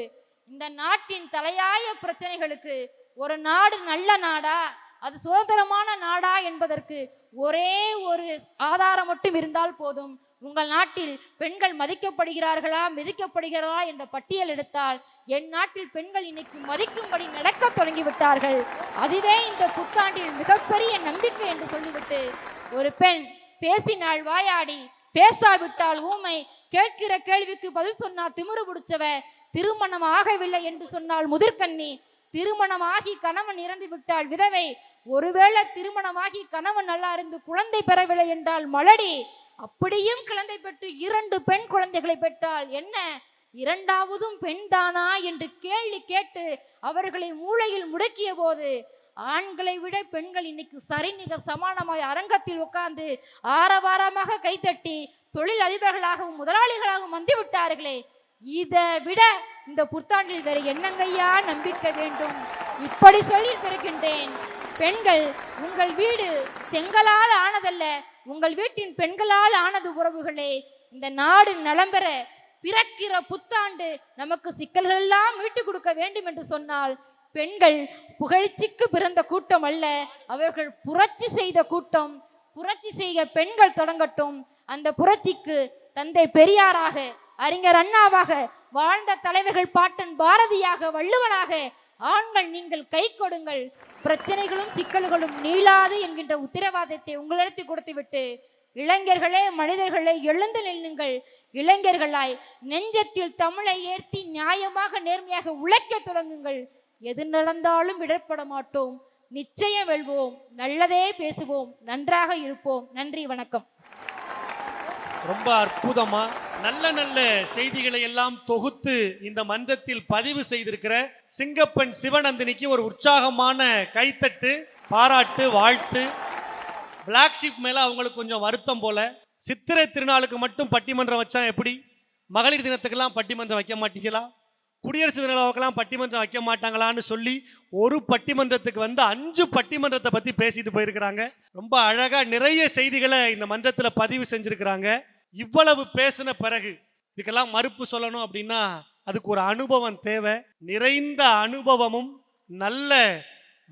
இந்த நாட்டின் தலையாய பிரச்சனைகளுக்கு ஒரு நாடு நல்ல நாடா அது சுதந்திரமான நாடா என்பதற்கு ஒரே ஒரு ஆதாரம் மட்டும் இருந்தால் போதும். உங்கள் நாட்டில் பெண்கள் மதிக்கப்படுகிறார்களா மிதிக்கப்படுகிறார்களா என்ற பட்டியல் எடுத்தால் என் நாட்டில் பெண்கள் இன்னைக்கு மதிக்கும்படி நடக்க தொடங்கிவிட்டார்கள். அதுவே இந்த புத்தாண்டில் மிகப்பெரிய நம்பிக்கை என்று சொல்லிவிட்டு, ஒரு பெண் பேசினாள் வாயாடி, பேசாவிட்டால் ஊமை, கேட்கிற கேள்விக்கு பதில் சொன்னா திமிரு பிடிச்சவ, திருமணம் ஆகவில்லை என்று சொன்னால் முதிர்கண்ணி, திருமணமாகி கணவன் இறந்து விட்டால் விதவை, ஒருவேளை திருமணமாகி கணவன் நல்லா இருந்து குழந்தை பெறவில்லை என்றால் மலடி, அப்படியும் குழந்தை பெற்று 2 பெண் குழந்தைகளை பெற்றால் என்ன, இரண்டாவதும் பெண் தானா என்று கேள்வி கேட்டு அவர்களை மூளையில் முடக்கிய போது ஆண்களை விட பெண்கள் இன்னைக்கு சரிநிகர் சமானமாய் அரங்கத்தில் உட்கார்ந்து ஆரவாரமாக கைத்தட்டி தொழில் அதிபர்களாகவும் முதலாளிகளாகவும் வந்து விட்டார்களே. இதை விட இந்த புத்தாண்டில் வேறு என்னங்கய்யா நம்பிக்கை வேண்டும்? இப்படி சொல்லி பெறுகின்றேன். பெண்கள், உங்கள் வீடு செங்கலால் ஆனதல்ல, உங்கள் வீட்டின் பெண்களால் ஆனது உறவுகளே. இந்த நாடு நலம் பெற பிறக்கிற புத்தாண்டு நமக்கு சிக்கல்கள் எல்லாம் மீட்டு கொடுக்க வேண்டும் என்று சொன்னால் பெண்கள் புகழ்ச்சிக்கு பிறந்த கூட்டம் அல்ல, அவர்கள் புரட்சி செய்த கூட்டம். புரட்சி செய்ய பெண்கள் தொடங்கட்டும். அந்த புரட்சிக்கு தந்தை பெரியாராக, அறிஞர் அண்ணாவாக, வாழ்ந்த தலைவர்கள் பாட்டன் பாரதியாக, வள்ளுவனாக ஆண்கள் நீங்கள் கை கொடுங்கள். பிரச்சனைகளும் சிக்கல்களும் நீளாது என்கின்ற உத்தரவாதத்தை உங்களிடத்தில் கொடுத்துவிட்டு, இளைஞர்களே மனிதர்களே எழுந்து நில்லுங்கள். இளைஞர்களாய் நெஞ்சத்தில் தமிழை ஏற்றி நியாயமாக நேர்மையாக உழைக்க தொடங்குங்கள். எது நடந்தாலும் இடர்பட மாட்டோம், நிச்சயம் வெல்வோம், நல்லதே பேசுவோம், நன்றாக இருப்போம். நன்றி, வணக்கம். ரொம்ப அற்புதமா நல்ல நல்ல செய்திகளை எல்லாம் தொகுத்து இந்த மன்றத்தில் பதிவு செய்திருக்கிற சிங்கப்பெண் சிவநந்தினிக்கு ஒரு உற்சாகமான கைத்தட்டு, பாராட்டு, வாழ்த்து. பிளாக் ஷீப் மேல அவங்களுக்கு கொஞ்சம் வருத்தம் போல. சித்திரை திருநாளுக்கு மட்டும் பட்டிமன்றம் வச்சா எப்படி? மகளிர் தினத்துக்கெல்லாம் பட்டிமன்றம் வைக்க மாட்டீங்களா? குடியரசு தின விழாவுக்கெல்லாம் பட்டிமன்றம் வைக்க மாட்டாங்களான்னு சொல்லி ஒரு பட்டிமன்றத்துக்கு வந்து 5 பட்டிமன்றத்தை பற்றி பேசிட்டு போயிருக்கிறாங்க. ரொம்ப அழகாக நிறைய செய்திகளை இந்த மன்றத்தில் பதிவு செஞ்சுருக்கிறாங்க. இவ்வளவு பேசின பிறகு இதுக்கெல்லாம் மறுப்பு சொல்லணும் அப்படின்னா அதுக்கு ஒரு அனுபவம் தேவை. நிறைந்த அனுபவமும் நல்ல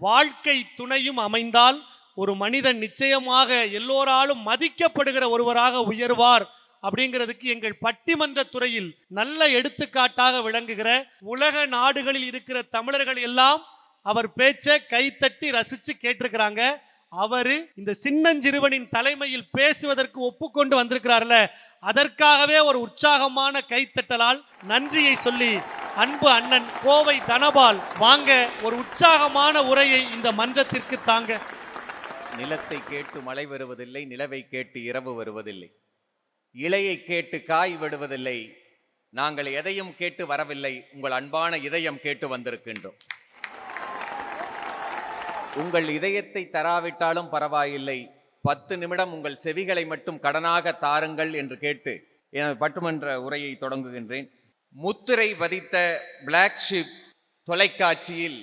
வாழ்க்கை துணையும் அமைந்தால் ஒரு மனிதன் நிச்சயமாக எல்லோராலும் மதிக்கப்படுகிற ஒருவராக உயர்வார் அப்படிங்கிறதுக்கு எங்கள் பட்டிமன்ற துறையில் நல்ல எடுத்துக்காட்டாக விளங்குகிற உலக நாடுகளில் இருக்கிற தமிழர்கள் எல்லாம் அவர் பேச்சை கைத்தட்டி ரசிச்சு கேட்டிருக்கிறாங்க. அவரு இந்த சின்னஞ்சிறுவனின் தலைமையில் பேசுவதற்கு ஒப்புக்கொண்டு வந்திருக்கிறார்ல, அதற்காகவே ஒரு உற்சாகமான கைத்தட்டலால் நன்றியை சொல்லி அன்பு அண்ணன் கோவை தனபால் வாங்க ஒரு உற்சாகமான உரையை இந்த மன்றத்திற்கு தாங்க. நிலத்தை கேட்டு மழை வருவதில்லை, நிலவை கேட்டு இரவு வருவதில்லை, இலையை கேட்டு காய் விடுவதில்லை. நாங்கள் எதையும் கேட்டு வரவில்லை, உங்கள் அன்பான இதயம் கேட்டு வந்திருக்கின்றோம். உங்கள் இதயத்தை தராவிட்டாலும் பரவாயில்லை, 10 நிமிடம் உங்கள் செவிகளை மட்டும் கடனாக தாருங்கள் என்று கேட்டு எனது பட்டுமன்ற உரையை தொடங்குகின்றேன். முத்திரை பதித்த பிளாக் ஷீப் தொலைக்காட்சியில்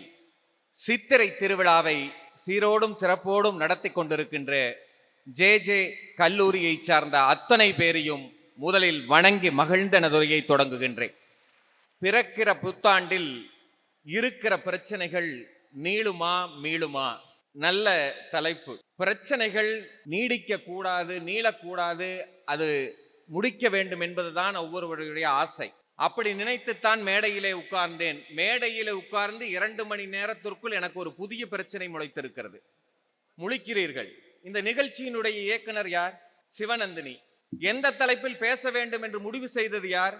சித்திரை திருவிழாவை சீரோடும் சிறப்போடும் நடத்தி கொண்டிருக்கின்ற ஜே கல்லூரியை சார்ந்த அத்தனை பேரையும் முதலில் வணங்கி மகிழ்ந்த நதுரையை தொடங்குகின்றேன். பிறக்கிற புத்தாண்டில் இருக்கிற பிரச்சனைகள் நீளுமா மீளுமா? நல்ல தலைப்பு. பிரச்சனைகள் நீடிக்க கூடாது, நீளக்கூடாது, அது முடிக்க வேண்டும் என்பதுதான் ஒவ்வொருவருடைய ஆசை. அப்படி நினைத்துத்தான் மேடையிலே உட்கார்ந்தேன். மேடையிலே உட்கார்ந்து 2 மணி நேரத்திற்குள் எனக்கு ஒரு புதிய பிரச்சனை முளைத்திருக்கிறது. முழிக்கிறீர்கள். இந்த நிகழ்ச்சியினுடைய இயக்குனர் யார்? சிவநந்தினி. எந்த தலைப்பில் பேச வேண்டும் என்று முடிவு செய்தது யார்?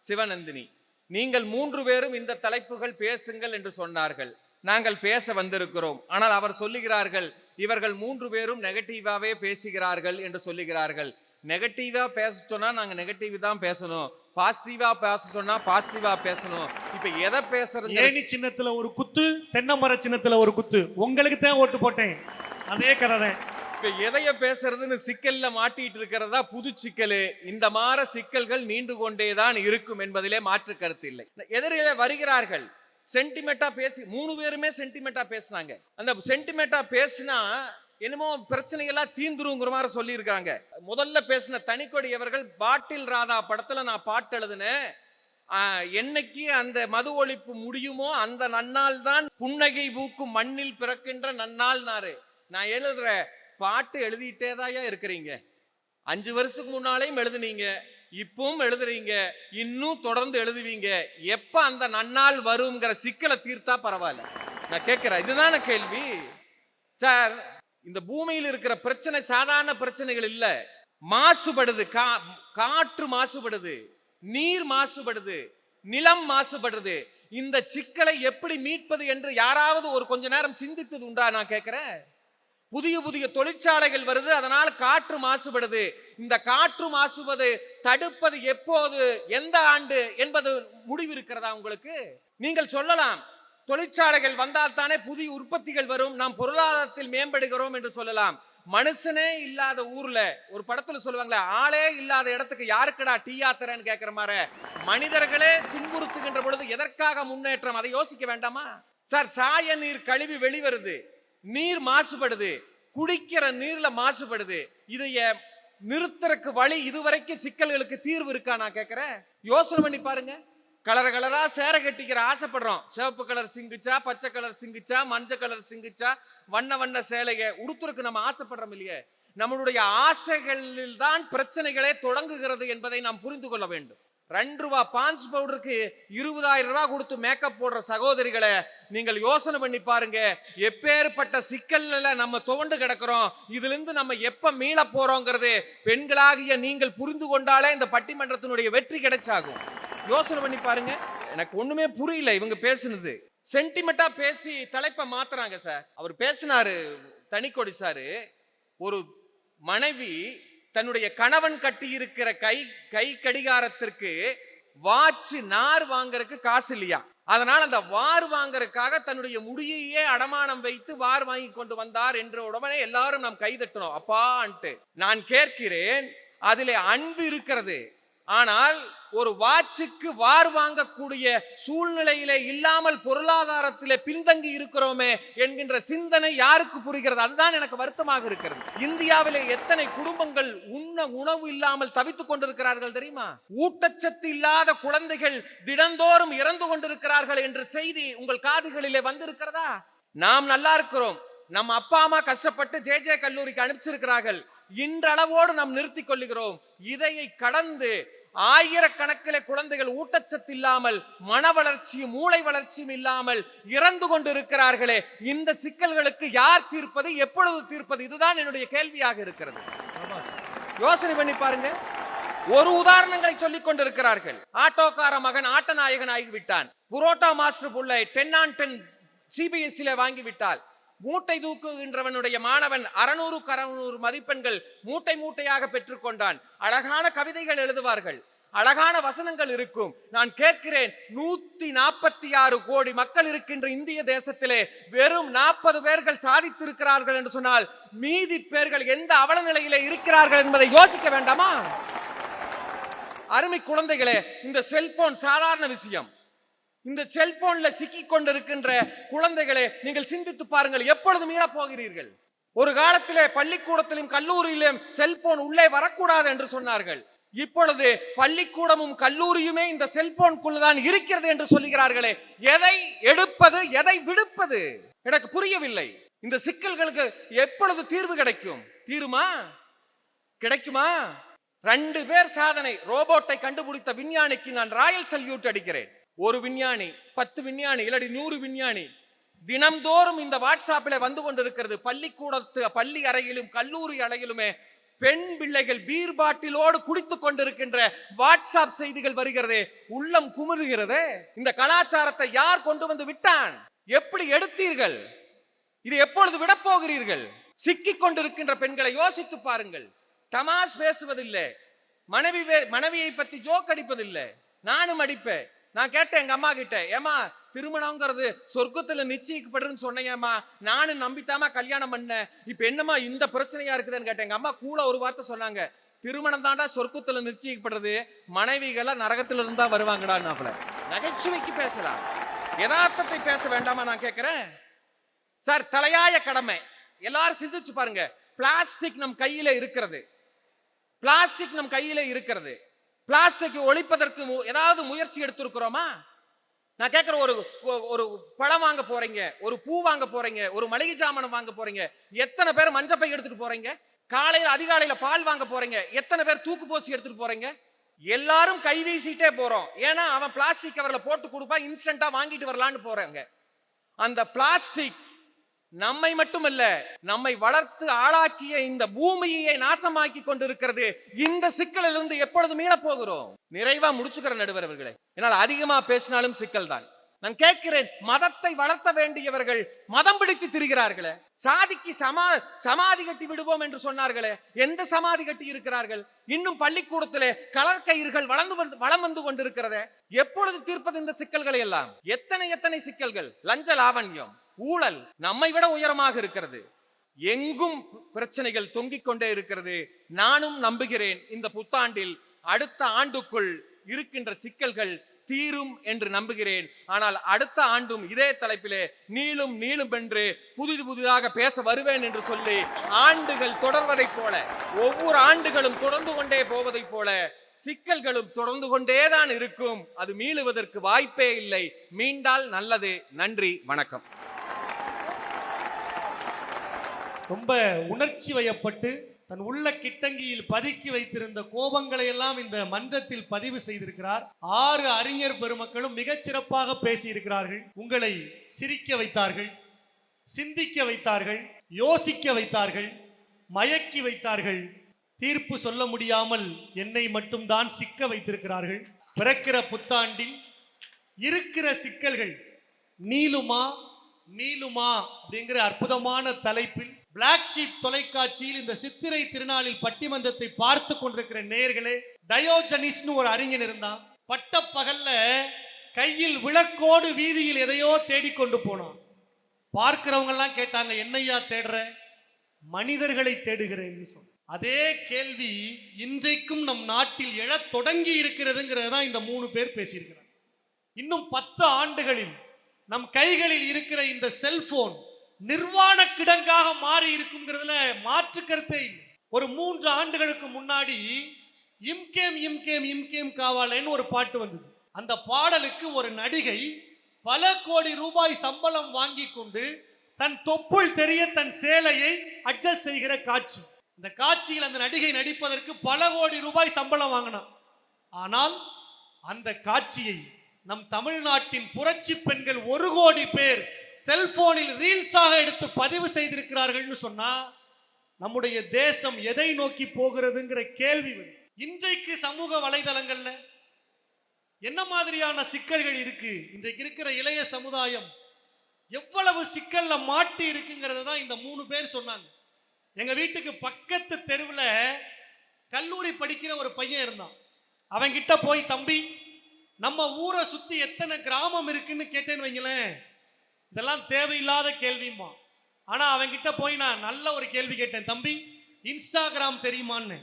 சிவநந்தினி. நீங்கள் 3 பேரும் இந்த தலைப்புகள் பேசுங்கள் என்று சொன்னார்கள். நாங்கள் பேச வந்திருக்கிறோம். ஆனால் அவர் சொல்லுகிறார்கள், இவர்கள் 3 பேரும் நெகட்டிவாவே பேசுகிறார்கள் என்று சொல்லுகிறார்கள். நெகட்டிவா பேச சொன்னா நாங்க நெகட்டிவ் தான் பேசணும், பாசிட்டிவா பேச சொன்னா பாசிட்டிவா பேசணும். இப்ப எதை பேசுறது? ஏணி சின்னத்துல ஒரு குத்து, தென்னமர சின்னத்துல ஒரு குத்து. உங்களுக்கு தான் ஓட்டு போட்டேன், அதே கதை தான். இப்ப எதைய பேசுறதுன்னு சிக்கல்ல மாட்டிட்டு இருக்கிறதா புது சிக்கல். இந்த மாதிரி சிக்கல்கள் நீண்டு கொண்டேதான் இருக்கும் என்பதிலே மாற்று கருத்து இல்லை. எதிரிலே வருகிறார்கள், சென்டிமெண்டா பேசி 3 பேருமே சென்டிமெண்டா பேசினாங்க. அந்த சென்டிமெண்டா பேசினா என்னமோ பிரச்சனைகள்லாம் தீந்துருங்கிற மாதிரி சொல்லியிருக்காங்க. முதல்ல பேசின தனிக்கொடி அவர்கள் பாட்டில் ராதா படத்துல நான் பாட்டு எழுதுனேன், என்னைக்கு அந்த மது ஒழிப்பு முடியுமோ அந்த நன்னாள் தான் புன்னகை பூக்கும் மண்ணில் பிறக்கின்ற நன்னாள்னாரு. நான் எழுதுற பாட்டு எழுதிட்டே தாயா இருக்கிறீங்க. 5 வருஷத்துக்கு முன்னாலேயும் எழுதுனீங்க, இப்பவும் எழுதுறீங்க, இன்னும் தொடர்ந்து எழுதுவீங்க. எப்ப அந்த நன்னாள் வருங்கிற சிக்கலை தீர்த்தா பரவாயில்ல. நான் கேட்கிறேன், இதுதான கேள்வி சார். இந்த பூமியில் இருக்கிற பிரச்சனை சாதாரண பிரச்சனைகள் இல்ல. மாசுபடுது, காற்று மாசுபடுது, நீர் மாசுபடுது, நிலம் மாசுபடுது. இந்த சிக்கலை எப்படி மீட்பது என்று யாராவது ஒரு கொஞ்ச நேரம் சிந்தித்தது உண்டா? நான் கேட்கிறேன். புதிய புதிய தொழிற்சாலைகள் வருது, அதனால் காற்று மாசுபடுது. இந்த காற்று மாசுபது தடுப்பது எப்போது, எந்த ஆண்டு என்பது முடிவு இருக்கிறதா உங்களுக்கு? நீங்கள் சொல்லலாம், தொழிற்சாலைகள் வந்தால் தானே புதிய உற்பத்திகள் வரும், நாம் பொருளாதாரத்தில் மேம்படுகிறோம் என்று சொல்லலாம். மனுஷனே இல்லாத ஊர்ல ஒரு படத்துல சொல்லுவாங்களே, ஆளே இல்லாத இடத்துக்கு யாருக்குடா டீ ஆத்துறன்னு கேட்கிற மாதிரி மனிதர்களே துன்புறுத்துகின்ற பொழுது எதற்காக முன்னேற்றம்? அதை யோசிக்க வேண்டாமா சார்? சாய நீர் கழிவு வெளிவருது, நீர் மாசுபடுது, குடிக்கிற நீர்ல மாசுபடுது. இதைய நிறுத்தறக்கு வழி, இதுவரைக்கும் சிக்கல்களுக்கு தீர்வு இருக்கா? நான் கேட்கிறேன். யோசனை பண்ணி பாருங்க. கலர் கலரா சேர கட்டிக்கிற ஆசைப்படுறோம். சிவப்பு கலர் சிங்கிச்சா, பச்சை கலர் சிங்கிச்சா, மஞ்சள் கலர் சிங்கிச்சா, வண்ண வண்ண சேலைய உடுத்துறதுக்கு நம்ம ஆசைப்படுறோம் இல்லையே. நம்மளுடைய ஆசைகளில் தான் பிரச்சனைகளே தொடங்குகிறது என்பதை நாம் புரிந்து கொள்ள வேண்டும். 2 ரூபா பான்ஸ் பவுடருக்கு 20,000 ரூபாய் கொடுத்து மேக்கப் போடுற சகோதரிகளை நீங்கள் யோசனை பண்ணி பாருங்க. எப்பேற்பட்ட சிக்கல்ல நம்ம துவண்டு கிடக்கிறோம். இதுல இருந்து நம்ம எப்ப மீள போறோங்கிறது பெண்களாகிய நீங்கள் புரிந்து கொண்டாலே இந்த பட்டிமன்றத்தினுடைய வெற்றி கிடைச்சாகும். யோசனை பண்ணி பாருங்க. எனக்கு ஒண்ணுமே புரியல இவங்க பேசுனது. சென்டிமெண்டா பேசி தலைப்பை மாத்துறாங்க சார். அவர் பேசினாரு தனிக்கொடி சாரு, ஒரு மனைவி தன்னுடைய கணவன் கட்டி இருக்கிற கை கடிகாரத்திற்கு வாட்ச் நார் வாங்கறதுக்கு காசு இல்லையா, அதனால அந்த வார் வாங்கறதுக்காக தன்னுடைய முடியையே அடமானம் வைத்து வார் வாங்கி கொண்டு வந்தார் என்ற உடனே எல்லாரும் நாம் கைதட்டணும் அப்பான்ட்டு. நான் கேட்கிறேன், அதிலே அன்பு இருக்கிறது, ஆனால் ஒரு வாட்சுக்கு வார் வாங்கக்கூடிய சூழ்நிலையிலே இல்லாமல் பொருளாதாரத்திலே பின்தங்கி இருக்கிறோமே என்கின்ற சிந்தனை யாருக்கு புரிகிறது? அதுதான் எனக்கு வருத்தமாக இருக்கிறது. இந்தியாவிலே எத்தனை குடும்பங்கள் உணவு இல்லாமல் தவித்துக் கொண்டிருக்கிறார்கள் தெரியுமா? ஊட்டச்சத்து இல்லாத குழந்தைகள் தினந்தோறும் இறந்து கொண்டிருக்கிறார்கள் என்ற செய்தி உங்கள் காதுகளிலே வந்திருக்கிறதா? நாம் நல்லா இருக்கிறோம், நம்ம அப்பா அம்மா கஷ்டப்பட்டு ஜே கல்லூரிக்கு அனுப்பிச்சிருக்கிறார்கள், இன்றளவோடு நாம் நிறுத்திக் கொள்ளுகிறோம். இதையை கடந்து ஆயிரக்கணக்கில் குழந்தைகள் ஊட்டச்சத்து இல்லாமல், மன வளர்ச்சியும் மூளை வளர்ச்சியும் இல்லாமல் இறந்து கொண்டிருக்கிறார்களே. இந்த சிக்கல்களுக்கு யார் தீர்ப்பது, எப்பொழுது தீர்ப்பது? இதுதான் என்னுடைய கேள்வியாக இருக்கிறது. யோசனை பண்ணி பாருங்க. ஒரு உதாரணங்களை சொல்லிக் கொண்டிருக்கிறார்கள். ஆட்டோக்கார மகன் ஆட்டநாயகன் ஆகிவிட்டான், புரோட்டா மாஸ்டர் புள்ளை 10 on 10 CBSE வாங்கிவிட்டால், மூட்டை தூக்குகின்றவனுடைய மாணவன் 600 மதிப்பெண்கள் மூட்டை மூட்டையாக பெற்றுக்கொண்டான். அழகான கவிதைகள் எழுதுவார்கள், அழகான வசனங்கள் இருக்கும். நான் கேட்கிறேன், 146 கோடி மக்கள் இருக்கின்ற இந்திய தேசத்திலே வெறும் 40 பேர்கள் சாதித்திருக்கிறார்கள் என்று சொன்னால் மீதி பேர்கள் எந்த அவல நிலையிலே இருக்கிறார்கள் என்பதை யோசிக்க வேண்டாமா? அருமை குழந்தைகளே, இந்த செல்போன் சாதாரண விஷயம். இந்த செல்போன்ல சிக்கி கொண்டிருக்கின்ற குழந்தைகளை நீங்கள் சிந்தித்து பாருங்கள், எப்பொழுது மீள போகிறீர்கள்? ஒரு காலத்திலே பள்ளிக்கூடத்திலும் கல்லூரியிலும் செல்போன் உள்ளே வரக்கூடாது என்று சொன்னார்கள். இப்பொழுது பள்ளிக்கூடமும் கல்லூரியுமே இந்த செல்போனுக்குள்ளதான் இருக்கிறது என்று சொல்லுகிறார்களே. எதை எடுப்பது, எதை விடுப்பது எனக்கு புரியவில்லை. இந்த சிக்கல்களுக்கு எப்பொழுது தீர்வு கிடைக்கும்? தீருமா? கிடைக்குமா? 2 பேர் சாதனை. ரோபோட்டை கண்டுபிடித்த விஞ்ஞானிக்கு நான் ராயல் சல்யூட் அடிக்கிறேன். ஒரு விஞ்ஞானி, 10 விஞ்ஞானி, இல்லாட்டி 100 விஞ்ஞானி தினம்தோறும் இந்த வாட்ஸ்அப்பில் வந்து கொண்டிருக்கிறது. பள்ளி அறையிலும் கல்லூரி அறையிலுமே பெண் பிள்ளைகள் பீர் பாட்டிலோடு குடித்துக் கொண்டிருக்கின்ற வாட்ஸ்அப் செய்திகள் வருகிறது. உள்ளம் குமுறுகிறது. இந்த கலாச்சாரத்தை யார் கொண்டு வந்து விட்டான்? எப்படி எடுத்தீர்கள்? இது எப்பொழுது விடப்போகிறீர்கள்? சிக்கிக் கொண்டிருக்கின்ற பெண்களை யோசித்து பாருங்கள். தமாஷ் பேசுவதில்லை, மனைவியை பத்தி ஜோக் அடிப்பதில்லை. நானும் அடிப்பேன். நான் கேட்டேன் எங்க அம்மா கிட்ட, ஏமா திருமணங்கிறது சொர்க்கத்துல நிச்சயிக்கப்படுன்னு சொன்னேம்மா, நானும் நம்பித்தாமா கல்யாணம் பண்ணேன், இப்ப என்னம்மா இந்த பிரச்சனையா இருக்குதுன்னு கேட்டேன். எங்க அம்மா கூட ஒரு வார்த்தை சொன்னாங்க, திருமணம் தாண்டா சொர்க்கத்துல நிச்சயிக்கப்படுறது, மனைவிகள நரகத்துல இருந்தா வருவாங்கடா. நகைச்சுவைக்கு பேசலாம், யதார்த்தத்தை பேச வேண்டாமா? நான் கேட்கிறேன் சார். தலையாய கடமை. எல்லாரும் சிந்திச்சு பாருங்க. பிளாஸ்டிக் நம் கையில இருக்கிறது, பிளாஸ்டிக் நம் கையில இருக்கிறது. பிளாஸ்டிக் ஒழிப்பதற்கு ஏதாவது முயற்சி எடுத்திருக்கிறோமா? நான் கேட்கிற ஒரு ஒரு பழம் வாங்க போறீங்க, ஒரு பூ வாங்க போறீங்க, ஒரு மளிகை ஜாமான் வாங்க போறீங்க, எத்தனை பேர் மஞ்சப்பை எடுத்துட்டு போறீங்க? காலையில அதிகாலையில பால் வாங்க போறீங்க, எத்தனை பேர் தூக்கு போசி எடுத்துட்டு போறீங்க? எல்லாரும் கை வீசிட்டே போறோம். ஏன்னா அவன் பிளாஸ்டிக் கவர்ல போட்டு கொடுப்பா, இன்ஸ்டன்டா வாங்கிட்டு வரலான்னு போறாங்க. அந்த பிளாஸ்டிக் நம்மை மட்டுமல்ல, நம்மை வளர்த்து ஆளாக்கிய இந்த பூமியை நாசமாக்கி கொண்டிருக்கிறது. இந்த சிக்கலிலிருந்து எப்பொழுது மீள போகிறோம்? நிறைவா முடிச்சுக்கிற நடுவர் அவர்களே, என்னால் அதிகமா பேசினாலும் சிக்கல் தான். நான் கேட்கிறேன், மதத்தை வளர்த்த வேண்டியவர்கள் மதம் பிடித்து திரிகிறார்களே, சாதிக்கு சமாதி கட்டி விடுவோம் என்று சொன்னார்களே, எந்த சமாதி கட்டி இருக்கிறார்கள்? இன்னும் பள்ளிக்கூடத்திலே கலர் கயிறுகள் வளம் வந்து கொண்டிருக்கிறதே. எப்பொழுது தீர்ப்பது இந்த சிக்கல்களை எல்லாம்? எத்தனை சிக்கல்கள்! லஞ்ச லாவண்யம், ஊழல் நம்மை விட உயரமாக இருக்கிறது. எங்கும் பிரச்சனைகள் தொங்கிக் கொண்டே இருக்கிறது. நானும் நம்புகிறேன், இந்த புத்தாண்டில் அடுத்த ஆண்டுக்குள் இருக்கின்ற சிக்கல்கள் தீரும் என்று நம்புகிறேன். ஆனால் அடுத்த ஆண்டும் இதே தலைப்பிலே நீளும் என்று புதிதாக பேச வருவேன் என்று சொல்லி, ஆண்டுகள் தொடர்வதைப் போல, ஒவ்வொரு ஆண்டுகளும் தொடர்ந்து கொண்டே போவதைப் போல சிக்கல்களும் தொடர்ந்து கொண்டேதான் இருக்கும். அது மீளுவதற்கு வாய்ப்பே இல்லை. மீண்டால் நல்லது. நன்றி, வணக்கம். ரொம்ப உணர்ச்சி வயப்பட்டு தன் உள்ள கிட்டங்கியில் பதுக்கி வைத்திருந்த கோபங்களை எல்லாம் இந்த மன்றத்தில் பதிவு செய்திருக்கிறார். 6 அறிஞர் பெருமக்களும் மிகச் சிறப்பாக பேசியிருக்கிறார்கள். உங்களை சிரிக்க வைத்தார்கள், சிந்திக்க வைத்தார்கள், யோசிக்க வைத்தார்கள், மயக்கி வைத்தார்கள். தீர்ப்பு சொல்ல முடியாமல் என்னை மட்டும்தான் சிக்க வைத்திருக்கிறார்கள். பிறக்கிற புத்தாண்டில் இருக்கிற சிக்கல்கள் நீளுமா அப்படிங்கிற அற்புதமான தலைப்பில் பிளாக் ஷீப் தொலைக்காட்சியில் இந்த சித்திரை திருநாளில் பட்டிமன்றத்தை பார்த்து கொண்டிருக்கிற நேயர்களே, டயோஜனிஸ்னு ஒரு அறிஞன் இருந்தான். பட்ட பகல்ல கையில் விளக்கோடு வீதியில் எதையோ தேடிக்கொண்டு போனான். பார்க்கிறவங்க எல்லாம் கேட்டாங்க, என்னையா தேடுற? மனிதர்களை தேடுகிறேன்னு சொன்ன. அதே கேள்வி இன்றைக்கும் நம் நாட்டில் எழத் தொடங்கி இருக்கிறதுங்கிறது தான் இந்த 3 பேர் பேசியிருக்கிறார். இன்னும் 10 ஆண்டுகளில் நம் கைகளில் இருக்கிற இந்த செல்போன் நிர்வாண கிடங்காக மாறி இருக்குங்கிறதுல மாற்று கருத்தே இல்லை. ஒரு 3 ஆண்டுகளுக்கு முன்னாடி இம்கேம் காவாலேன்னு ஒரு பாட்டு வந்தது. அந்த பாடலுக்கு ஒரு நடிகை பல கோடி ரூபாய் சம்பளம் வாங்கி கொண்டு தன் தொப்புள் தெரிய தன் சேலையை அட்ஜஸ்ட் செய்கிற காட்சி. அந்த காட்சியில் அந்த நடிகை நடிப்பதற்கு பல கோடி ரூபாய் சம்பளம் வாங்கினான். ஆனால் அந்த காட்சியை நம் தமிழ்நாட்டின் புரட்சி பெண்கள் 1 கோடி பேர் செல்போனில் ரீல்ஸாக எடுத்து பதிவு செய்திருக்கிறார்கள்னு சொன்னா நம்முடைய தேசம் எதை நோக்கி போகிறதுங்கிற கேள்வி வரும். இன்றைக்கு சமூக வலைதளங்கள்ல என்ன மாதிரியான சிக்கல்கள் இருக்கு? இன்றைக்கு இருக்கிற இளைய சமுதாயம் எவ்வளவு சிக்கல்ல மாட்டி இருக்குங்கிறத தான் இந்த 3 பேர் சொன்னாங்க. எங்க வீட்டுக்கு பக்கத்து தெருவில் கல்லூரி படிக்கிற ஒரு பையன் இருந்தான். அவன்கிட்ட போய், தம்பி, நம்ம ஊரை சுத்தி எத்தனை கிராமம் இருக்குன்னு கேட்டேன்னு வைங்களேன், இதெல்லாம் தேவையில்லாத கேள்வியுமா. ஆனா அவன்கிட்ட போய் நான் நல்ல ஒரு கேள்வி கேட்டேன், தம்பி இன்ஸ்டாகிராம் தெரியுமான்னு.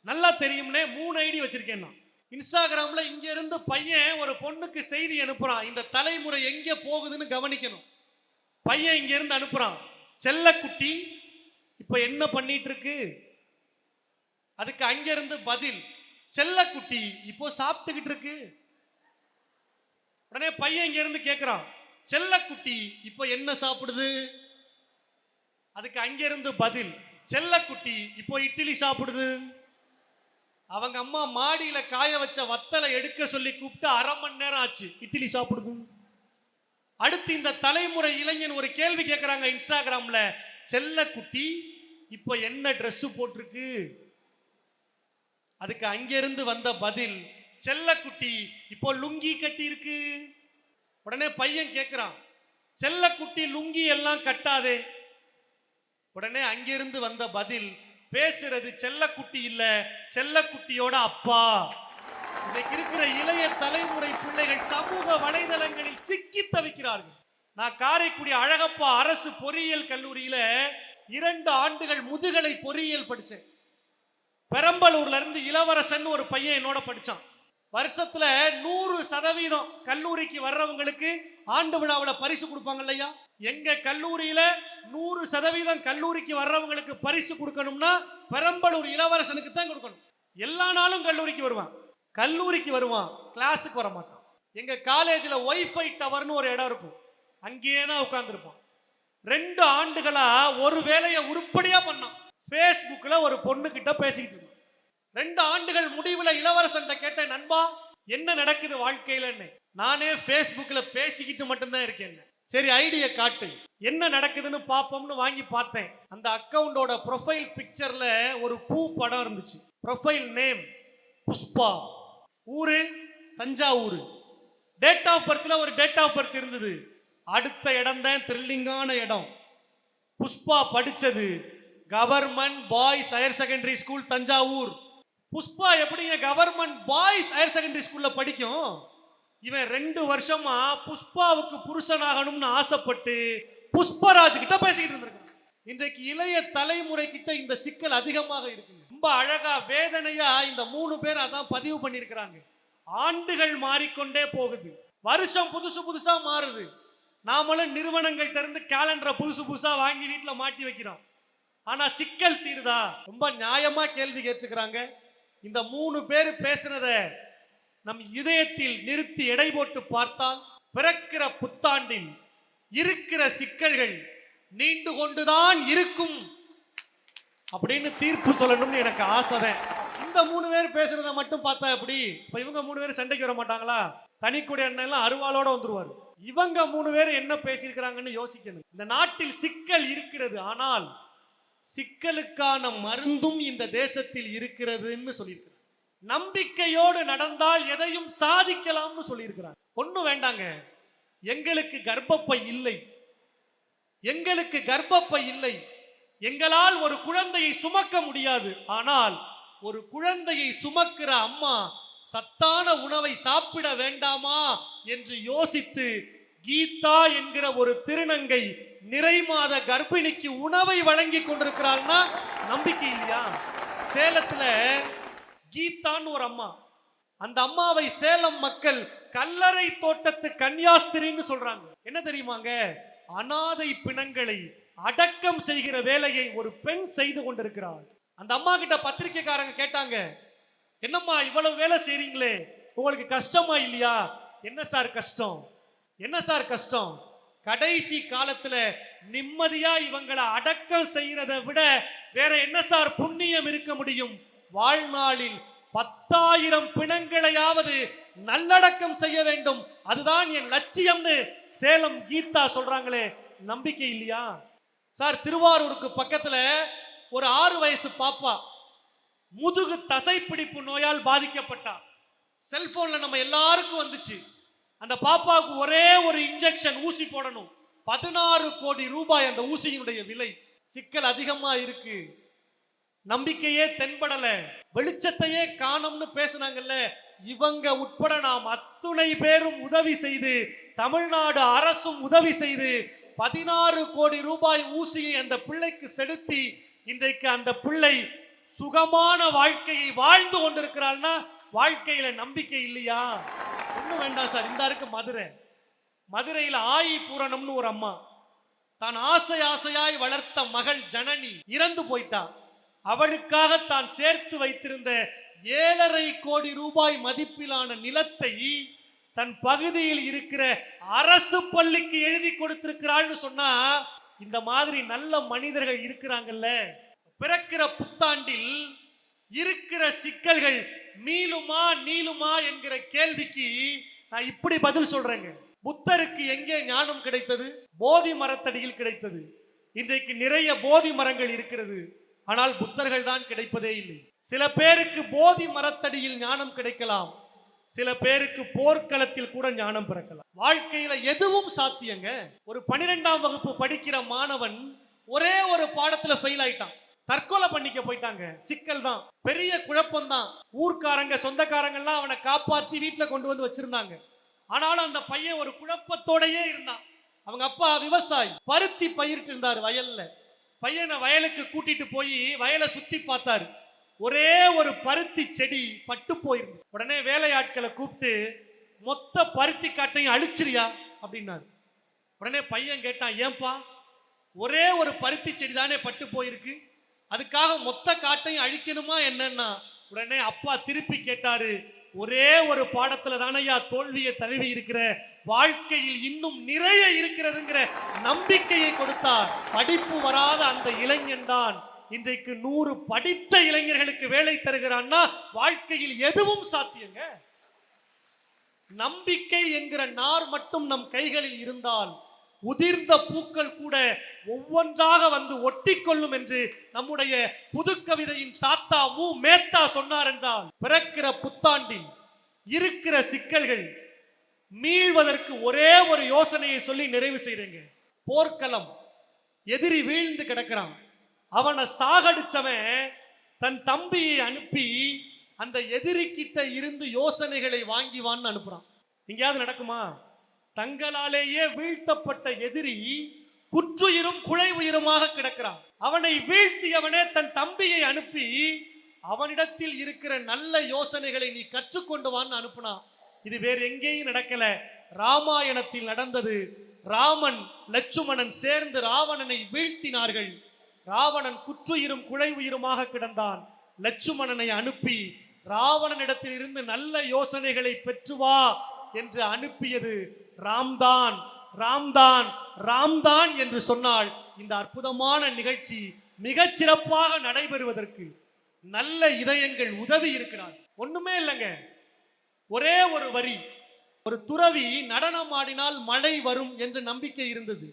நல்லா தெரியும்னே, 3 ஐடி வச்சிருக்கேன் நான். இன்ஸ்டாகிராம்ல இங்க இருந்து பையன் ஒரு பொண்ணுக்கு செய்தி அனுப்புறான். இந்த தலைமுறை எங்க போகுதுன்னு கவனிக்கணும். பையன் இங்க இருந்து அனுப்புறான், செல்லக்குட்டி இப்ப என்ன பண்ணிட்டு இருக்கு. அதுக்கு அங்க இருந்து பதில், செல்லக்குட்டி இப்போ சாப்பிட்டுக்கிட்டு இருக்கு. உடனே பையன் இங்க இருந்து கேட்கிறான், செல்லக்குட்டி இப்போ என்ன சாப்பிடுது. அதுக்கு அங்கிருந்து பதில், செல்லக்குட்டி இப்போ இட்லி சாப்பிடுது. அவங்க அம்மா மாடியில காய வச்ச வத்தலை எடுக்க சொல்லி கூப்பிட்டு 1/2 மணி நேரம் ஆச்சு, இட்லி சாப்பிடுது. அடுத்து இந்த தலைமுறை இளைஞன் ஒரு கேள்வி கேட்கிறாங்க இன்ஸ்டாகிராம்ல, செல்லக்குட்டி இப்போ என்ன ட்ரெஸ் போட்டிருக்கு. அதுக்கு அங்கிருந்து வந்த பதில், செல்லக்குட்டி இப்போ லுங்கி கட்டி இருக்கு. உடனே பையன் கேட்கிறான், செல்லக்குட்டி லுங்கி எல்லாம் கட்டாதே. உடனே அங்கிருந்து வந்த பதில், பேசுறது செல்லக்குட்டி இல்ல, செல்லக்குட்டியோட அப்பா. இன்னைக்கு இருக்கிற இளைய தலைமுறை பிள்ளைகள் சமூக வலைதளங்களில் சிக்கி தவிக்கிறார்கள். நான் காரைக்குடி அழகப்பா அரசு பொறியியல் கல்லூரியில 2 ஆண்டுகள் முதுகலை பொறியியல் படிச்சேன். பெரம்பலூர்ல இருந்து இளவரசன் ஒரு பையன் என்னோட படிச்சான். வருஷத்துல 100% கல்லூரிக்கு வர்றவங்களுக்கு ஆண்டு விழாவில் பரிசு கொடுப்பாங்க இல்லையா. எங்க கல்லூரியில 100% கல்லூரிக்கு வர்றவங்களுக்கு பரிசு கொடுக்கணும்னா பெரம்பலூர் இளவரசனுக்கு தான் கொடுக்கணும். எல்லா நாளும் கல்லூரிக்கு வருவான். கல்லூரிக்கு வருவான், கிளாஸுக்கு வர மாட்டான். எங்க காலேஜில் ஒய்ஃபை டவர்னு ஒரு இடம் இருக்கும், அங்கேயே தான் உட்காந்துருப்பான். 2 ஆண்டுகளா ஒரு வேலையை உருப்படியா பண்ணான். ஃபேஸ்புக்கில் ஒரு பொண்ணு கிட்ட பேசிக்கிட்டு இருந்தான். 2 ஆண்டுகள் முடிவில் இளவரசன் கேட்டேன், நண்பா என்ன நடக்குது வாழ்க்கையிலன்னு. நானே ஃபேஸ்புக்கில் பேசிக்கிட்டு மட்டும்தான் இருக்கேன். சரி ஐடியை காட்டு, என்ன நடக்குதுன்னு பார்ப்போம்னு வாங்கி பார்த்தேன். அந்த அக்கவுண்டோட ப்ரொஃபைல் பிக்சர்ல ஒரு பூ படம் இருந்துச்சு. ப்ரொஃபைல் நேம் புஷ்பா, ஊரு தஞ்சாவூர், டேட் ஆஃப் பர்த்ல ஒரு டேட் ஆஃப் பர்த் இருந்தது. அடுத்த இடம் தான் த்ரில்லிங்கான இடம். புஷ்பா படிச்சது government boys higher secondary school Thanjavur. Pushpa எப்படிங்க கவர்மெண்ட் பாய்ஸ் ஹையர் செகண்டரி ஸ்கூல்ல படிக்கும்? இவன் 2 வருஷமா புஷ்பாவுக்கு புருஷனாகணும்னு ஆசைப்பட்டு புஷ்பராஜ் கிட்ட பேசிக்கிட்டு இருந்திருக்கான். இன்றைக்கு இளைய தலைமுறை கிட்ட இந்த சிக்கல் அதிகமாக இருக்குங்க. ரொம்ப அழகா வேதனையா இந்த 3 பேர் அதான் பதிவு பண்ணியிருக்கிறாங்க. ஆண்டுகள் மாறிக்கொண்டே போகுது, வருஷம் புதுசு புதுசா மாறுது. நாமளும் நிறுவனங்கள்ட்ட இருந்து கேலண்டரை புதுசு புதுசா வாங்கி வீட்டில் மாட்டி வைக்கிறோம். ஆனா சிக்கல் தீருதா? ரொம்ப நியாயமா கேள்வி கேட்டுக்கிறாங்க. இந்த 3 பேர் பேசுனத நம் இதயத்தில் நிறுத்தி எடை போட்டு பார்த்தால் பிறக்கிற புத்தாண்டில் இருக்கிற சிக்கல்கள் நீண்டு கொண்டுதான் இருக்கும் அப்படின்னு தீர்ப்பு சொல்லணும்னு எனக்கு ஆசைதான். இந்த 3 பேர் பேசுறத மட்டும் பார்த்தா எப்படி? இப்ப இவங்க 3 பேர் சண்டைக்கு வர மாட்டாங்களா? தனிக்குடி அண்ணன் எல்லாம் அருவாளோட வந்துருவாரு. இவங்க 3 பேர் என்ன பேசியிருக்கிறாங்கன்னு யோசிக்கணும். இந்த நாட்டில் சிக்கல் இருக்கிறது, ஆனால் சிக்கலுக்கான மருந்தும் இந்த தேசத்தில் இருக்கிறதுன்னு சொல்லியிருக்கிறார். நம்பிக்கையோடு நடந்தால் எதையும் சாதிக்கலாம்னு சொல்லியிருக்கிறார். ஒன்றும் வேண்டாங்க, எங்களுக்கு கர்ப்பப்பை இல்லை, எங்களுக்கு கர்ப்பப்பை இல்லை, எங்களால் ஒரு குழந்தையை சுமக்க முடியாது. ஆனால் ஒரு குழந்தையை சுமக்கிற அம்மா சத்தான உணவை சாப்பிட வேண்டாமா என்று யோசித்து கீதா என்கிற ஒரு திருநங்கை நிறைமாத கர்ப்பிணிக்கு உணவை வழங்கி கொண்டிருக்கிறாள்னா நம்பிக்கை இல்லையா? சேலத்துல கீதான்னு ஒரு அம்மா, அந்த அம்மாவை சேலம் மக்கள் கல்லறை தோட்டத்து கன்னியாஸ்திரின்னு சொல்றாங்க. என்ன தெரியுமாங்க? அனாதை பிணங்களை அடக்கம் செய்கிற வேலையை ஒரு பெண் செய்து கொண்டிருக்கிறாள். அந்த அம்மா கிட்ட பத்திரிக்கைக்காரங்க கேட்டாங்க, என்னம்மா இவ்வளவு வேலை செய்றீங்களே, உங்களுக்கு கஷ்டமா இல்லையா? என்ன சார் கஷ்டம், என்ன சார் கஷ்டம்? கடைசி காலத்துல நிம்மதியா இவங்களை அடக்கம் செய்யறதை விட வேற என்ன சார் புண்ணியம் இருக்க முடியும்? வாழ்நாளில் 10,000 பிணங்களையாவது நல்லடக்கம் செய்ய வேண்டும், அதுதான் என் லட்சியம்னு சேலம் கீதா சொல்றாங்களே, நம்பிக்கை இல்லையா? சார் திருவாரூருக்கு பக்கத்துல ஒரு 6 வயசு பாப்பா முதுகு தசைப்பிடிப்பு நோயால் பாதிக்கப்பட்டா. செல்போன்ல நம்ம எல்லாருக்கும் வந்துச்சு. அந்த பாப்பாவுக்கு ஒரே ஒரு இன்ஜெக்ஷன் ஊசி போடணும், 16 கோடி ரூபாய் அந்த ஊசியினுடைய விலை. சிக்கல் அதிகமா இருக்கு, நம்பிக்கையே தென்படல, வெளிச்சத்தையே காணோம்னு பேசுனாங்கல்ல, இவங்க உட்பட நாம் அத்துணை பேரும் உதவி செய்து, தமிழ்நாடு அரசும் உதவி செய்து 16 கோடி ரூபாய் ஊசியை அந்த பிள்ளைக்கு செலுத்தி இன்றைக்கு அந்த பிள்ளை சுகமான வாழ்க்கையை வாழ்ந்து கொண்டிருக்கிறாள்னா வாழ்க்கையில நம்பிக்கை இல்லையா? ஒன்றும் வேண்டாம் சார். இந்த இருக்கு மதுரையில் ஆயி பூரணம்னு ஒரு அம்மா, தான் ஆசை ஆசையாய் வளர்த்த மகள் ஜனனி இறந்து போயிட்டா. அவளுக்காக தான் சேர்த்து வைத்திருந்த 7,5 கோடி ரூபாய் மதிப்பிலான நிலத்தை தன் பகுதியில் இருக்கிற அரசு பள்ளிக்கு எழுதி கொடுத்திருக்கிறாள்னு சொன்னா, இந்த மாதிரி நல்ல மனிதர்கள் இருக்கிறாங்கல்ல. பிறக்கிற புத்தாண்டில் இருக்கிற சிக்கல்கள் நீளுமா என்கிற கேள்விக்கு நான் இப்படி பதில் சொல்றேங்க. புத்தருக்கு எங்கே ஞானம் கிடைத்தது? போதி மரத்தடியில் கிடைத்தது. இன்றைக்கு நிறைய போதி மரங்கள் இருக்கிறது, ஆனால் புத்தர்கள் தான் கிடைப்பதே இல்லை. சில பேருக்கு போதி மரத்தடியில் ஞானம் கிடைக்கலாம், சில பேருக்கு போர்க்களத்தில் கூட ஞானம் பிறக்கலாம். வாழ்க்கையில எதுவும் சாத்தியங்க. ஒரு 12ஆம் வகுப்பு படிக்கிற மாணவன் ஒரே ஒரு பாடத்துல ஃபெயில் ஆயிட்டான், தற்கொலை பண்ணிக்க போயிட்டாங்க. சிக்கல் தான், பெரிய குழப்பம் தான். ஊர்க்காரங்க சொந்தக்காரங்க எல்லாம் அவனை காப்பாற்றி வீட்டுல கொண்டு வந்து வச்சிருந்தாங்க. ஆனாலும் அந்த பையன் ஒரு குழப்பத்தோடயே இருந்தான். அவங்க அப்பா விவசாயி, பருத்தி பயிரிட்டு இருந்தார் வயல்ல. பையனை வயலுக்கு கூட்டிட்டு போய் வயலை சுத்தி பார்த்தாரு. ஒரே ஒரு பருத்தி செடி பட்டு போயிருந்துச்சு. உடனே வேலையாட்களை கூப்பிட்டு மொத்த பருத்தி காட்டையும் அழிச்சிரியா அப்படின்னாரு. உடனே பையன் கேட்டான், ஏன்பா, ஒரே ஒரு பருத்தி செடி தானே பட்டு போயிருக்கு, அதுக்காக மொத்த காட்டையும் அழிக்கணுமா என்னன்னா? உடனே அப்பா திருப்பி கேட்டாரு, ஒரே ஒரு பாடத்துல தானையா தோல்வியை தழுவி இருக்கிற, வாழ்க்கையில் இன்னும் நிறைய இருக்கிறதுங்கிற நம்பிக்கையை கொடுத்தார். படிப்பு வராத அந்த இளைஞன் தான் இன்றைக்கு 100 படித்த இளைஞர்களுக்கு வேலை தருகிறான்னா வாழ்க்கையில் எதுவும் சாத்தியங்க. நம்பிக்கை என்கிற நார் மட்டும் நம் கைகளில் இருந்தால் உதிர்ந்த பூக்கள் கூட ஒவ்வொன்றாக வந்து ஒட்டிக்கொள்ளும் என்று நம்முடைய புதுக்கவிதையின் தாத்தா மு மேத்தா சொன்னார் என்றால், பிறக்கிற புத்தாண்டில் இருக்கிற சிக்கல்கள் மீள்வதற்கு ஒரே ஒரு யோசனையை சொல்லி நிறைவு செய்றேங்க. போர்க்களம், எதிரி வீழ்ந்து கிடக்கிறான், அவனை சாகடிச்சவன் தன் தம்பியை அனுப்பி அந்த எதிரி கிட்ட இருந்து யோசனைகளை வாங்கிவான்னு அனுப்புறான். எங்கேயாவது நடக்குமா? தங்களாலேயே வீழ்த்தப்பட்ட எதிரி குற்றுயிரும் குழை உயிருமாக கிடக்கிறான். அவனை வீழ்த்தியவனே தன் தம்பியை அனுப்பி அவனிடத்தில் இருக்கிற நல்ல யோசனைகளை நீ கற்றுக்கொண்டு வான்னு அனுப்புனான். இது வேற எங்கேயும் நடக்கல, ராமாயணத்தில் நடந்தது. ராமன் லட்சுமணன் சேர்ந்து ராவணனை வீழ்த்தினார்கள். ராவணன் குற்றுயிரும் குழை உயிருமாக கிடந்தான். லட்சுமணனை அனுப்பி ராவணனிடத்தில் இருந்து நல்ல யோசனைகளை பெற்று வா என்று அனுப்பியது ராம்தான். ராம்தான் ராம்தான் என்று சொன்னால் இந்த அற்புதமான நிகழ்ச்சி மிகச் சிறப்பாக நடைபெறுவதற்கு நல்ல இதயங்கள் உதவி இருக்கிறார். ஒண்ணுமே இல்லைங்க, ஒரே ஒரு வரி. ஒரு துறவி நடனம் ஆடினால் மழை வரும் என்ற நம்பிக்கை இருந்தது.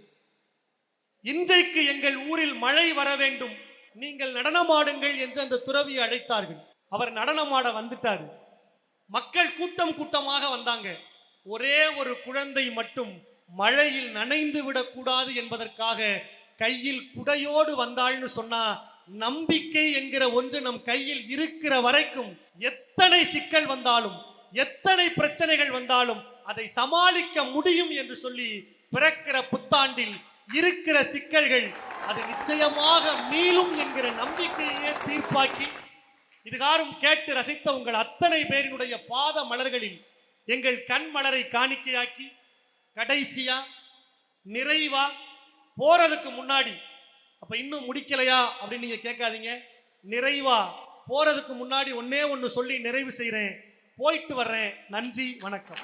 இன்றைக்கு எங்கள் ஊரில் மழை வர வேண்டும், நீங்கள் நடனமாடுங்கள் என்று அந்த துறவியை அழைத்தார்கள். அவர் நடனமாட வந்துட்டார். மக்கள் கூட்டம் கூட்டமாக வந்தாங்க. ஒரே ஒரு குழந்தை மட்டும் மழையில் நனைந்து விடக்கூடாது என்பதற்காக கையில் குடையோடு வந்தாள்னு சொன்னா, நம்பிக்கை என்கிற ஒன்று நம் கையில் இருக்கிற வரைக்கும் எத்தனை சிக்கல் வந்தாலும் எத்தனை பிரச்சனைகள் வந்தாலும் அதை சமாளிக்க முடியும் என்று சொல்லி பிறக்கிற புத்தாண்டில் இருக்கிற சிக்கல்கள் அது நிச்சயமாக மீளும் என்கிற நம்பிக்கையே தீர்ப்பாக்கி இதுகாரும் கேட்டு ரசித்த உங்கள் அத்தனை பேரினுடைய பாத மலர்களில் எங்கள் கண் மலரை காணிக்கையாக்கி கடைசியா நிறைவா போறதுக்கு முன்னாடி, அப்ப இன்னும் முடிக்கலையா அப்படின்னு நீங்க கேட்காதீங்க, நிறைவா போறதுக்கு முன்னாடி ஒன்னே ஒன்று சொல்லி நிறைவு செய்கிறேன். போயிட்டு வர்றேன். நன்றி, வணக்கம்.